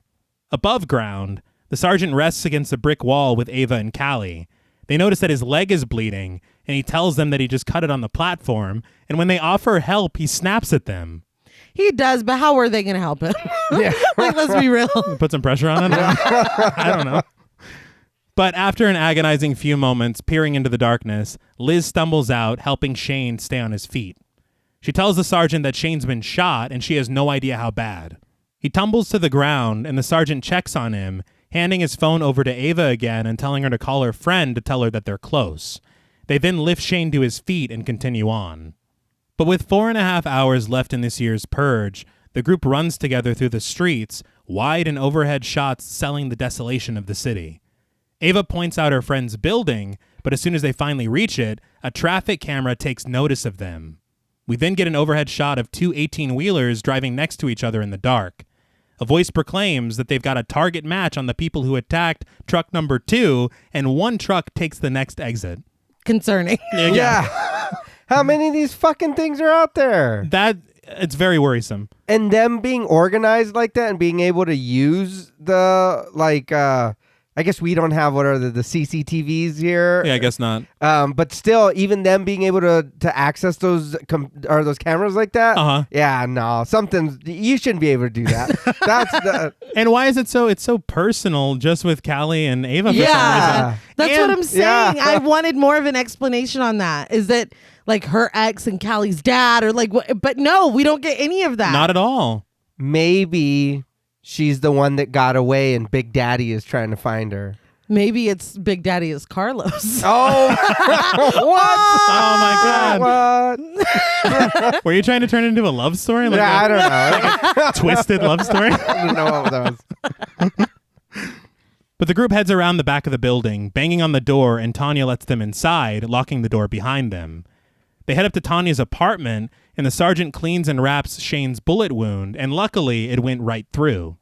Above ground, the sergeant rests against a brick wall with Ava and Callie. They notice that his leg is bleeding, and he tells them that he just cut it on the platform, and when they offer help, he snaps at them. He does, but how are they going to help him? Yeah. Like, let's be real. Put some pressure on it? I don't know. But after an agonizing few moments peering into the darkness, Liz stumbles out, helping Shane stay on his feet. She tells the sergeant that Shane's been shot and she has no idea how bad. He tumbles to the ground and the sergeant checks on him, handing his phone over to Ava again and telling her to call her friend to tell her that they're close. They then lift Shane to his feet and continue on. But with 4.5 hours left in this year's Purge, the group runs together through the streets, wide and overhead shots selling the desolation of the city. Ava points out her friend's building, but as soon as they finally reach it, a traffic camera takes notice of them. We then get an overhead shot of two 18-wheelers driving next to each other in the dark. A voice proclaims that they've got a target match on the people who attacked truck number 2, and one truck takes the next exit. Concerning. Yeah. How many of these fucking things are out there? It's very worrisome. And them being organized like that and being able to use the, I guess we don't have the CCTVs here. Yeah, I guess not. But still, even them being able to access those those cameras like that. Uh-huh. Yeah, no, you shouldn't be able to do that. That's the. And why is it so personal just with Callie and Ava for some Yeah. reason? That's And- what I'm saying. Yeah. I wanted more of an explanation on that. Is that like her ex and Callie's dad or like what? But no, we don't get any of that. Not at all. Maybe she's the one that got away and Big Daddy is trying to find her. Maybe it's Big Daddy is Carlos. Oh, what? Oh my God. What? Were you trying to turn it into a love story? Like Yeah, I a don't know. twisted love story? I don't know what that was. But the group heads around the back of the building, banging on the door, and Tanya lets them inside, locking the door behind them. They head up to Tanya's apartment, and the sergeant cleans and wraps Shane's bullet wound, and luckily it went right through.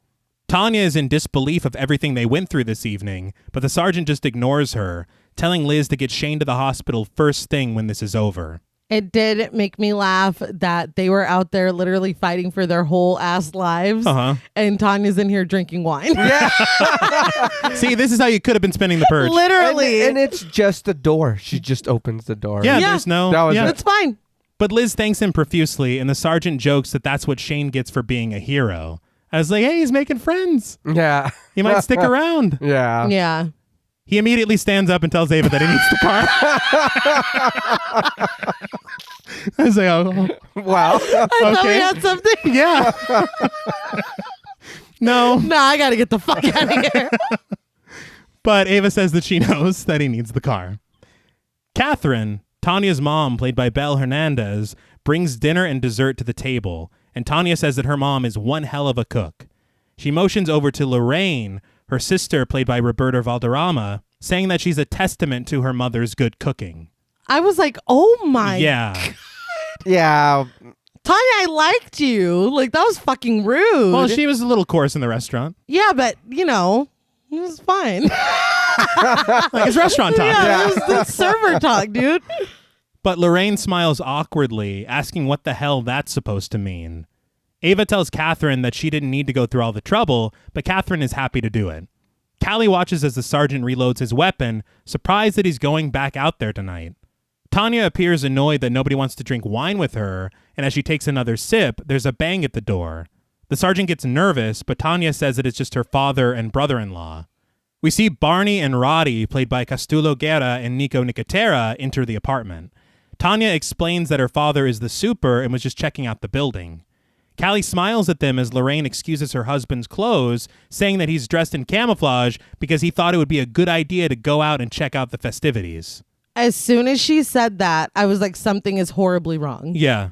Tanya is in disbelief of everything they went through this evening, but the sergeant just ignores her, telling Liz to get Shane to the hospital first thing when this is over. It did make me laugh that they were out there literally fighting for their whole ass lives. Uh-huh. And Tanya's in here drinking wine. Yeah. See, this is how you could have been spending the Purge. Literally. And it's just the door. She just opens the door. Yeah, Yeah. there's no... That was yeah. it. It's fine. But Liz thanks him profusely, and the sergeant jokes that that's what Shane gets for being a hero. I was like, hey, he's making friends. Yeah. He might stick around. Yeah. Yeah. He immediately stands up and tells Ava that he needs the car. I was like, oh, Wow. I thought we Okay. had something. yeah. No, Nah, I got to get the fuck out of here. but Ava says that she knows that he needs the car. Catherine Tanya's mom, played by Belle Hernandez, brings dinner and dessert to the table, and Tanya says that her mom is one hell of a cook. She motions over to Lorraine, her sister, played by Roberta Valderrama, saying that she's a testament to her mother's good cooking. I was like, oh my. Yeah. Yeah. Tanya, I liked you. Like, that was fucking rude. Well, she was a little coarse in the restaurant. Yeah, but, it was fine. Like, it's restaurant talk. Yeah, it was server talk, dude. But Lorraine smiles awkwardly, asking what the hell that's supposed to mean. Ava tells Catherine that she didn't need to go through all the trouble, but Catherine is happy to do it. Callie watches as the sergeant reloads his weapon, surprised that he's going back out there tonight. Tanya appears annoyed that nobody wants to drink wine with her, and as she takes another sip, there's a bang at the door. The sergeant gets nervous, but Tanya says that it's just her father and brother-in-law. We see Barney and Roddy, played by Castulo Guerra and Nico Nicotera, enter the apartment. Tanya explains that her father is the super and was just checking out the building. Callie smiles at them as Lorraine excuses her husband's clothes, saying that he's dressed in camouflage because he thought it would be a good idea to go out and check out the festivities. As soon as she said that, I was like, something is horribly wrong. Yeah.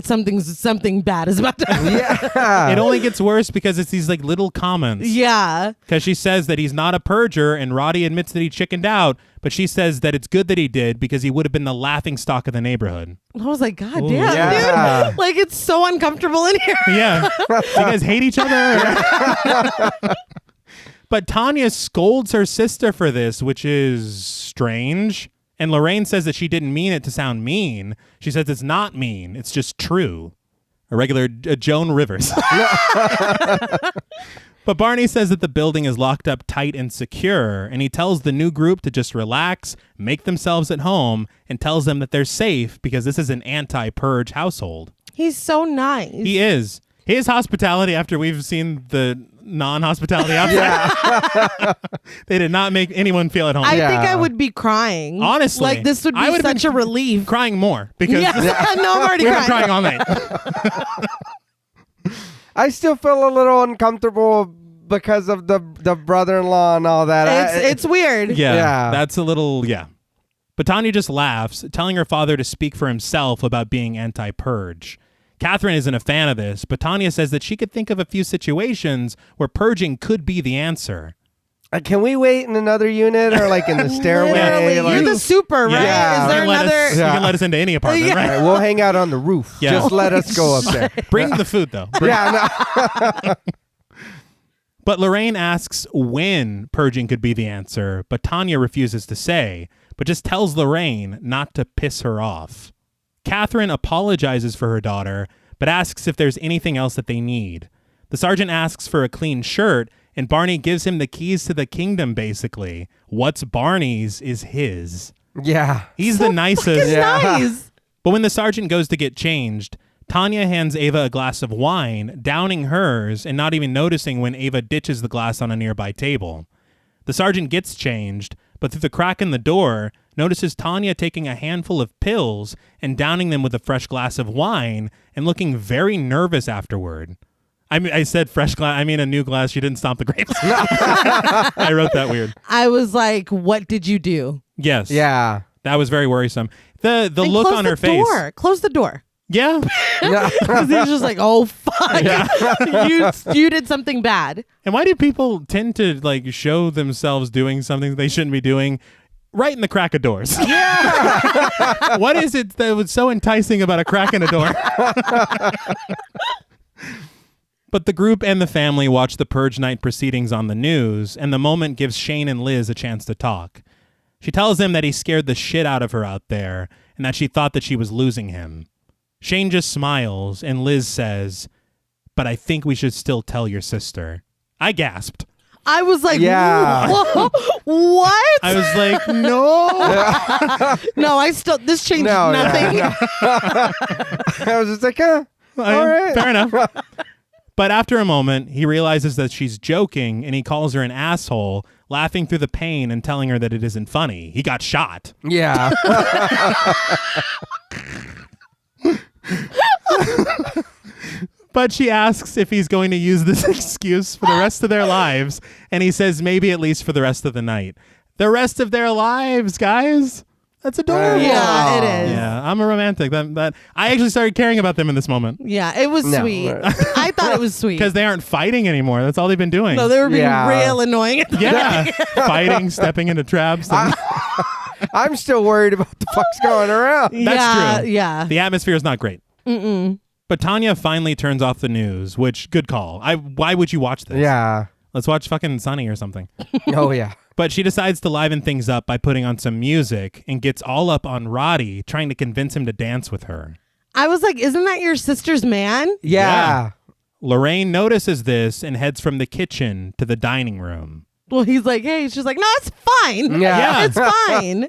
Something bad is about to happen. Yeah. It only gets worse because it's these like little comments. Yeah. Because she says that he's not a purger and Roddy admits that he chickened out, but she says that it's good that he did because he would have been the laughingstock of the neighborhood. I was like, God Ooh. damn, Yeah. dude. Like, it's so uncomfortable in here. Yeah. So you guys hate each other? But Tanya scolds her sister for this, which is strange. And Lorraine says that she didn't mean it to sound mean. She says it's not mean. It's just true. A regular Joan Rivers. But Barney says that the building is locked up tight and secure, and he tells the new group to just relax, make themselves at home, and tells them that they're safe because this is an anti-purge household. He's so nice. He is. His hospitality, after we've seen the non-hospitality outside, they did not make anyone feel at home. I think I would be crying. Honestly. Like, this would be such a relief. Crying more because Yeah. No, I'm already we've been crying. crying all night. I still feel a little uncomfortable because of the brother-in-law and all that. It's weird. Yeah. That's a little, yeah. But Tanya just laughs, telling her father to speak for himself about being anti-purge. Catherine isn't a fan of this, but Tanya says that she could think of a few situations where purging could be the answer. Can we wait in another unit or like in the stairway? Literally, Like- you're the super, right? Yeah. Is there You can another? you can let us into any apartment, Yeah. right? All right, we'll hang out on the roof. Yeah. Just let us go up there. Bring the food, though. Yeah, But Lorraine asks when purging could be the answer, but Tanya refuses to say, but just tells Lorraine not to piss her off. Catherine apologizes for her daughter, but asks if there's anything else that they need. The sergeant asks for a clean shirt, and Barney gives him the keys to the kingdom, basically. What's Barney's is his. yeah. He's the nicest. It's Yeah. nice. But when the sergeant goes to get changed, Tanya hands Ava a glass of wine, downing hers and not even noticing when Ava ditches the glass on a nearby table. The sergeant gets changed, but through the crack in the door, notices Tanya taking a handful of pills and downing them with a fresh glass of wine and looking very nervous afterward. I said fresh glass. I mean a new glass. She didn't stomp the grapes. I wrote that weird. I was like, what did you do? Yes. Yeah. That was very worrisome. The And look close on the her face. door. Close the door. Yeah. Because he's just like, oh, fuck. You did something bad. And why do people tend to like show themselves doing something they shouldn't be doing right in the crack of doors? Yeah. What is it that was so enticing about a crack in a door? But the group and the family watch the Purge night proceedings on the news, and the moment gives Shane and Liz a chance to talk. She tells him that he scared the shit out of her out there, and that she thought that she was losing him. Shane just smiles, and Liz says, "But I think we should still tell your sister." I gasped. I was like, Yeah. "Whoa, what? I was like, no. No, this changed No, nothing. yeah, I was just like, all right. Fair enough. But after a moment, he realizes that she's joking, and he calls her an asshole, laughing through the pain and telling her that it isn't funny. He got shot. Yeah. But she asks if he's going to use this excuse for the rest of their lives, and he says maybe at least for the rest of the night. The rest of their lives, guys. That's adorable. Yeah, it is. Yeah, I'm a romantic. That I actually started caring about them in this moment Yeah, it was No. sweet. I thought it was sweet. because they aren't fighting anymore. That's all they've been doing. No, they were being Yeah. real annoying. yeah, fighting, stepping into traps. and- I'm still worried about the fuck's going around. That's yeah, true. Yeah. The atmosphere is not great. But Tanya finally turns off the news, which good call. Why would you watch this? Yeah. Let's watch fucking Sunny or something. Oh, yeah. But she decides to liven things up by putting on some music and gets all up on Roddy, trying to convince him to dance with her. I was like, isn't that your sister's man? Yeah. Lorraine notices this and heads from the kitchen to the dining room. Well, he's like, hey. She's like, no, it's fine. Yeah. It's fine.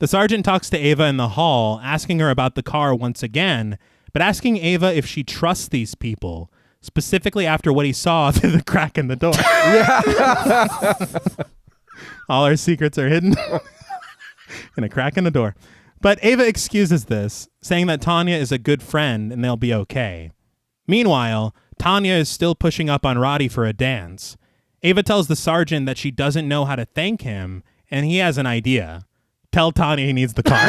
The sergeant talks to Ava in the hall, asking her about the car once again, but asking Ava if she trusts these people, specifically after what he saw through the crack in the door. All our secrets are hidden in a crack in the door. But Ava excuses this, saying that Tanya is a good friend and they'll be okay. Meanwhile, Tanya is still pushing up on Roddy for a dance. Ava tells the sergeant that she doesn't know how to thank him, and he has an idea. Tell Tanya he needs the car.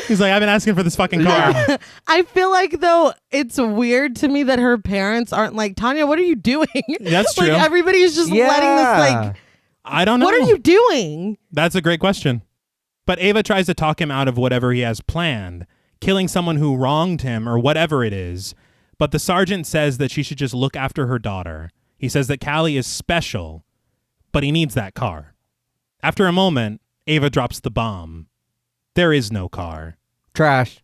He's like, I've been asking for this fucking car. I feel like, though, it's weird to me that her parents aren't like, Tanya, what are you doing? That's Like, true. everybody's just letting this, like, I don't know. what are you doing? That's a great question. But Ava tries to talk him out of whatever he has planned, killing someone who wronged him or whatever it is. But the sergeant says that she should just look after her daughter. He says that Callie is special, but he needs that car. After a moment, Ava drops the bomb. There is no car. Trash.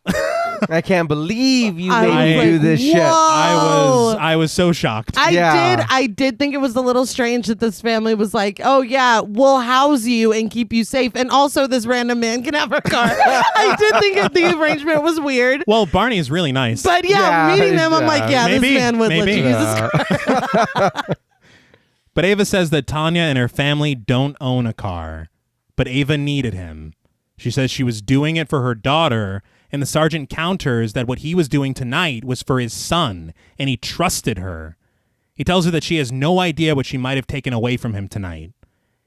I can't believe you I made me was do like, this shit. whoa. I was so shocked. I did think it was a little strange that this family was like, oh yeah, we'll house you and keep you safe, and also this random man can have our car. I did think the arrangement was weird. Well, Barney is really nice. But yeah, meeting them, I'm like, yeah, Maybe, this man would let maybe. you use his car. But Ava says that Tanya and her family don't own a car. But Ava needed him. She says she was doing it for her daughter, and the sergeant counters that what he was doing tonight was for his son, and he trusted her. He tells her that she has no idea what she might have taken away from him tonight.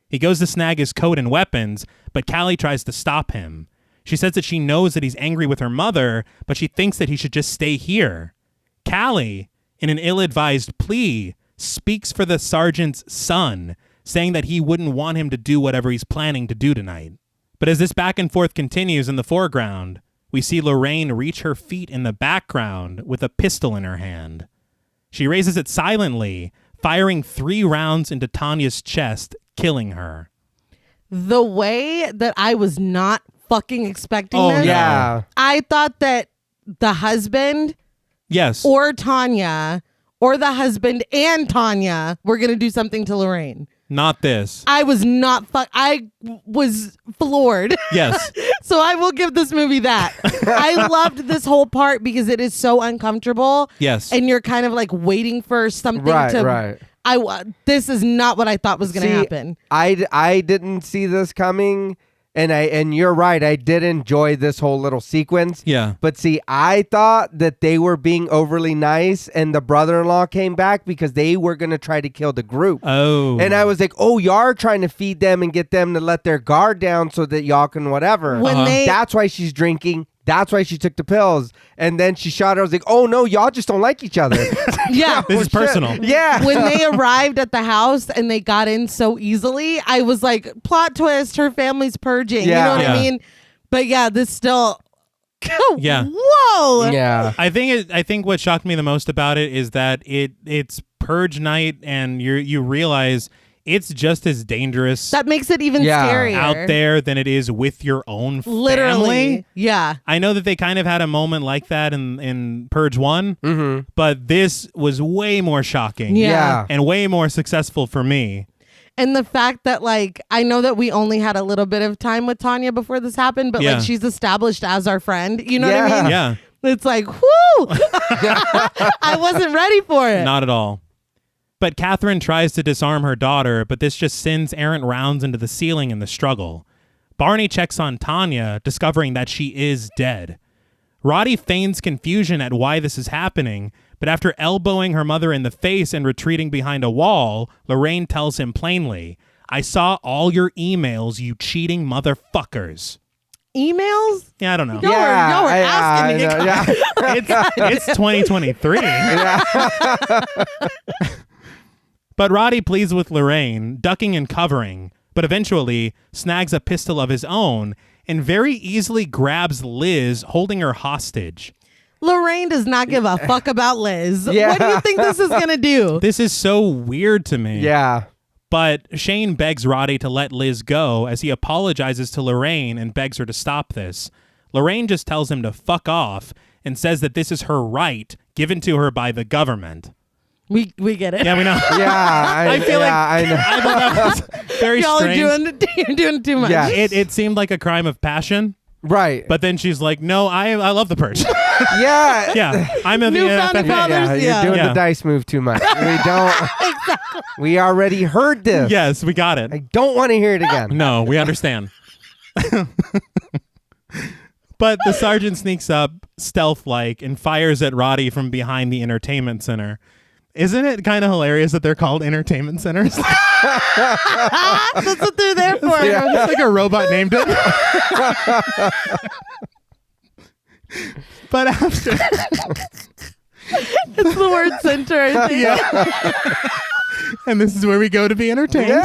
He goes to snag his coat and weapons, but Callie tries to stop him. She says that she knows that he's angry with her mother, but she thinks that he should just stay here. Callie, in an ill-advised plea, speaks for the sergeant's son, saying that he wouldn't want him to do whatever he's planning to do tonight. But as this back and forth continues in the foreground, we see Lorraine reach her feet in the background with a pistol in her hand. She raises it silently, firing 3 rounds into Tanya's chest, killing her. The way that I was not fucking expecting Oh, this. Yeah. I thought that the husband Yes. or Tanya or the husband and Tanya were going to do something to Lorraine. Not this. I was not I was floored. Yes. So I will give this movie that. I loved this whole part because it is so uncomfortable. Yes. And you're kind of like waiting for something Right, to right. This is not what I thought was going to See, happen. I didn't see this coming, and you're right. I did enjoy this whole little sequence. Yeah. But see, I thought that they were being overly nice, and the brother-in-law came back because they were gonna try to kill the group. Oh. And I was like, oh, y'all are trying to feed them and get them to let their guard down so that y'all can whatever. When they That's why she's drinking. That's why she took the pills. And then she shot her. I was like, oh, no, y'all just don't like each other. yeah. This is personal. Yeah. When they arrived at the house and they got in so easily, I was like, plot twist, her family's purging. Yeah. You know what Yeah. I mean? But yeah, this still Yeah. Whoa. Yeah. I think what shocked me the most about it is that it's purge night, and you realize it's just as dangerous That makes it even Yeah. scarier. out there than it is with your own Literally. family. Yeah. I know that they kind of had a moment like that in Purge 1, but this was way more shocking Yeah. and way more successful for me. And the fact that, like, I know that we only had a little bit of time with Tanya before this happened, but Yeah. like she's established as our friend. You know what I Yeah. mean? Yeah, It's like, whoo! I wasn't ready for it. not at all. But Catherine tries to disarm her daughter, but this just sends errant rounds into the ceiling in the struggle. Barney checks on Tanya, discovering that she is dead. Roddy feigns confusion at why this is happening, but after elbowing her mother in the face and retreating behind a wall, Lorraine tells him plainly, I saw all your emails, you cheating motherfuckers. Emails? Yeah, I don't know. Y'all were asking to get caught. It's 2023. But Roddy pleads with Lorraine, ducking and covering, but eventually snags a pistol of his own and very easily grabs Liz, holding her hostage. Lorraine does not give a fuck about Liz. Yeah. What do you think this is going to do? This is so weird to me. Yeah. But Shane begs Roddy to let Liz go as he apologizes to Lorraine and begs her to stop this. Lorraine just tells him to fuck off and says that this is her right given to her by the government. We get it. Yeah, we know. Yeah. I feel like I know. I thought that was very Y'all strange. are doing too much. Yeah. It seemed like a crime of passion, Right. but then she's like, "No, I love the Purge." yeah. Yeah, I'm a New founding fathers. Yeah, you're Yeah. doing Yeah. the dice move too much. We don't. We already heard this. Yes, we got it. I don't want to hear it again. No, we understand. But the sergeant sneaks up stealth-like and fires at Roddy from behind the entertainment center. Isn't it kind of hilarious that they're called entertainment centers? That's what they're there for. Yeah. It's like a robot named it. But after... It's the word center, I think. Yeah. And this is where we go to be entertained.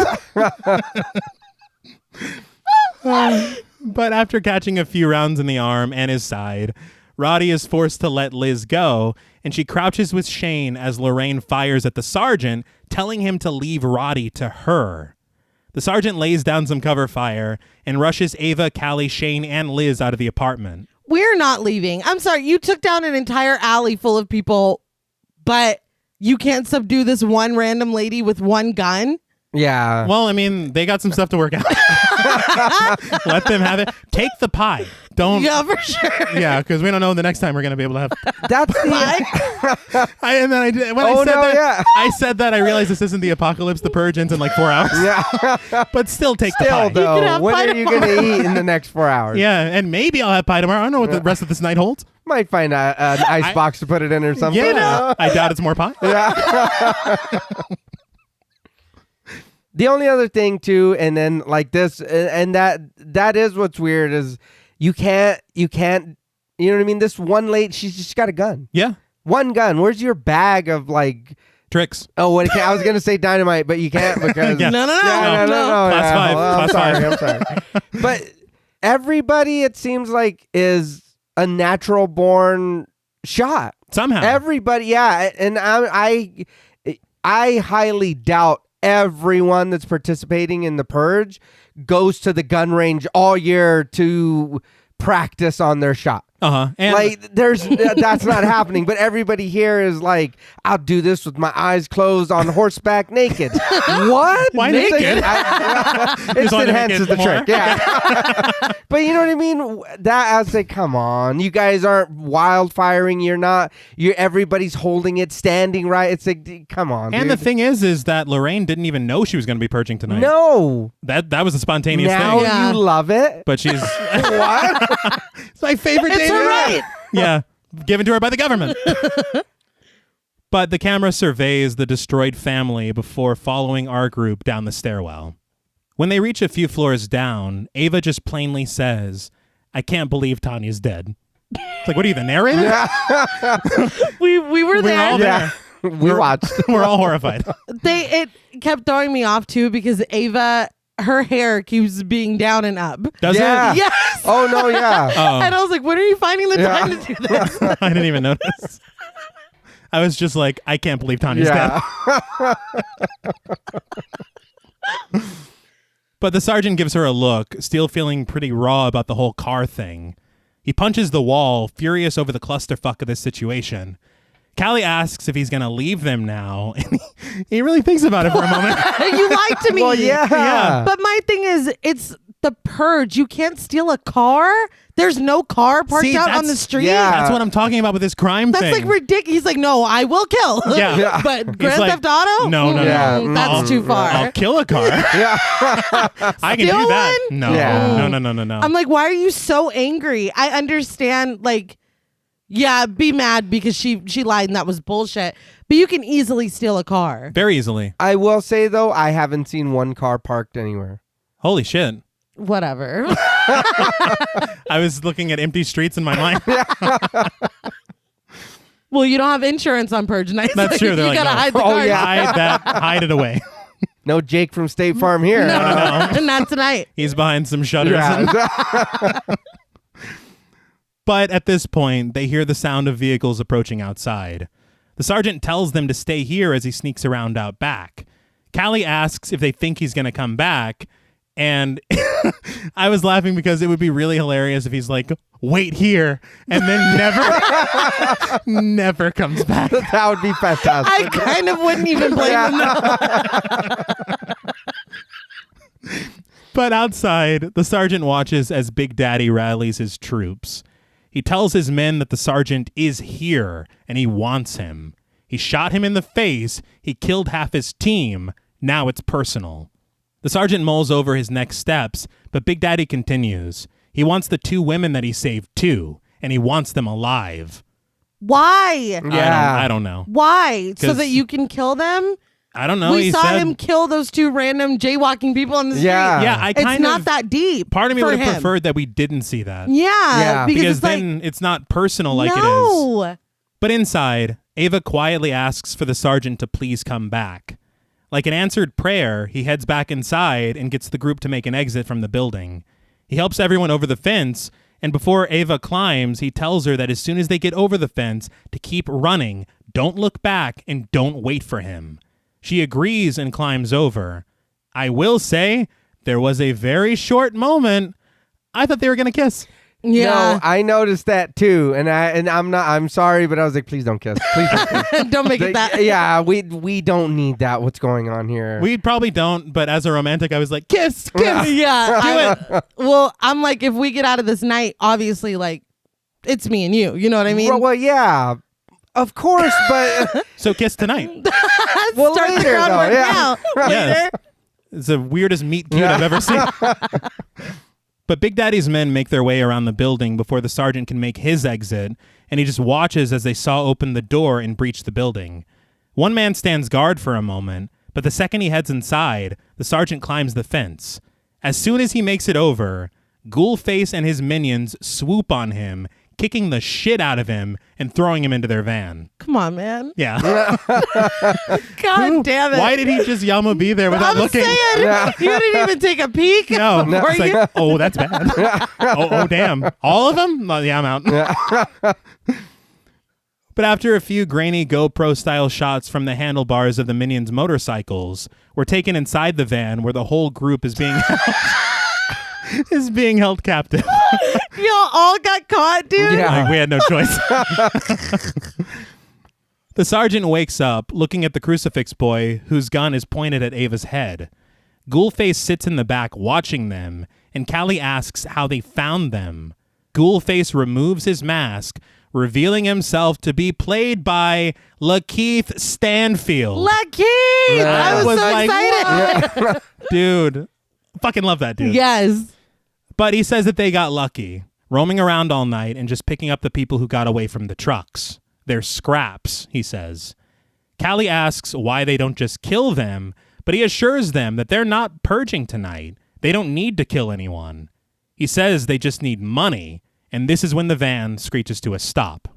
But after catching a few rounds in the arm and his side, Roddy is forced to let Liz go, and she crouches with Shane as Lorraine fires at the sergeant, telling him to leave Roddy to her. The sergeant lays down some cover fire and rushes Ava, Callie, Shane, and Liz out of the apartment. We're not leaving. I'm sorry. You took down an entire alley full of people, but you can't subdue this one random lady with one gun? Yeah. Well, I mean, they got some stuff to work out. Let them have it. Take the pie. Don't. Yeah, for sure. Yeah, because we don't know the next time we're going to be able to have. That's the. I said that I realized this isn't the apocalypse. The Purge ends in like 4 hours. Yeah. But still take the Still, pie. could though, have what pie are you going to eat in the next 4 hours? Yeah, and maybe I'll have pie tomorrow. I don't know what the rest of this night holds. Might find an ice box to put it in or something. Yeah, I doubt it's more pie. Yeah. The only other thing too, and then like this, and that is what's weird is you can't, you know what I mean? This one lady, she's just got a gun. Yeah, One gun. Where's your bag of like tricks. Oh, what? I was gonna say dynamite, but you can't because Yeah. No. no. Class five. I'm Class sorry. But everybody, it seems like, is a natural born shot. Somehow. Everybody, yeah, and I highly doubt everyone that's participating in the Purge goes to the gun range all year to practice on their shot. And Like that's not happening, but everybody here is like, I'll do this with my eyes closed on horseback naked. What? Why It's naked? It wanna make enhances it the more? trick. Yeah. But you know what I mean? That I was like, come on. You guys aren't wildfiring. You're not. Everybody's holding it, standing right. It's like, come on. and dude. the thing is that Lorraine didn't even know she was going to be purging tonight. No. That was a spontaneous Now thing. Yeah. you love it. But she's What? it's my favorite day. It's of her the right. year. Yeah, given to her by the government. But the camera surveys the destroyed family before following our group down the stairwell. When they reach a few floors down, Ava just plainly says, "I can't believe Tanya's dead." It's like, what are you, the narrator? We were We're there. all there. We watched. We're all horrified. It kept throwing me off too because Ava, her hair keeps being down and up. Does Yeah. it? Yes. Oh no, yeah. Oh, And I was like, when are you finding the time to do this? I didn't even notice. I was just like, I can't believe Tanya's dead. But the sergeant gives her a look, still feeling pretty raw about the whole car thing. He punches the wall, furious over the clusterfuck of this situation. Callie asks if he's going to leave them now, and he really thinks about it for a moment. You lied to me. Well, yeah. But my thing is, it's the Purge. You can't steal a car. There's no car parked See, out on that's- the street. yeah. That's what I'm talking about with this crime That's thing. like ridiculous. He's like, no, I will kill. Yeah. Yeah. But Grand like, Theft Auto? No. Yeah. That's too far. I'll kill a car. Yeah. I can Steal do that. one? No. Yeah. No. I'm like, why are you so angry? I understand, like, Yeah, be mad because she lied and that was bullshit. But you can easily steal a car. Very easily. I will say, though, I haven't seen one car parked anywhere. Holy shit. Whatever. I was looking at empty streets in my mind. Well, you don't have insurance on Purge nights. That's true. You They're like, gotta no. hide the Oh, car. yeah. Hide it away. No Jake from State Farm here. No. Not tonight. He's behind some shutters. Yeah. But at this point, they hear the sound of vehicles approaching outside. The sergeant tells them to stay here as he sneaks around out back. Callie asks if they think he's going to come back, and I was laughing because it would be really hilarious if he's like, wait here, and then never comes back. That would be fantastic. I kind of wouldn't even blame him. But outside, the sergeant watches as Big Daddy rallies his troops. He tells his men that the sergeant is here, and he wants him. He shot him in the face. He killed half his team. Now it's personal. The sergeant mulls over his next steps, but Big Daddy continues. He wants the 2 women that he saved too, and he wants them alive. Why? Yeah. I don't know. Why? So 'Cause- that you can kill them? I don't know. We He saw said, him kill those 2 random jaywalking people on the street. Yeah. Yeah, I It's kind not of. that deep. Part of me for would have him. preferred that we didn't see that. Yeah, because Because it's like, then it's not personal like it is. no. But inside, Ava quietly asks for the sergeant to please come back. Like an answered prayer, he heads back inside and gets the group to make an exit from the building. He helps everyone over the fence, and before Ava climbs, he tells her that as soon as they get over the fence, to keep running, don't look back, and don't wait for him. She agrees and climbs over. I will say, there was a very short moment. I thought they were going to kiss. Yeah. No, I noticed that too, and I'm sorry, but I was like, please don't kiss. Please don't kiss. Don't make it that. Yeah, we don't need that. What's going on here? We probably don't, but as a romantic, I was like, kiss, kiss. Yeah. Well, I'm like, if we get out of this night, obviously, like, it's me and you. You know what I mean? Well, yeah, of course, but So kiss tonight. well, Start the later, groundwork though, yeah. now. Yes. It's the weirdest meet cute I've ever seen. But Big Daddy's men make their way around the building before the sergeant can make his exit, and he just watches as they saw open the door and breach the building. One man stands guard for a moment, but the second he heads inside, the sergeant climbs the fence. As soon as he makes it over, Ghoulface and his minions swoop on him, kicking the shit out of him and throwing him into their van. Come on, man. Yeah. God damn it. Why did he just Yama be there without I'm looking? saying, Yeah. you didn't even take a peek. No, before it's you- like, oh, that's bad. oh, damn. All of them? Oh, yeah, I'm out. But after a few grainy GoPro-style shots from the handlebars of the Minions' motorcycles, we're taken inside the van where the whole group is being held captive. Y'all all got caught, dude. Yeah. Like, we had no choice. The sergeant wakes up, looking at the crucifix boy, whose gun is pointed at Ava's head. Ghoulface sits in the back watching them, and Callie asks how they found them. Ghoulface removes his mask, revealing himself to be played by Lakeith Stanfield. Lucky. Yeah. I was Was so like, excited. Dude, fucking love that dude. Yes. But he says that they got lucky, roaming around all night and just picking up the people who got away from the trucks. They're scraps, he says. Callie asks why they don't just kill them, but he assures them that they're not purging tonight. They don't need to kill anyone. He says they just need money, and this is when the van screeches to a stop.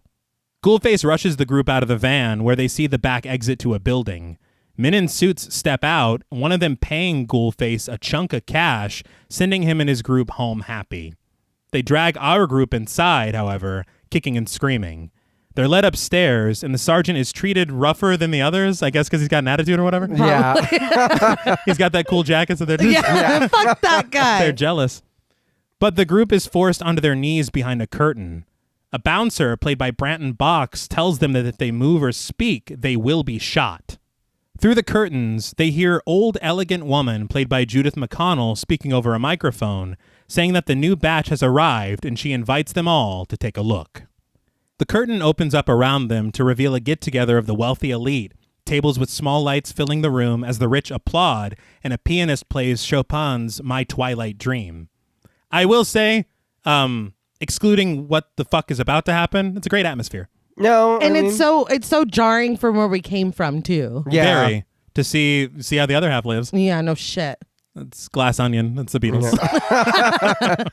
Ghoulface rushes the group out of the van, where they see the back exit to a building. Men in suits step out, one of them paying Ghoulface a chunk of cash, sending him and his group home happy. They drag our group inside, however, kicking and screaming. They're led upstairs, and the sergeant is treated rougher than the others, I guess because he's got an attitude or whatever. Yeah. He's got that cool jacket, so they're just Yeah. Fuck that guy. they're jealous. But the group is forced onto their knees behind a curtain. A bouncer, played by Branton Box, tells them that if they move or speak, they will be shot. Through the curtains, they hear Old Elegant Woman, played by Judith McConnell, speaking over a microphone, saying that the new batch has arrived and she invites them all to take a look. The curtain opens up around them to reveal a get-together of the wealthy elite, tables with small lights filling the room as the rich applaud, and a pianist plays Chopin's My Twilight Dream. I will say, excluding what the fuck is about to happen, it's a great atmosphere. No, And it's so jarring from where we came from too. Yeah. Very. To see how the other half lives. Yeah, no shit. It's Glass Onion. That's the Beatles. Yeah.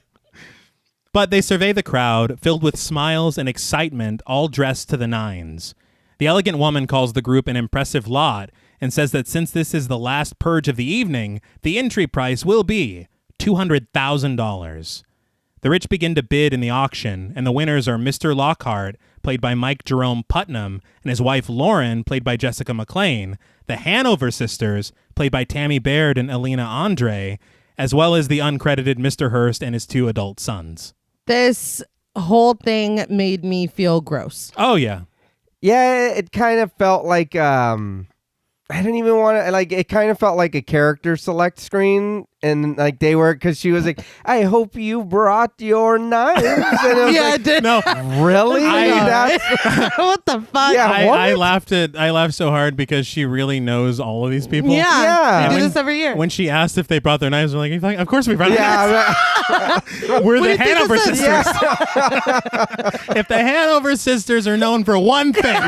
But they survey the crowd, filled with smiles and excitement, all dressed to the nines. The elegant woman calls the group an impressive lot and says that since this is the last purge of the evening, the entry price will be $200,000. The rich begin to bid in the auction, and the winners are Mr. Lockhart, played by Mike Jerome Putnam, and his wife Lauren, played by Jessica McLean, the Hanover sisters, played by Tammy Baird and Alina Andre, as well as the uncredited Mr. Hearst and his 2 adult sons. This whole thing made me feel gross. Oh, yeah. Yeah, it kind of felt like I don't even want to it kind of felt like a character select screen, and like they were, because she was like, I hope you brought your knives. And it was Yeah, like, it did. No, really? What the fuck? Yeah. I What? I laughed so hard because she really knows all of these people. Yeah, Yeah. they do When- this every year. When she asked if they brought their knives, we're like, of course we brought our knives. Yeah, We're What do the you think Hanover this is? sisters. If the Hanover sisters are known for one thing.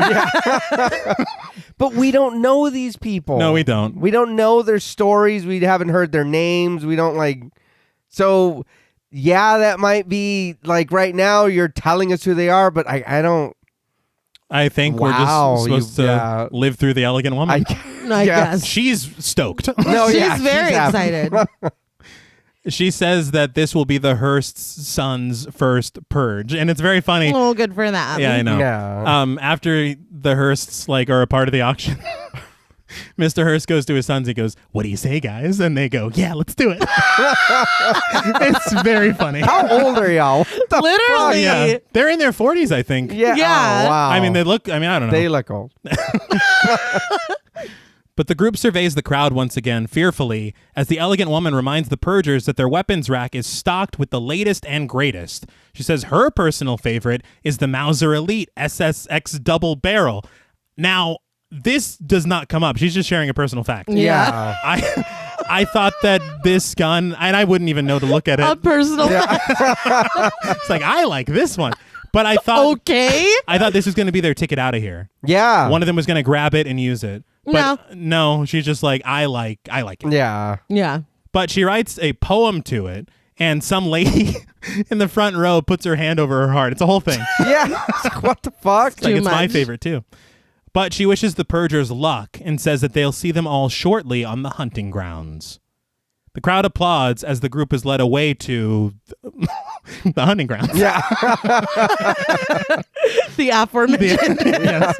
but we don't know these people. No, we don't. We don't know their stories. We haven't heard their names. We don't so yeah, that might be like right now you're telling us who they are, but I don't. I think we're Wow, just supposed to yeah. live through the elegant woman. I guess. She's stoked. No, She's yeah, very happy. excited. She says that this will be the Hearst's son's first purge, and it's very funny. Oh, good for that. Yeah, I know. Yeah. After the Hearsts are a part of the auction, Mr. Hearst goes to his sons. He goes, "What do you say, guys?" And they go, "Yeah, let's do it." It's very funny. How old are y'all? What the Literally. Yeah, they're in their 40s, I think. Yeah. Yeah. Oh, wow. I mean, they look. I mean, I don't know. They look old. But the group surveys the crowd once again, fearfully, as the elegant woman reminds the purgers that their weapons rack is stocked with the latest and greatest. She says her personal favorite is the Mauser Elite SSX double barrel. Now, this does not come up. She's just sharing a personal fact. Yeah. I thought that this gun, and I wouldn't even know to look at it. A personal. It's like, I like this one. But I thought Okay. I thought this was going to be their ticket out of here. Yeah. One of them was going to grab it and use it. But no, she's just like, I like it. Yeah. Yeah. But she writes a poem to it, and some lady in the front row puts her hand over her heart. It's a whole thing. Yeah. What the fuck? Too It's my much. favorite too. But she wishes the purgers luck and says that they'll see them all shortly on the hunting grounds. The crowd applauds as the group is led away to the hunting grounds. Yeah. The aforementioned. Yes.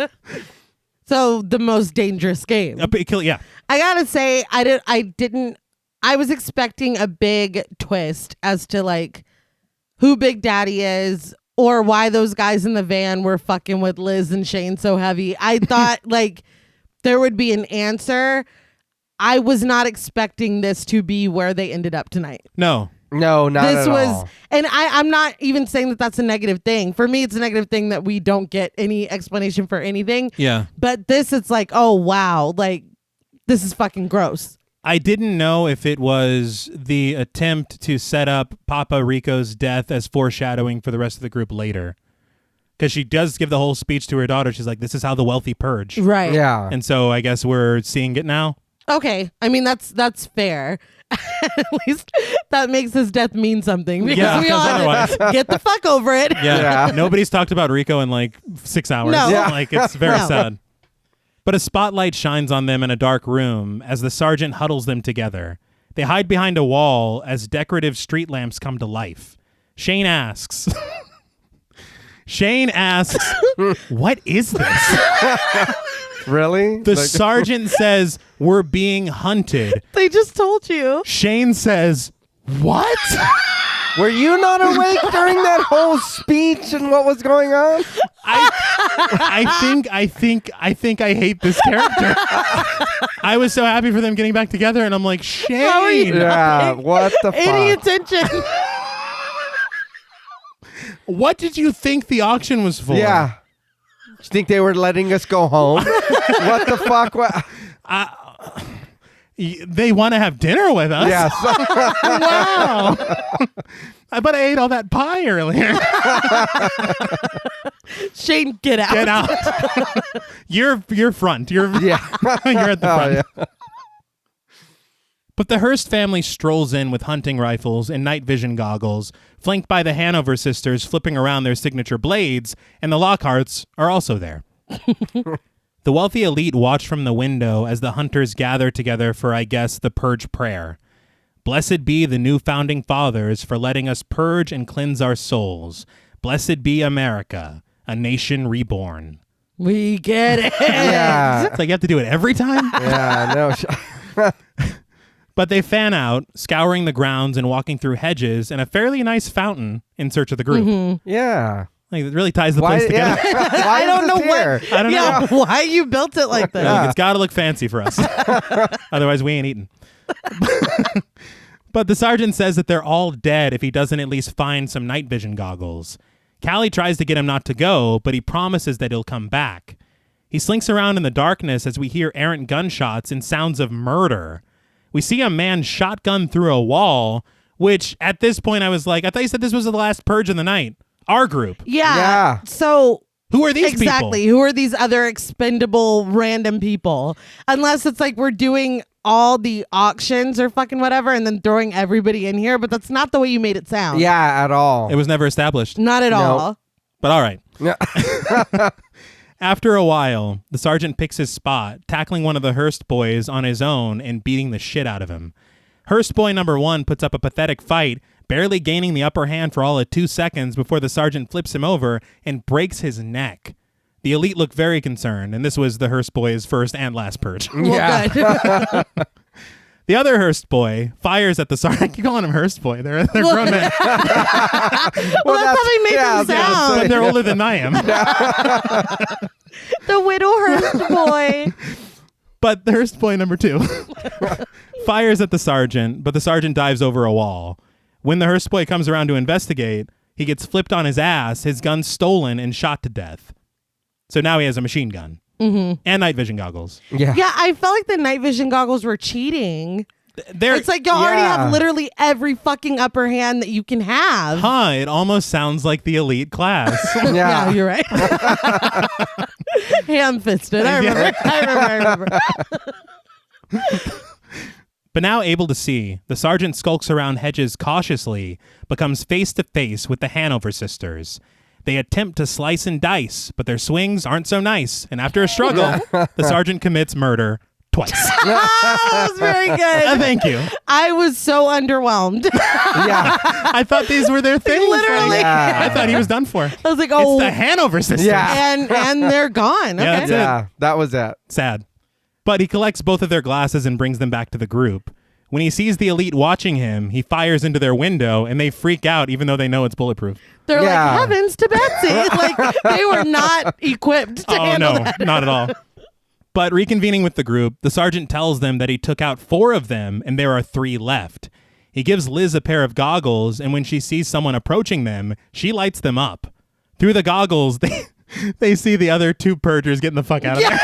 So the most dangerous game. Yeah. I gotta say, I was expecting a big twist as to who Big Daddy is or why those guys in the van were fucking with Liz and Shane so heavy. I thought there would be an answer. I was not expecting this to be where they ended up tonight. No. No, not This at was, all. and I'm not even saying that that's a negative thing. For me, it's a negative thing that we don't get any explanation for anything. Yeah. But this, it's like, oh, wow. This is fucking gross. I didn't know if it was the attempt to set up Papa Rico's death as foreshadowing for the rest of the group later. Because she does give the whole speech to her daughter. She's like, this is how the wealthy purge. Right. Yeah. And so I guess we're seeing it now. Okay. I mean, that's fair. At least that makes his death mean something. Because Yeah, we all because had to get the fuck over it. Yeah. Yeah. Nobody's talked about Rico in 6 hours. No. Yeah. It's very No. sad. But a spotlight shines on them in a dark room as the sergeant huddles them together. They hide behind a wall as decorative street lamps come to life. Shane asks, what is this? Really? The sergeant says, we're being hunted. They just told you. Shane says, what? Were you not awake during that whole speech and what was going on? I think I hate this character. I was so happy for them getting back together, and I'm like, How are you Shane, not Yeah. paying What the any fuck? attention? what did you think the auction was for? Yeah. You think they were letting us go home? What the fuck? What? They want to have dinner with us? Yes. Wow. But I ate all that pie earlier. Shane, get out. Get out. You're front. You're Yeah. you're at the front. Oh, yeah. But the Hearst family strolls in with hunting rifles and night vision goggles, flanked by the Hanover sisters flipping around their signature blades, and the Lockharts are also there. The wealthy elite watch from the window as the hunters gather together for, I guess, the Purge prayer. Blessed be the new founding fathers for letting us purge and cleanse our souls. Blessed be America, a nation reborn. We get it. Yeah. It's like you have to do it every time? Yeah, no. But they fan out, scouring the grounds and walking through hedges and a fairly nice fountain in search of the group. Yeah. Like, it really ties the place together. Yeah. Why I don't know here? I don't know. why you built it like that. Look, it's got to look fancy for us. Otherwise, we ain't eating. But the sergeant says that they're all dead if he doesn't at least find some night vision goggles. Callie tries to get him not to go, but he promises that he'll come back. He slinks around in the darkness as we hear errant gunshots and sounds of murder. We see a man shotgun through a wall, which at this point I was like, I thought you said this was the last Purge of the night. Our group. Yeah. So Who are these exactly. people? Who are these other expendable random people? Unless it's like we're doing all the auctions or fucking whatever and then throwing everybody in here, but that's not the way you made it sound. Yeah, at all. It was never established. Not at all. But all right. Yeah. After a while, the sergeant picks his spot, tackling one of the Hearst boys on his own and beating the shit out of him. Hearst boy number 1 puts up a pathetic fight, barely gaining the upper hand for all of 2 seconds before the sergeant flips him over and breaks his neck. The elite look very concerned, and this was the Hearst boy's first and last purge. Well, Yeah. good. The other Hearst boy fires at the sergeant. I keep calling him Hearst boy. They're grown men, Well, that's how they made them sound. but they're older than I am. The Widowhurst boy. But the Hearst boy number 2 fires at the sergeant, but the sergeant dives over a wall. When the Hearst boy comes around to investigate, he gets flipped on his ass, his gun stolen, and shot to death. So now he has a machine gun and night vision goggles. Yeah. Yeah, I felt like the night vision goggles were cheating. It's like y'all already Yeah. have literally every fucking upper hand that you can have. It almost sounds like the elite class. Yeah, you're right. Ham-fisted. I remember. But now able to see, the sergeant skulks around hedges cautiously, becomes face to face with the Hanover sisters. They attempt to slice and dice, but their swings aren't so nice. And after a struggle, the sergeant commits murder twice. That was very good. Thank you. I was so underwhelmed. Yeah. I thought these were their things. Literally. Yeah. I thought he was done for. I was like, It's oh, the Hanover sisters. Yeah. and they're gone. Okay. Yeah, that's it. Yeah. That was it. Sad. But he collects both of their glasses and brings them back to the group. When he sees the elite watching him, he fires into their window and they freak out even though they know it's bulletproof. They're Yeah. like, heavens to Betsy. Like, they were not equipped to handle that. Not at all. But reconvening with the group, the sergeant tells them that he took out 4 of them and there are 3 left. He gives Liz a pair of goggles, and when she sees someone approaching them, she lights them up. Through the goggles, they see the other 2 purgers getting the fuck out of there.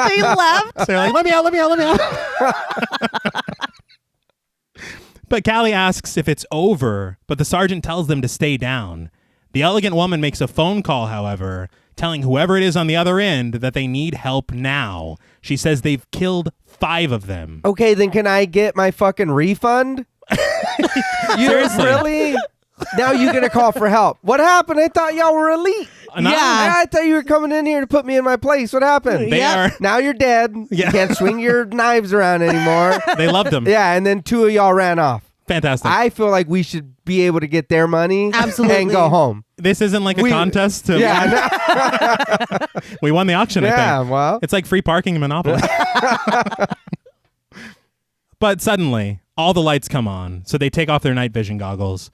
They left. So they're like, let me out. But Callie asks if it's over, but the sergeant tells them to stay down. The elegant woman makes a phone call, however, telling whoever it is on the other end that they need help now. She says they've killed 5 of them. Okay, then can I get my fucking refund? You Seriously. really? Now you're going to call for help. What happened? I thought y'all were elite. Yeah. I thought you were coming in here to put me in my place. What happened? They Yep. are. Now you're dead. Yeah. You can't swing your knives around anymore. They loved them. Yeah, and then 2 of y'all ran off. Fantastic. I feel like we should be able to get their money Absolutely. and go home. This isn't like a contest. Yeah, We won the auction, I yeah, think. well. It's like free parking in Monopoly. But suddenly, all the lights come on, so they take off their night vision goggles.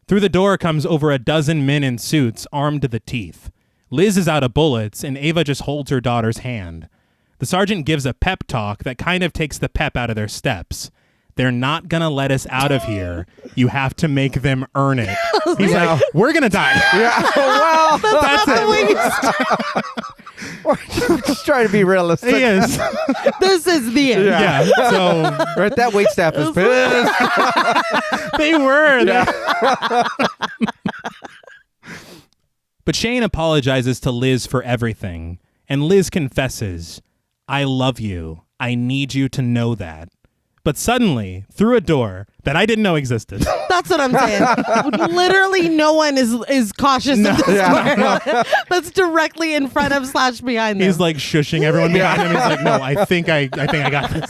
Through the door comes over a dozen men in suits, armed to the teeth. Liz is out of bullets, and Ava just holds her daughter's hand. The sergeant gives a pep talk that kind of takes the pep out of their steps. They're not going to let us out of here. You have to make them earn it. He's like, we're going to die. Yeah. Well, That's not the way we're just trying to be realistic. He is. This is the end. Yeah. So Right, that waitstaff is pissed. they were. But Shane apologizes to Liz for everything. And Liz confesses, I love you. I need you to know that. But suddenly, through a door that I didn't know existed. That's what I'm saying. Literally, no one is cautious of this door. That's directly in front of / behind them. He's like shushing everyone behind him. He's like, no, I think I got this.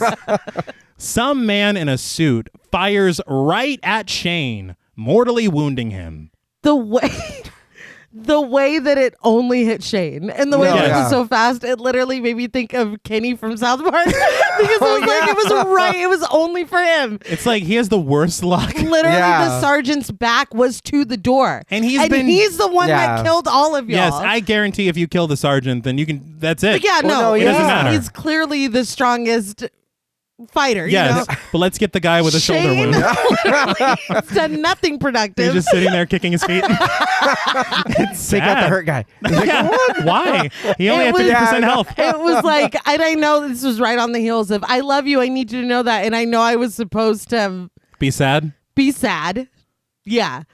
Some man in a suit fires right at Shane, mortally wounding him. The way that it only hit Shane and the way that it Yeah. was so fast, it literally made me think of Kenny from South Park because it was like it was only for him. It's like he has the worst luck. Literally, Yeah. the sergeant's back was to the door, And he's the one Yeah. that killed all of y'all. Yes, I guarantee if you kill the sergeant, then you can. That's it. But yeah, Well, no, no, it doesn't matter. he's clearly the strongest fighter. Yes, you know? but let's get the guy with a shoulder Shane wound. literally has done nothing productive. He's just sitting there kicking his feet. It's Take out the sad. hurt guy. Yeah. Why? He only It had was- 50% health. It was like, and I know this was right on the heels of I love you, I need you to know that. And I know I was supposed to Be sad. be sad. Yeah.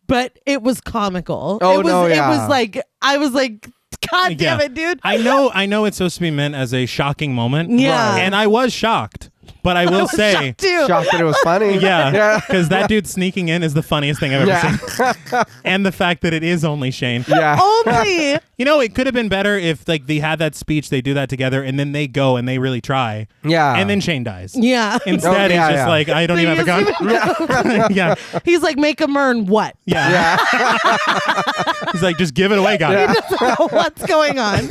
But it was comical. Oh, it was, no, It yeah. was like, I was like, God damn Yeah. it, dude. I know it's supposed to be meant as a shocking moment. Yeah. And I was shocked. But I will was say, shocked too. Shocked that it was funny. yeah, because that dude sneaking in is the funniest thing I've ever Yeah. seen. And the fact that it is only Shane. Yeah. Only. You know, it could have been better if like they had that speech, they do that together, and then they go and they really try. Yeah. And then Shane dies. Yeah. Instead, Oh, yeah, he's just yeah. like, I don't So even he have a gun. Yeah. He's like, make him earn what? Yeah. He's like, just give it away, guys. He doesn't know what's going on.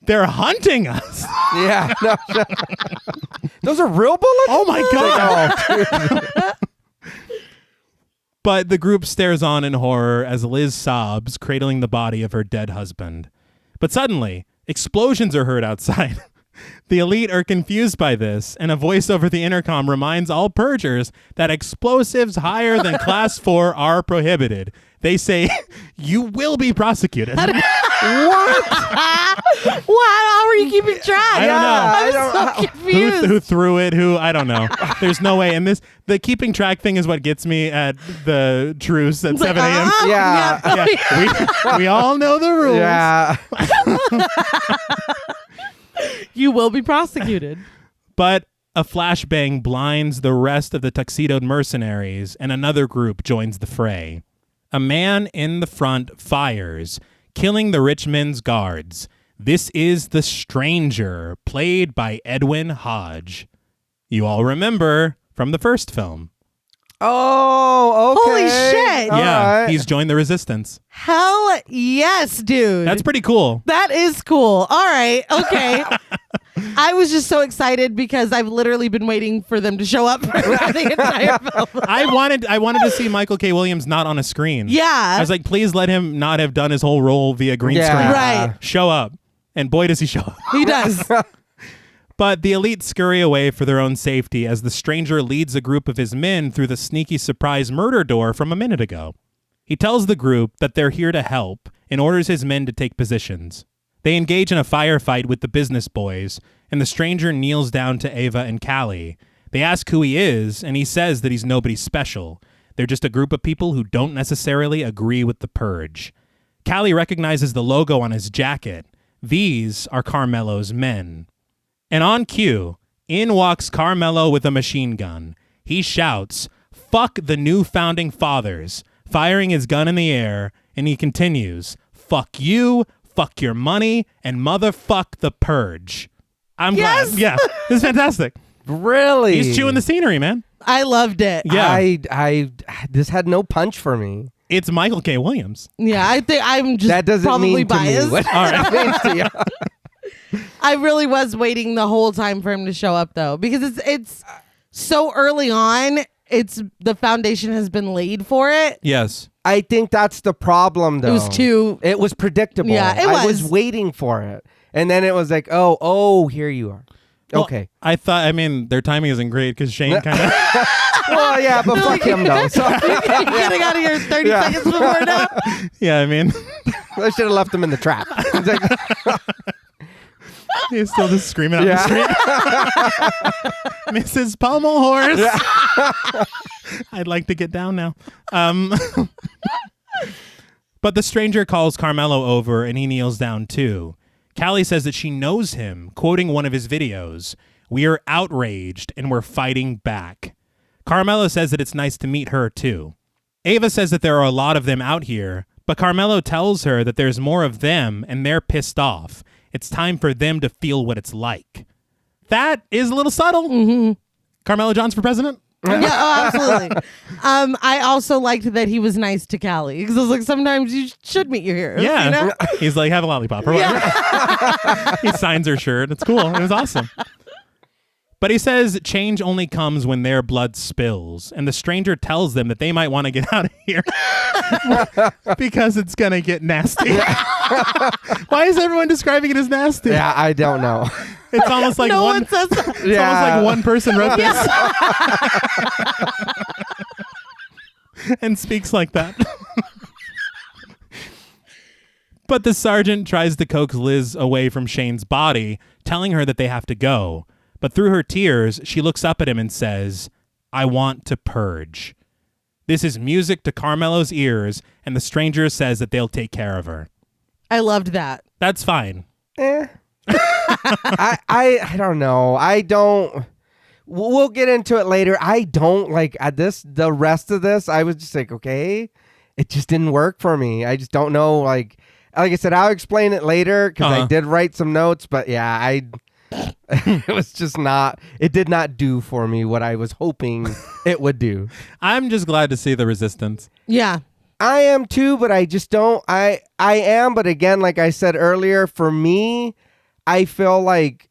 They're hunting us. Yeah. No, those are real bullets? Oh my God. Oh, But the group stares on in horror as Liz sobs, cradling the body of her dead husband. But suddenly, explosions are heard outside. The elite are confused by this, and a voice over the intercom reminds all purgers that explosives higher than class 4 are prohibited. They say, you will be prosecuted. What? How are you keeping track? I don't know. I'm I so confused. Who threw it? I don't know. There's no way. And the keeping track thing is what gets me at the truce at 7 a.m. Yeah. Yeah, we all know the rules. yeah. You will be prosecuted. But a flashbang blinds the rest of the tuxedoed mercenaries, and another group joins the fray. A man in the front fires, killing the rich men's guards. This is the Stranger, played by Edwin Hodge. You all remember from the first film. Oh, okay. Holy shit. All Yeah, right. he's joined the resistance. Hell yes, dude. That's pretty cool. That is cool. All right. Okay. I was just so excited because I've literally been waiting for them to show up for the entire film. I wanted to see Michael K. Williams not on a screen. Yeah. I was like, please let him not have done his whole role via green Yeah. screen. Right. Show up. And boy, does he show up. He does. But the elite scurry away for their own safety as the Stranger leads a group of his men through the sneaky surprise murder door from a minute ago. He tells the group that they're here to help and orders his men to take positions. They engage in a firefight with the business boys, and the Stranger kneels down to Ava and Callie. They ask who he is, and he says that he's nobody special. They're just a group of people who don't necessarily agree with the Purge. Callie recognizes the logo on his jacket. These are Carmelo's men. And on cue, in walks Carmelo with a machine gun. He shouts, "Fuck the new founding fathers," firing his gun in the air, and he continues, "Fuck you, fuck your money, and motherfuck the Purge." I'm Yes! glad. Yeah, this is fantastic. Really? He's chewing the scenery, man. I loved it. Yeah, I this had no punch for me. it's Michael K. Williams. Yeah, I think I'm just That doesn't probably mean biased. to me. What All right. it means to you. I really was waiting the whole time for him to show up though, because it's so early on. It's the foundation has been laid for it. Yes. I think that's the problem, though. It was too. It was predictable. Yeah, it I was was. waiting for it, and then it was like, oh, here you are. Well, Okay. I mean, their timing isn't great because Shane kind of. Well, yeah, but fuck him though. So You're getting out of here 30 seconds before now. Yeah, I mean, I should have left him in the trap. He's like, he's still just screaming out the street. Mrs. Pommel Horse. I'd like to get down now. But the stranger calls Carmelo over and he kneels down too. Callie says that she knows him, quoting one of his videos. We are outraged and we're fighting back. Carmelo says that it's nice to meet her too. Ava says that there are a lot of them out here, but Carmelo tells her that there's more of them and they're pissed off. It's time for them to feel what it's like. That is a little subtle. Mm-hmm. Carmelo Johns for president? Yeah, oh, absolutely. I also liked that he was nice to Callie because I was like, sometimes you should meet your heroes. Yeah. You know? He's like, have a lollipop or whatever. Yeah. He signs her shirt. It's cool. It was awesome. But he says change only comes when their blood spills, and the stranger tells them that they might want to get out of here because it's going to get nasty. Why is everyone describing it as nasty? yeah, I don't know. It's almost like no one says that. It's almost like one person wrote this and speaks like that. But the sergeant tries to coax Liz away from Shane's body, telling her that they have to go. But through her tears, she looks up at him and says, I want to purge. This is music to Carmelo's ears, and the stranger says that they'll take care of her. I loved that. That's fine. I don't know. I don't. We'll get into it later. I don't like this. The rest of this, I was just like, okay, it just didn't work for me. I just don't know. Like I said, I'll explain it later because I did write some notes. But yeah, it was just not. It did not do for me what I was hoping it would do. I'm just glad to see the resistance. Yeah. I am too, but I just don't. I am, but again, like I said earlier, for me, I feel like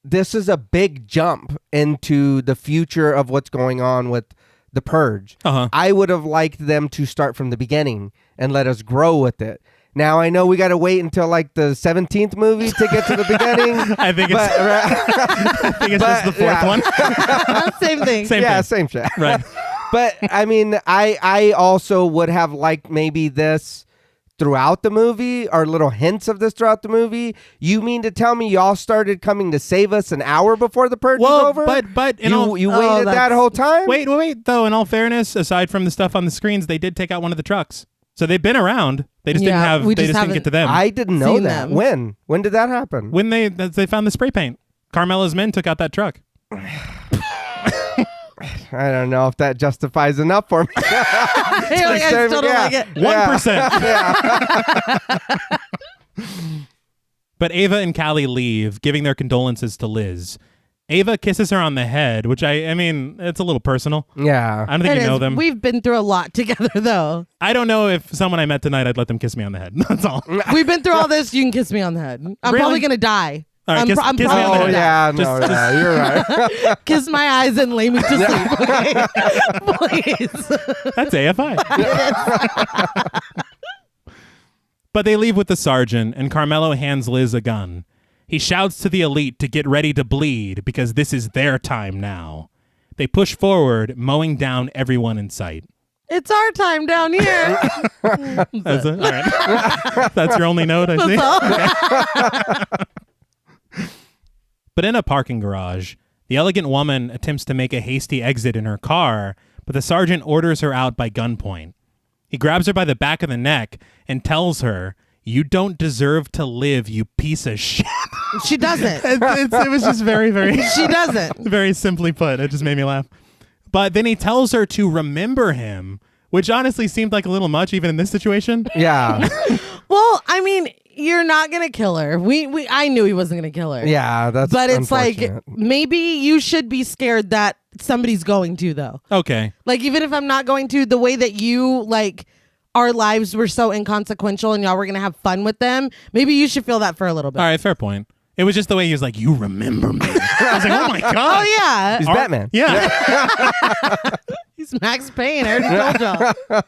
this is a big jump into the future of what's going on with the Purge. I would have liked them to start from the beginning and let us grow with it. Now, I know we got to wait until like the 17th movie to get to the beginning. I think it's just the fourth one. Same thing. Same shit. Right. But I mean, I also would have liked maybe this throughout the movie or little hints of this throughout the movie. You mean to tell me y'all started coming to save us an hour before the Purge was over? But you waited that whole time? Wait, though, in all fairness, aside from the stuff on the screens, they did take out one of the trucks. So they've been around. They just didn't get to them. I didn't know that. Them. When did that happen? When they found the spray paint. Carmelo's men took out that truck. I don't know if that justifies enough for me. I still don't like it. 1%. But Ava and Callie leave, giving their condolences to Liz. Ava kisses her on the head, which I mean, it's a little personal. Yeah. I don't think you know them. We've been through a lot together, though. I don't know if someone I met tonight, I'd let them kiss me on the head. That's all. We've been through all this. You can kiss me on the head. I'm probably going to die. All right, I'm kiss me on the probably head. yeah, Just- you're right. kiss my eyes and lay me to sleep. Okay? Please. That's AFI. But they leave with the sergeant, and Carmelo hands Liz a gun. He shouts to the elite to get ready to bleed because this is their time now. They push forward, mowing down everyone in sight. It's our time down here. That's it? All right. That's your only note, I see. Okay. But in a parking garage, the elegant woman attempts to make a hasty exit in her car, but the sergeant orders her out by gunpoint. He grabs her by the back of the neck and tells her, "You don't deserve to live, you piece of shit." She doesn't. It was just very, very... She doesn't. Very simply put. It just made me laugh. But then he tells her to remember him, which honestly seemed like a little much even in this situation. Yeah. Well, I mean, you're not going to kill her. I knew he wasn't going to kill her. Yeah, that's But it's like, unfortunate. maybe you should be scared that somebody's going to, though. Okay. Like, even if I'm not going to, the way that you, like, our lives were so inconsequential and y'all were going to have fun with them, maybe you should feel that for a little bit. All right, fair point. It was just the way he was like, "You remember me." I was like, oh my God. Oh, yeah. He's Batman. Yeah. He's Max Payne. I already told y'all.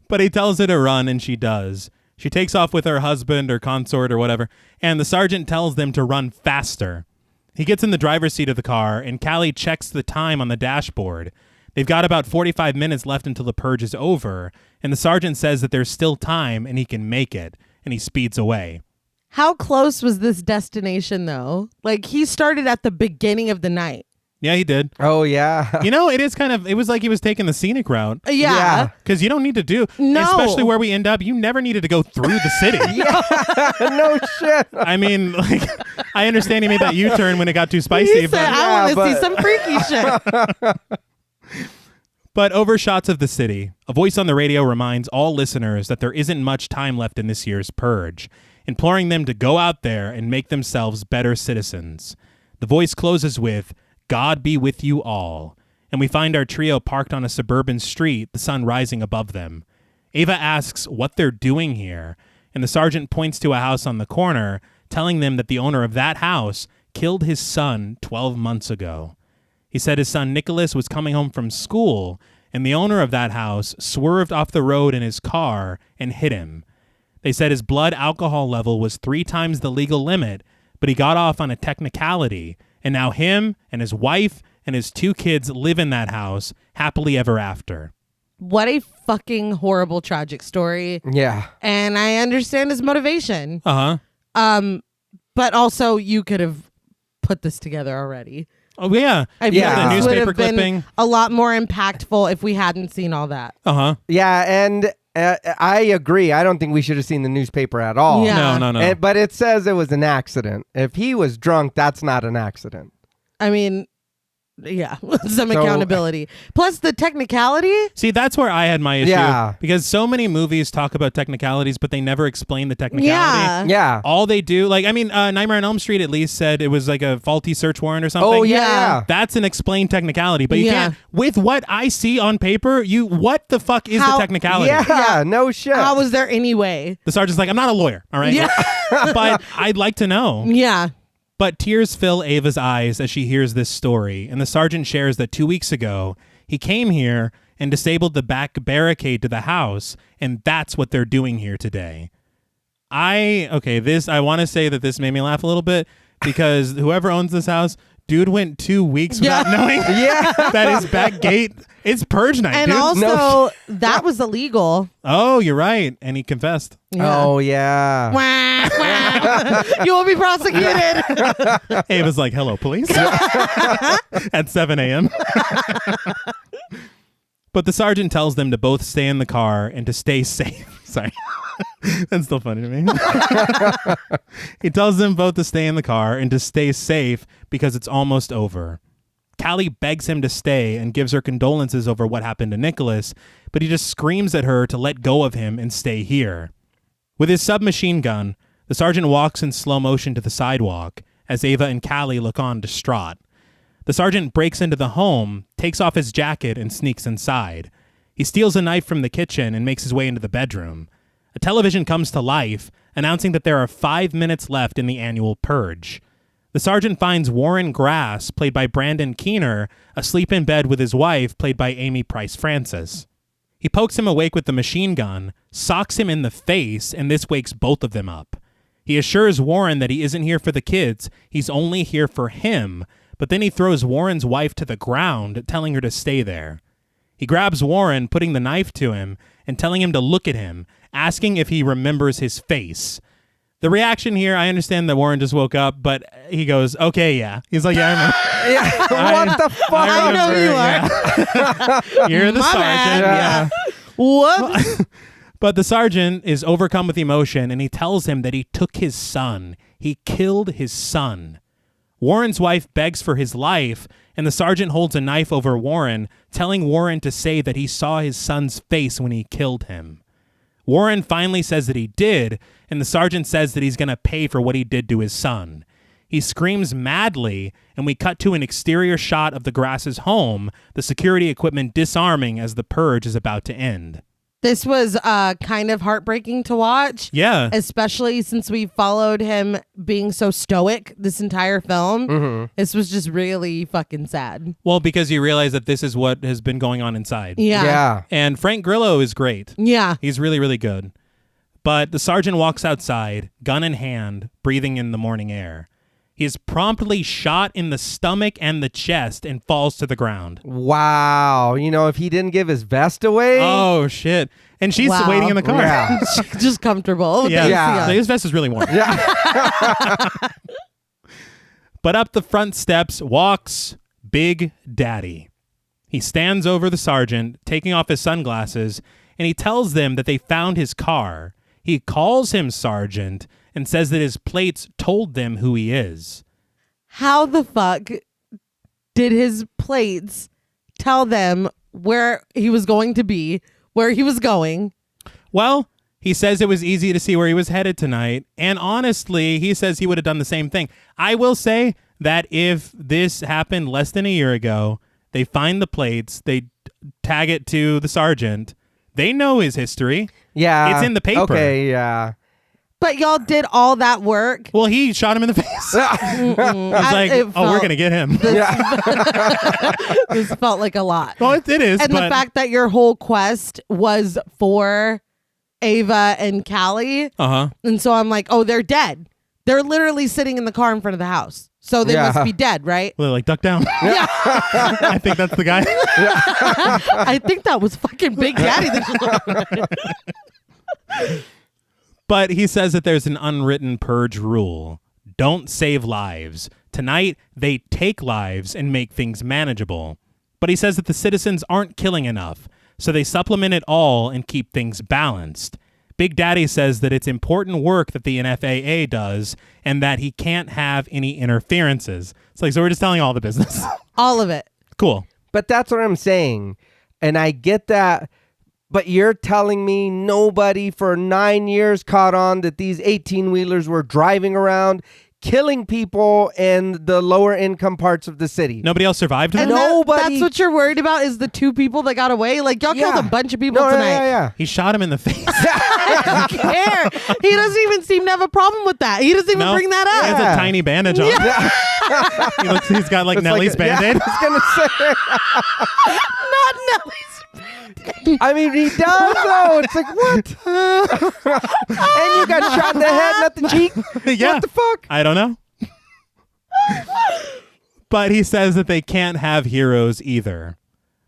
But he tells her to run, and she does. She takes off with her husband or consort or whatever, and the sergeant tells them to run faster. He gets in the driver's seat of the car, and Callie checks the time on the dashboard. They've got about 45 minutes left until the purge is over, and the sergeant says that there's still time and he can make it, and he speeds away. How close was this destination, though? Like, he started at the beginning of the night. Yeah, he did. Oh, yeah. You know, it was like he was taking the scenic route. Yeah. Because you don't need to do, No. especially where we end up, you never needed to go through the city. No shit. I mean, like, I understand he made that U-turn when it got too spicy. He said, I want to see some freaky shit. But over shots of the city, a voice on the radio reminds all listeners that there isn't much time left in this year's purge, imploring them to go out there and make themselves better citizens. The voice closes with, "God be with you all," and we find our trio parked on a suburban street, the sun rising above them. Ava asks what they're doing here, and the sergeant points to a house on the corner, telling them that the owner of that house killed his son 12 months ago. He said his son Nicholas was coming home from school, and the owner of that house swerved off the road in his car and hit him. They said his blood alcohol level was 3 times the legal limit, but he got off on a technicality, and now him and his wife and his 2 kids live in that house happily ever after. What a fucking horrible, tragic story. Yeah. And I understand his motivation. Uh-huh. But also, you could have put this together already. Oh, yeah. I feel Yeah. like The this would newspaper have been clipping. a lot more impactful if we hadn't seen all that. Uh-huh. Yeah, and I agree. I don't think we should have seen the newspaper at all. Yeah. No. But it says it was an accident. If he was drunk, that's not an accident. I mean, yeah, some accountability. Plus the technicality. See, that's where I had my issue. Yeah. Because so many movies talk about technicalities, but they never explain the technicality. Yeah. All they do, like, I mean, Nightmare on Elm Street at least said it was like a faulty search warrant or something. Oh, Yeah. yeah. That's an explained technicality, but you Yeah. can't, with what I see on paper, what the fuck is How- the technicality? Yeah, no shit. How was there any way? The sergeant's like, I'm not a lawyer, all right? Yeah. But I'd like to know. Yeah. But tears fill Ava's eyes as she hears this story, and the sergeant shares that 2 weeks ago, he came here and disabled the back barricade to the house, and that's what they're doing here today. I want to say that this made me laugh a little bit, because whoever owns this house, dude went 2 weeks without knowing that his back gate, it's purge night, And dude. also, that was illegal. Oh, you're right. And he confessed. Yeah. Oh, yeah. Wah, wah. You will be prosecuted. Ava's like, hello, police. At 7 a.m. But the sergeant tells them to both stay in the car and to stay safe. Sorry. That's still funny to me. He tells them both to stay in the car and to stay safe because it's almost over. Callie begs him to stay and gives her condolences over what happened to Nicholas, but he just screams at her to let go of him and stay here. With his submachine gun, the sergeant walks in slow motion to the sidewalk as Ava and Callie look on distraught. The sergeant breaks into the home, takes off his jacket, and sneaks inside. He steals a knife from the kitchen and makes his way into the bedroom. A television comes to life, announcing that there are 5 minutes left in the annual purge. The sergeant finds Warren Grass, played by Brandon Keener, asleep in bed with his wife, played by Amy Price Francis. He pokes him awake with the machine gun, socks him in the face, and this wakes both of them up. He assures Warren that he isn't here for the kids, he's only here for him, but then he throws Warren's wife to the ground, telling her to stay there. He grabs Warren, putting the knife to him, and telling him to look at him, asking if he remembers his face. The reaction here, I understand that Warren just woke up, but he goes, okay, yeah. He's like, yeah, I remember. What the fuck? I know you are. You're the My sergeant. bad. Yeah. Whoops. But the sergeant is overcome with emotion, and he tells him that he took his son. He killed his son. Warren's wife begs for his life, and the sergeant holds a knife over Warren, telling Warren to say that he saw his son's face when he killed him. Warren finally says that he did, and the sergeant says that he's going to pay for what he did to his son. He screams madly, and we cut to an exterior shot of the Grass's home, the security equipment disarming as the purge is about to end. This was kind of heartbreaking to watch. Yeah. Especially since we followed him being so stoic this entire film. Mm-hmm. This was just really fucking sad. Well, because you realize that this is what has been going on inside. Yeah. Yeah. And Frank Grillo is great. Yeah. He's really, really good. But the sergeant walks outside, gun in hand, breathing in the morning air. He is promptly shot in the stomach and the chest and falls to the ground. Wow. You know, if he didn't give his vest away. Oh, shit. And she's Wow. waiting in the car. Yeah. Just comfortable. Yeah. Yeah. His vest is really warm. Yeah. But up the front steps walks Big Daddy. He stands over the sergeant, taking off his sunglasses, and he tells them that they found his car. He calls him Sergeant and says that his plates told them who he is. How the fuck did his plates tell them where he was going to be, where he was going? Well, he says it was easy to see where he was headed tonight, and honestly, he says he would have done the same thing. I will say that if this happened less than a year ago, they find the plates, they tag it to the sergeant, they know his history. Yeah. It's in the paper. Okay, yeah. But y'all did all that work. Well, he shot him in the face. It's like, it we're felt- going to get him. This felt like a lot. Well, it is, And but the fact that your whole quest was for Ava and Callie. uh-huh. And so I'm like, oh, they're dead. They're literally sitting in the car in front of the house. So they Yeah. must be dead, right? Well, like, duck down. Yeah. I think that's the guy. I think that was fucking Big Daddy. But he says that there's an unwritten Purge rule. Don't save lives. Tonight, they take lives and make things manageable. But he says that the citizens aren't killing enough, so they supplement it all and keep things balanced. Big Daddy says that it's important work that the NFAA does and that he can't have any interferences. It's like, so we're just telling all the business. All of it. Cool. But that's what I'm saying. And I get that. But you're telling me nobody for 9 years caught on that these 18-wheelers were driving around, killing people in the lower income parts of the city. Nobody else survived And them? Nobody- that's what you're worried about is the two people that got away? Like, y'all killed a bunch of people No, tonight. Yeah. He shot him in the face. I don't care. He doesn't even seem to have a problem with that. He doesn't even No, bring that He up. has Yeah. a tiny bandage on. He's got like It's Nellie's like a- Band-Aid. Yeah, I was gonna say. Not Nellie's. I mean, he does though. It's like what? And you got shot in the head, not the cheek. Yeah. What the fuck? I don't know. But he says that they can't have heroes either.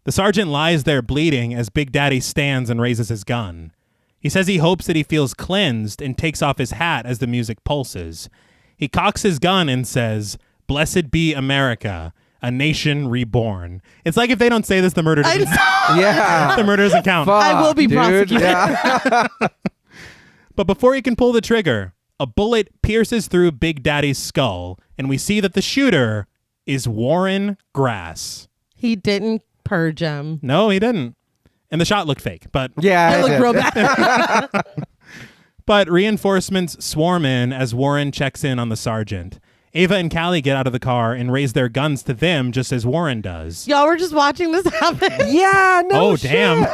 The sergeant lies there bleeding as Big Daddy stands and raises his gun. He says he hopes that he feels cleansed and takes off his hat as the music pulses. He cocks his gun and says, "Blessed be America, a nation reborn." It's like if they don't say this, the murder doesn't, Yeah. the murder doesn't count. Fuck, I will be dude. prosecuted. Yeah. But before he can pull the trigger, a bullet pierces through Big Daddy's skull, and we see that the shooter is Warren Grass. He didn't purge him. No, he didn't. And the shot looked fake, but Yeah. It I looked did. real bad. but reinforcements swarm in as Warren checks in on the sergeant. Ava and Callie get out of the car and raise their guns to them just as Warren does. Y'all were just watching this happen. Yeah. No. Oh, shit. damn.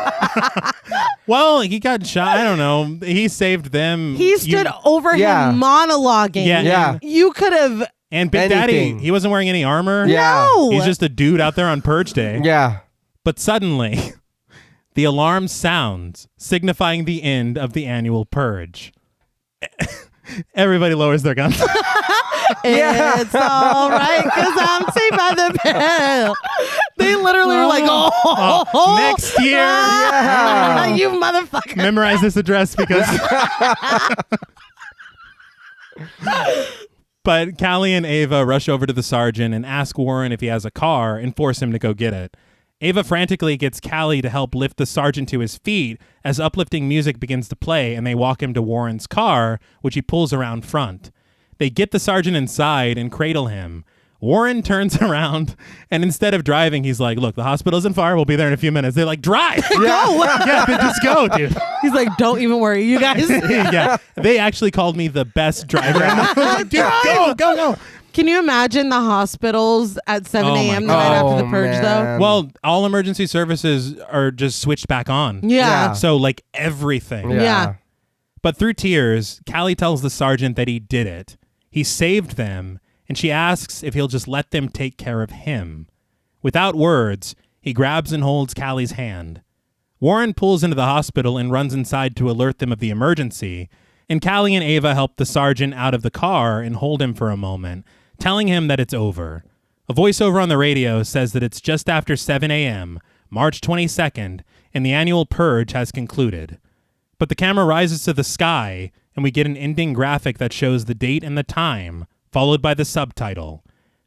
Well, he got shot. I don't know. He saved them. He stood over Yeah. him monologuing. Yeah. Yeah. You could have. And Big Anything. Daddy, he wasn't wearing any armor. Yeah. No. He's just a dude out there on Purge Day. Yeah. But suddenly, the alarm sounds, signifying the end of the annual Purge. Everybody lowers their guns. Yeah. It's all right because I'm saved by the bell. They literally were like, oh, Next year. Yeah. you motherfucker. Memorize this address because. But Callie and Ava rush over to the sergeant and ask Warren if he has a car and force him to go get it. Ava frantically gets Callie to help lift the sergeant to his feet as uplifting music begins to play, and they walk him to Warren's car, which he pulls around front. They get the sergeant inside and cradle him. Warren turns around, and instead of driving, he's like, "Look, the hospital's on fire. We'll be there in a few minutes." They're like, "Drive!" Go. Yeah, just go, dude. He's like, don't even worry, you guys. Yeah, they actually called me the best driver. And I was like, dude, go. Can you imagine the hospitals at 7 Oh my a.m. the night God. after the Oh, purge, man. Well, all emergency services are just switched back on. though? Yeah. So, like, everything. Yeah. But through tears, Callie tells the sergeant that he did it. He saved them, and she asks if he'll just let them take care of him. Without words, he grabs and holds Callie's hand. Warren pulls into the hospital and runs inside to alert them of the emergency, and Callie and Ava help the sergeant out of the car and hold him for a moment. telling him that it's over. A voiceover on the radio says that it's just after 7 a.m., March 22nd, and the annual purge has concluded. But the camera rises to the sky, and we get an ending graphic that shows the date and the time, followed by the subtitle,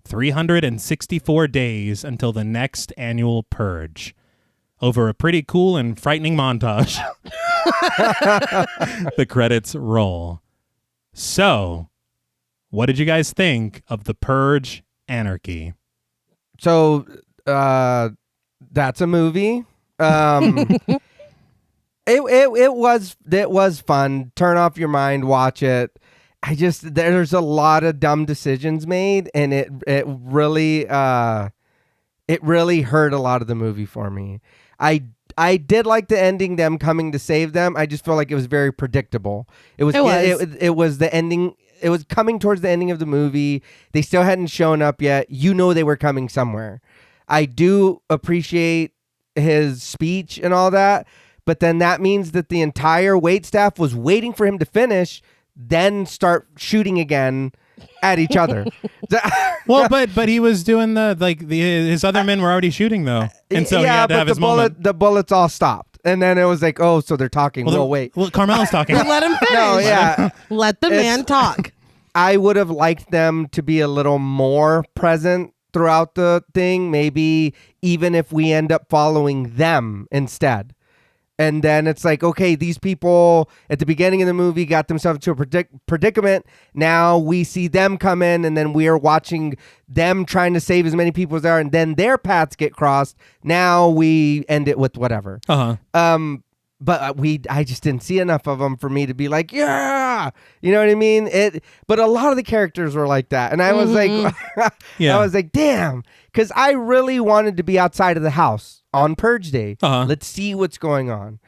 364 days until the next annual purge. Over a pretty cool and frightening montage, the credits roll. So, what did you guys think of The Purge: Anarchy? So, that's a movie. It was fun. Turn off your mind, watch it. There's a lot of dumb decisions made, and it really hurt a lot of the movie for me. I did like the ending, them coming to save them. I just felt like it was very predictable. It was the ending. It was coming towards the ending of the movie. They still hadn't shown up yet. You know they were coming somewhere. I do appreciate his speech and all that, but then that means that the entire wait staff was waiting for him to finish, then start shooting again at each other. Well, but he was doing his other men were already shooting though, and so he had to have his moment. The bullets all stopped, and then it was like, oh, so they're talking. Well, wait. Well, Carmelo's talking. Let him finish. No, yeah. Let the man talk. I would have liked them to be a little more present throughout the thing. Maybe even if we end up following them instead. And then it's like, okay, these people at the beginning of the movie got themselves into a predicament. Now we see them come in, and then we are watching them trying to save as many people as there are, and then their paths get crossed. Now we end it with whatever. But I just didn't see enough of them for me to be like, yeah, you know what I mean? But a lot of the characters were like that, and I was like, I was like, damn, because I really wanted to be outside of the house on Purge Day. Let's see what's going on.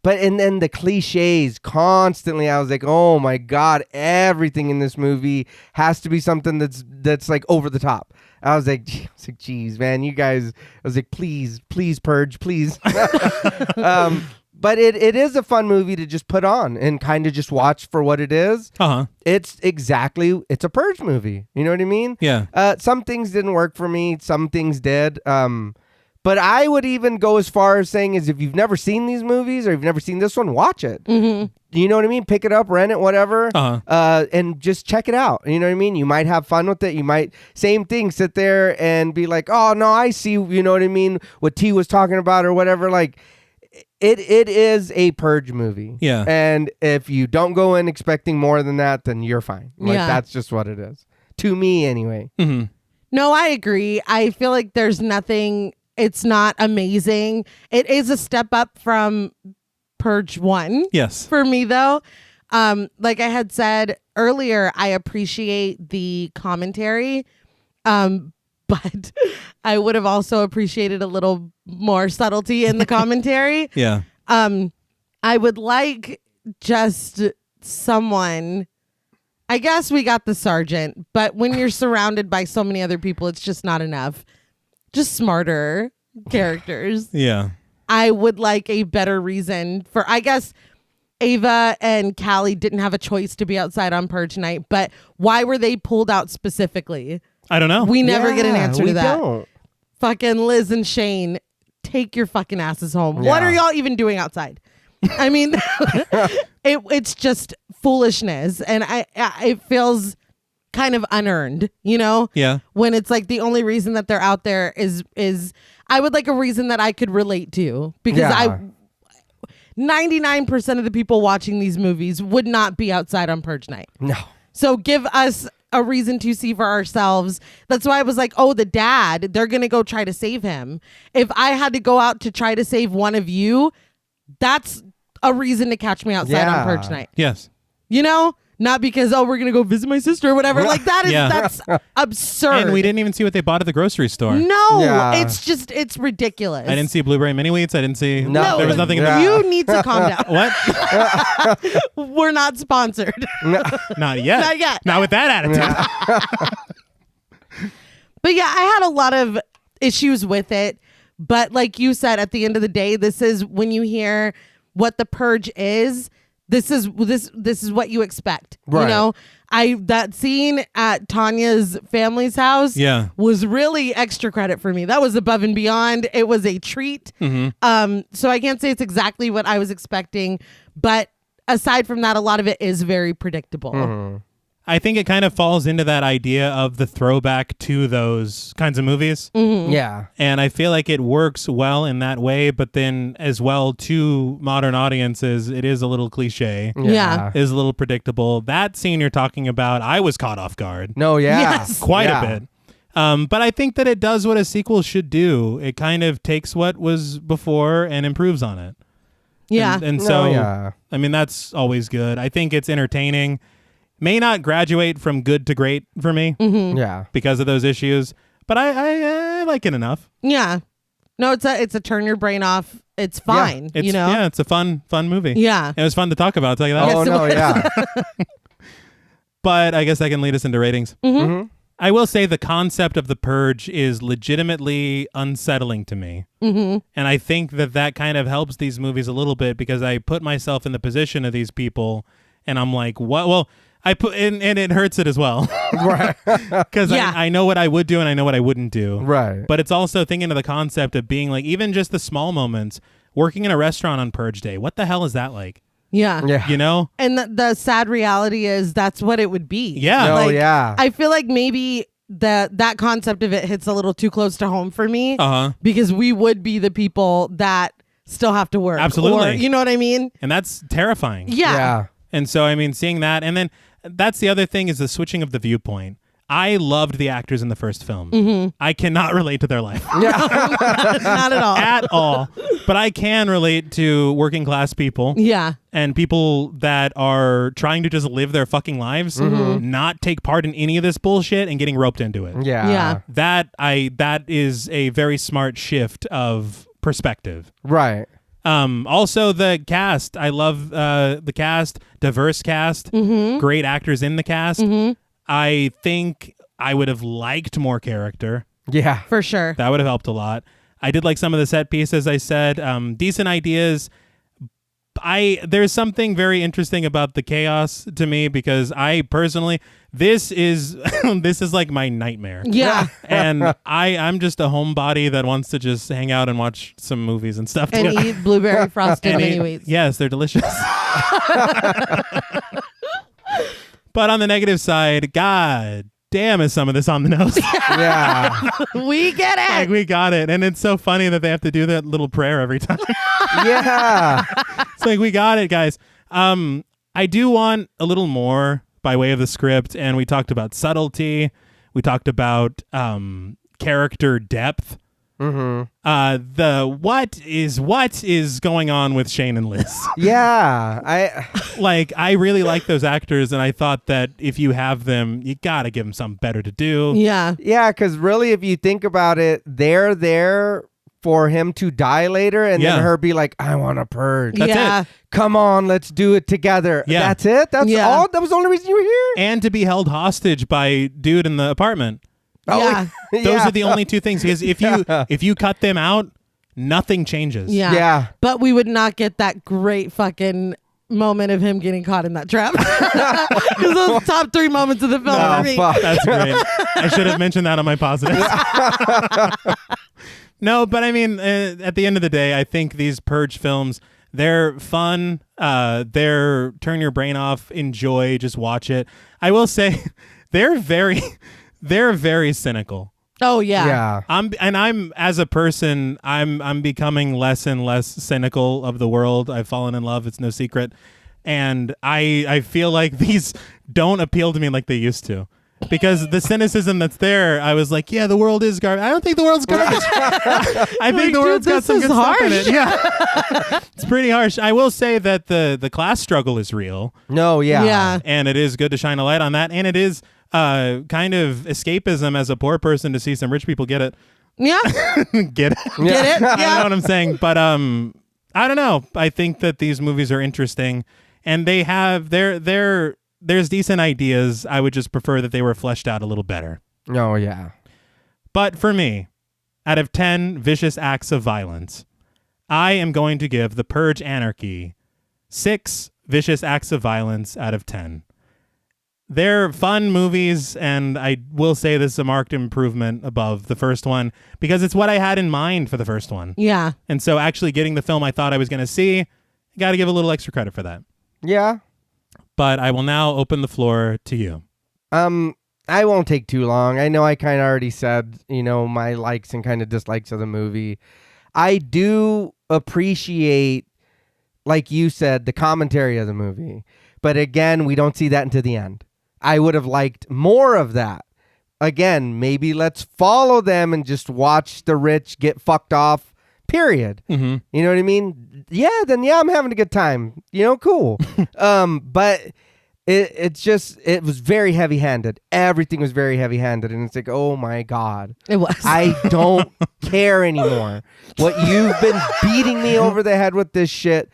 But and then the cliches constantly, I was like, oh my God, everything in this movie has to be something that's like over the top. I was like, geez, man, you guys. I was like, please, Purge, please. But it is a fun movie to just put on and kind of just watch for what it is. It's a Purge movie. You know what I mean? Yeah. Some things didn't work for me. Some things did. But I would even go as far as saying is if you've never seen these movies or you've never seen this one, watch it. You know what I mean? Pick it up, rent it, whatever, and just check it out. You know what I mean? You might have fun with it. You might, same thing, sit there and be like, oh, no, I see, you know what I mean, what T was talking about or whatever. Like, it is a Purge movie. Yeah. And if you don't go in expecting more than that, then you're fine. Like, that's just what it is. To me, anyway. No, I agree. I feel like there's nothing... It's not amazing. It is a step up from Purge 1. Yes. For me, though. Like I had said earlier, I appreciate the commentary. But I would have also appreciated a little more subtlety in the commentary. Yeah. I would like just someone... I guess we got the sergeant, but when you're surrounded by so many other people, it's just not enough. Just smarter characters. Yeah. I would like a better reason for, I guess Ava and Callie didn't have a choice to be outside on Purge night, but why were they pulled out specifically? I don't know. We never get an answer to that. Don't. Fucking Liz and Shane, take your fucking asses home. Yeah. What are y'all even doing outside? I mean, it's just foolishness. And it feels kind of unearned, you know? Yeah. When it's like the only reason that they're out there is I would like a reason that I could relate to, because 99% of the people watching these movies would not be outside on Purge night. No. So give us a reason to see for ourselves. That's why I was like, oh, the dad, they're going to go try to save him. If I had to go out to try to save one of you, that's a reason to catch me outside on Purge night. Yes. You know? Not because, oh, we're going to go visit my sister or whatever. Like that is, that's absurd. And we didn't even see what they bought at the grocery store. No, it's ridiculous. I didn't see blueberry mini wheats. I didn't see, no, there was nothing in there. You need to calm down. What? We're not sponsored. Not yet. Not yet. Not with that attitude. But yeah, I had a lot of issues with it. But like you said, at the end of the day, this is when you hear what the Purge is, this is what you expect. You Right. know, that scene at Tanya's family's house Yeah. was really extra credit for me. That was above and beyond. It was a treat. So I can't say it's exactly what I was expecting, but aside from that, a lot of it is very predictable. I think it kind of falls into that idea of the throwback to those kinds of movies. Yeah. And I feel like it works well in that way, but then as well to modern audiences, it is a little cliche. Yeah. Is a little predictable. That scene you're talking about, I was caught off guard. No, yeah. Yes. Quite Yeah. a bit. But I think that it does what a sequel should do. It kind of takes what was before and improves on it. Yeah. And No, so, yeah. I mean, that's always good. I think it's entertaining. May not graduate from good to great for me Yeah. because of those issues, but I like it enough. Yeah. No, it's a turn your brain off. It's fine. It's, you know? yeah, it's a fun movie. Yeah. It was fun to talk about, I'll tell you that. Yes, Oh, it no, was. yeah. But I guess that can lead us into ratings. Mhm. I will say the concept of the Purge is legitimately unsettling to me. And I think that kind of helps these movies a little bit because I put myself in the position of these people and I'm like, what? Well, and it hurts it as well. Right. Because Yeah. I know what I would do and I know what I wouldn't do. Right. But it's also thinking of the concept of being like, even just the small moments, working in a restaurant on Purge Day. What the hell is that like? Yeah. Yeah. You know? And the sad reality is that's what it would be. Yeah. No, Like, yeah. I feel like maybe that concept of it hits a little too close to home for me because we would be the people that still have to work. Absolutely. Or, you know what I mean? And that's terrifying. Yeah. Yeah. And so, I mean, seeing that, and then that's the other thing is the switching of the viewpoint. I loved the actors in the first film. I cannot relate to their life Not at all. at all, but I can relate to working class people Yeah. and people that are trying to just live their fucking lives, not take part in any of this bullshit and getting roped into it. Yeah. Yeah. That is a very smart shift of perspective. Right. Also the cast. I love the cast, diverse cast, great actors in the cast. I think I would have liked more character. Yeah. For sure. That would have helped a lot. I did like some of the set pieces, I said. Decent ideas. There's something very interesting about the chaos to me because I personally, this is like my nightmare. Yeah. And I'm just a homebody that wants to just hang out and watch some movies and stuff. And eat blueberry frosted And mini eat- wheats. Yes, they're delicious. But on the negative side, god damn is some of this on the nose. Yeah. We get it. Like we got it. And it's so funny that they have to do that little prayer every time. Yeah. It's like we got it, guys. I do want a little more by way of the script, and we talked about subtlety. We talked about character depth. The what is going on with Shane and Liz? Yeah. I really like those actors, and I thought that if you have them, you gotta give them something better to do. Yeah. Yeah, because really, if you think about it, they're there for him to die later and Yeah. then her be like, I want to purge. That's yeah. it. Come on, let's do it together. Yeah. That's it? That's Yeah. all? That was the only reason you were here? And to be held hostage by dude in the apartment. Yeah. Those Yeah. are the only two things. Because if you cut them out, nothing changes. Yeah. Yeah. But we would not get that great fucking moment of him getting caught in that trap. Because those top 3 moments of the film Oh, for me. fuck. That's great. I should have mentioned that on my positives. No, but I mean, at the end of the day, I think these Purge films, they're fun. They're turn your brain off, enjoy, just watch it. I will say, they're very cynical. Oh yeah. Yeah. I'm as a person, I'm becoming less and less cynical of the world. I've fallen in love. It's no secret, and I feel like these don't appeal to me like they used to. Because the cynicism that's there, I was like, yeah, the world is garbage. I don't think the world's garbage. I think the world's got this some is good stuff in harsh. it. Yeah, it's pretty harsh. I will say that the class struggle is real, No, yeah. Yeah. and it is good to shine a light on that. And it is kind of escapism as a poor person to see some rich people get it. Yeah. Get it? Get it? I know Yeah. what I'm saying, but I don't know. I think that these movies are interesting, and they have there's decent ideas. I would just prefer that they were fleshed out a little better. No, yeah. But for me, out of 10 vicious acts of violence, I am going to give The Purge Anarchy 6 vicious acts of violence out of 10. They're fun movies, and I will say this is a marked improvement above the first one because it's what I had in mind for the first one. Yeah. And so actually getting the film I thought I was going to see, got to give a little extra credit for that. Yeah. But I will now open the floor to you. I won't take too long. I know I kind of already said, my likes and kind of dislikes of the movie. I do appreciate, like you said, the commentary of the movie. But again, we don't see that until the end. I would have liked more of that. Again, maybe let's follow them and just watch the rich get fucked off, period. Mm-hmm. You know what I mean? Yeah, I'm having a good time. Cool. But it was very heavy-handed. Everything was very heavy-handed. And it's like, oh my God. It was. I don't care anymore. What you've been beating me over the head with this shit.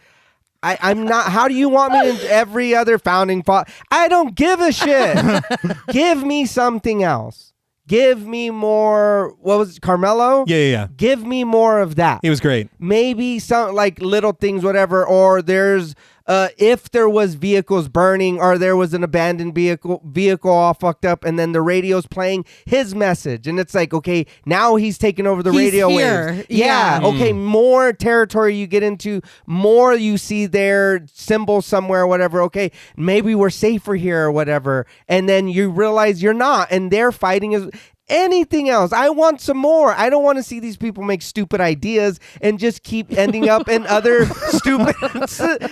I'm not. How do you want me in every other founding father? I don't give a shit. Give me something else. Give me more. What was it, Carmelo? Yeah. Give me more of that. He was great. Maybe some like little things, whatever. Or there's if there was vehicles burning or there was an abandoned vehicle all fucked up, and then the radio's playing his message, and it's like, okay, now he's taking over the radio here. waves. Yeah. Okay. More territory you get into, more you see their symbols somewhere, whatever. Okay, maybe we're safer here or whatever, and then you realize you're not, and they're fighting as. Anything else? I want some more. I don't want to see these people make stupid ideas and just keep ending up in other stupid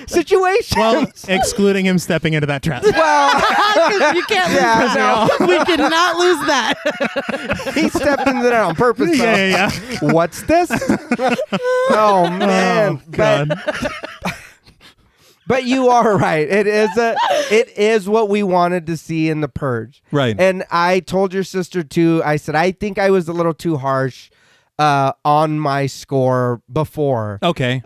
situations. Well, excluding him stepping into that trap. Well, you can't lose that. No. We cannot lose that. He stepped into that on purpose. Though. Yeah. What's this? Oh man, Oh, God. But you are right. It is what we wanted to see in The Purge. Right. And I told your sister too, I said, I think I was a little too harsh on my score before. Okay.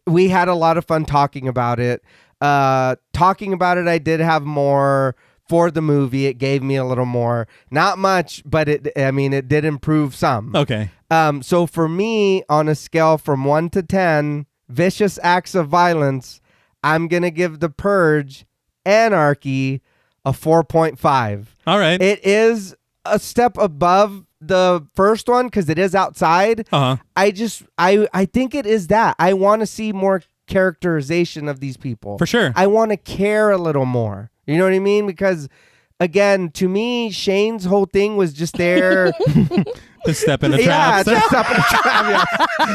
We had a lot of fun talking about it. I did have more for the movie. It gave me a little more. Not much, but it did improve some. Okay. So for me, on a scale from 1 to 10, vicious acts of violence, I'm going to give The Purge, Anarchy, a 4.5. All right. It is a step above the first one because it is outside. Uh-huh. I think it is that. I want to see more characterization of these people. For sure. I want to care a little more. You know what I mean? Because, again, to me, Shane's whole thing was just there. To step in a Yeah, trap. just step in a trap. Yeah.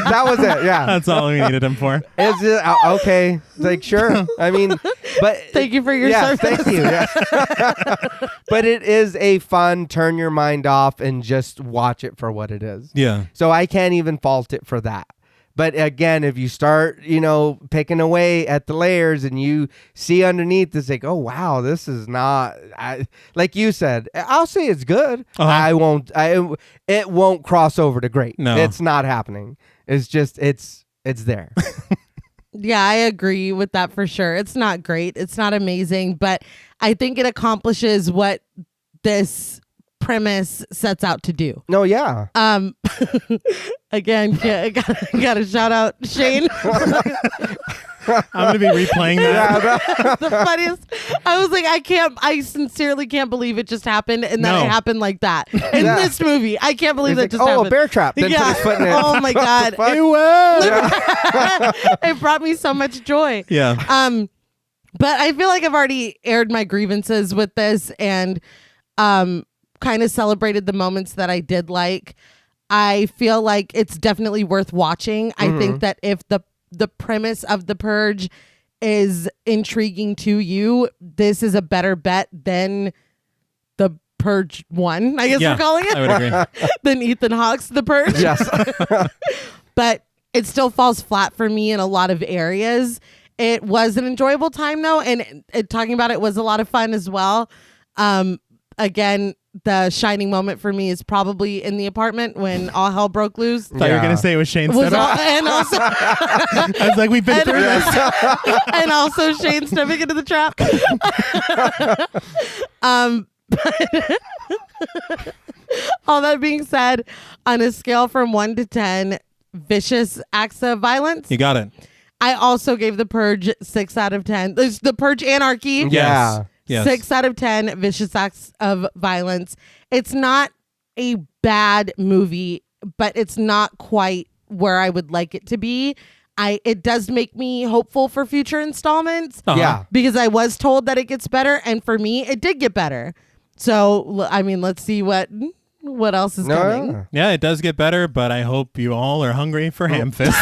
That was it. Yeah. That's all we needed him for. Is it okay? Like, sure. I mean, but Thank you for your service. Thank you. Yeah. But it is a fun turn your mind off and just watch it for what it is. Yeah. So I can't even fault it for that. But again, if you start, picking away at the layers and you see underneath, it's like, oh, wow, this is not, like you said, I'll say it's good. Uh-huh. It won't cross over to great. No. It's not happening. It's just, it's there. Yeah, I agree with that for sure. It's not great. It's not amazing, but I think it accomplishes what this premise sets out to do. No, yeah. Again, I gotta shout out Shane. I'm going to be replaying that. The funniest. I was like, I sincerely can't believe it just happened and that it happened like that. In this movie, I can't believe that just happened. A bear trap. Then put his foot in it. Oh my God. It brought me so much joy. Yeah. But I feel like I've already aired my grievances with this and kind of celebrated the moments that I did like. I feel like it's definitely worth watching. I think that if the premise of The Purge is intriguing to you, this is a better bet than The Purge 1, I guess we're calling it. I would agree. Than Ethan Hawke's The Purge. Yes. But it still falls flat for me in a lot of areas. It was an enjoyable time though, and talking about it was a lot of fun as well. Again, the shining moment for me is probably in the apartment when all hell broke loose. I thought you were going to say it was Shane stepping. And also, I was like, we've been through this. And also Shane stepping into the trap. All that being said, on a scale from 1 to 10, vicious acts of violence, You got it. I also gave The Purge 6 out of 10. There's The Purge Anarchy. Yeah. Yes. 6 out of 10 vicious acts of violence. It's not a bad movie, but it's not quite where I would like it to be. It does make me hopeful for future installments. Yeah. Because I was told that it gets better, and for me, it did get better. So, I mean, let's see what else is coming. Yeah, it does get better, but I hope you all are hungry for ham fist.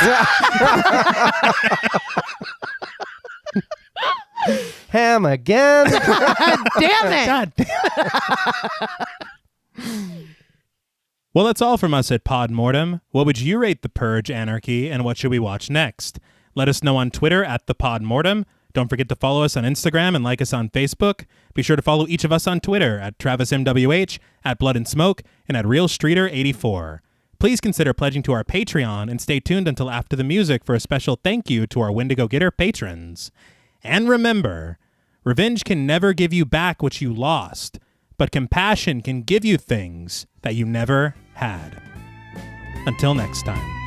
Ham again. Damn it. God damn. Well, that's all from us at Pod Mortem. What would you rate The Purge, Anarchy, and what should we watch next? Let us know on Twitter at the Pod Mortem. Don't forget to follow us on Instagram and like us on Facebook. Be sure to follow each of us on Twitter at TravisMWH, at Blood and Smoke, and at RealStreeter84. Please consider pledging to our Patreon and stay tuned until after the music for a special thank you to our Wendigo Getter patrons. And remember, revenge can never give you back what you lost, but compassion can give you things that you never had. Until next time.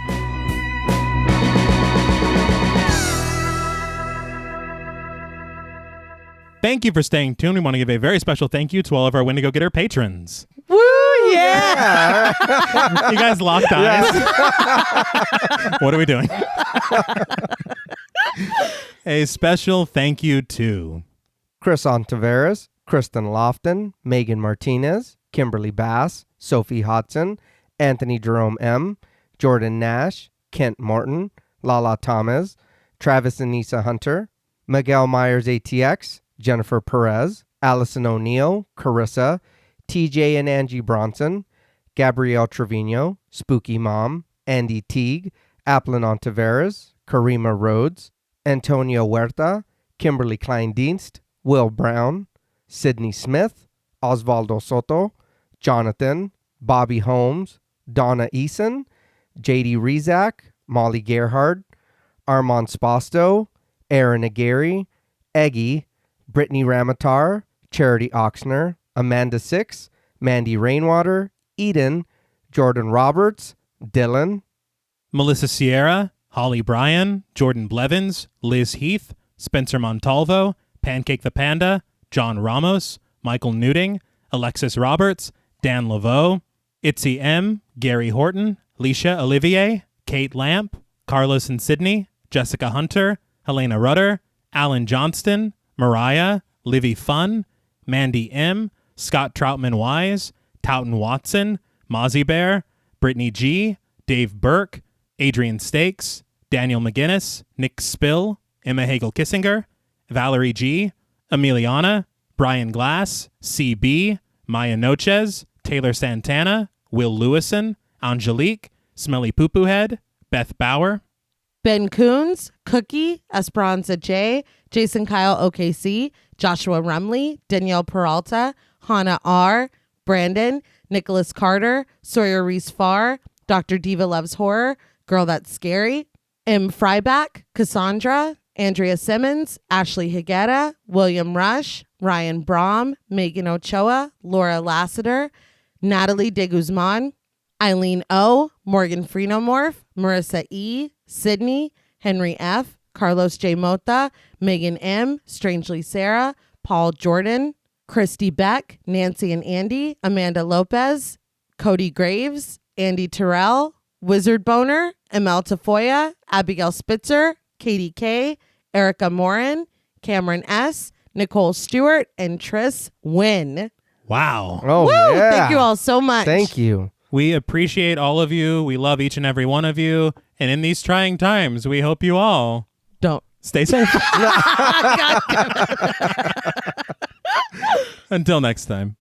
Thank you for staying tuned. We want to give a very special thank you to all of our Wendigo Getter patrons. Woo, yeah. You guys locked eyes. What are we doing? A special thank you to Chris Ontiveros, Kristen Lofton, Megan Martinez, Kimberly Bass, Sophie Hodson, Anthony Jerome M., Jordan Nash, Kent Morton, Lala Thomas, Travis Anissa Hunter, Miguel Myers ATX, Jennifer Perez, Allison O'Neill, Carissa, TJ and Angie Bronson, Gabrielle Trevino, Spooky Mom, Andy Teague, Applin Ontiveros, Karima Rhodes, Antonio Huerta, Kimberly Kleindienst, Will Brown, Sydney Smith, Osvaldo Soto, Jonathan, Bobby Holmes, Donna Eason, JD Rezak, Molly Gerhard, Armand Spasto, Aaron Aguirre, Eggy, Brittany Ramatar, Charity Oxner, Amanda Six, Mandy Rainwater, Eden, Jordan Roberts, Dylan, Melissa Sierra, Holly Bryan, Jordan Blevins, Liz Heath, Spencer Montalvo, Pancake the Panda, John Ramos, Michael Newting, Alexis Roberts, Dan Laveau, Itzy M, Gary Horton, Leisha Olivier, Kate Lamp, Carlos and Sydney, Jessica Hunter, Helena Rudder, Alan Johnston, Mariah, Livy Fun, Mandy M, Scott Troutman Wise, Towton Watson, Mozzie Bear, Brittany G, Dave Burke, Adrian Stakes, Daniel McGinnis, Nick Spill, Emma Hagel-Kissinger, Valerie G, Emiliana, Brian Glass, CB, Maya Noches, Taylor Santana, Will Lewison, Angelique, Smelly Poo Poo Head, Beth Bauer, Ben Coons, Cookie, Esperanza J, Jason Kyle OKC, Joshua Rumley, Danielle Peralta, Hannah R, Brandon, Nicholas Carter, Sawyer Reese Farr, Dr. Diva Loves Horror, Girl That's Scary, M. Fryback, Cassandra, Andrea Simmons, Ashley Higuera, William Rush, Ryan Brom, Megan Ochoa, Laura Lassiter, Natalie De Guzman, Eileen O, Morgan Freenomorph, Marissa E, Sydney, Henry F, Carlos J. Mota, Megan M, Strangely Sarah, Paul Jordan, Christy Beck, Nancy and Andy, Amanda Lopez, Cody Graves, Andy Terrell, Wizard Boner, Emel Tafoya, Abigail Spitzer, Katie K, Erica Morin, Cameron S, Nicole Stewart, and Triss Wynn. Wow. Oh, Woo! yeah. Thank you all so much. Thank you. We appreciate all of you. We love each and every one of you. And in these trying times, we hope you all Don't. stay safe. God damn it. Until next time.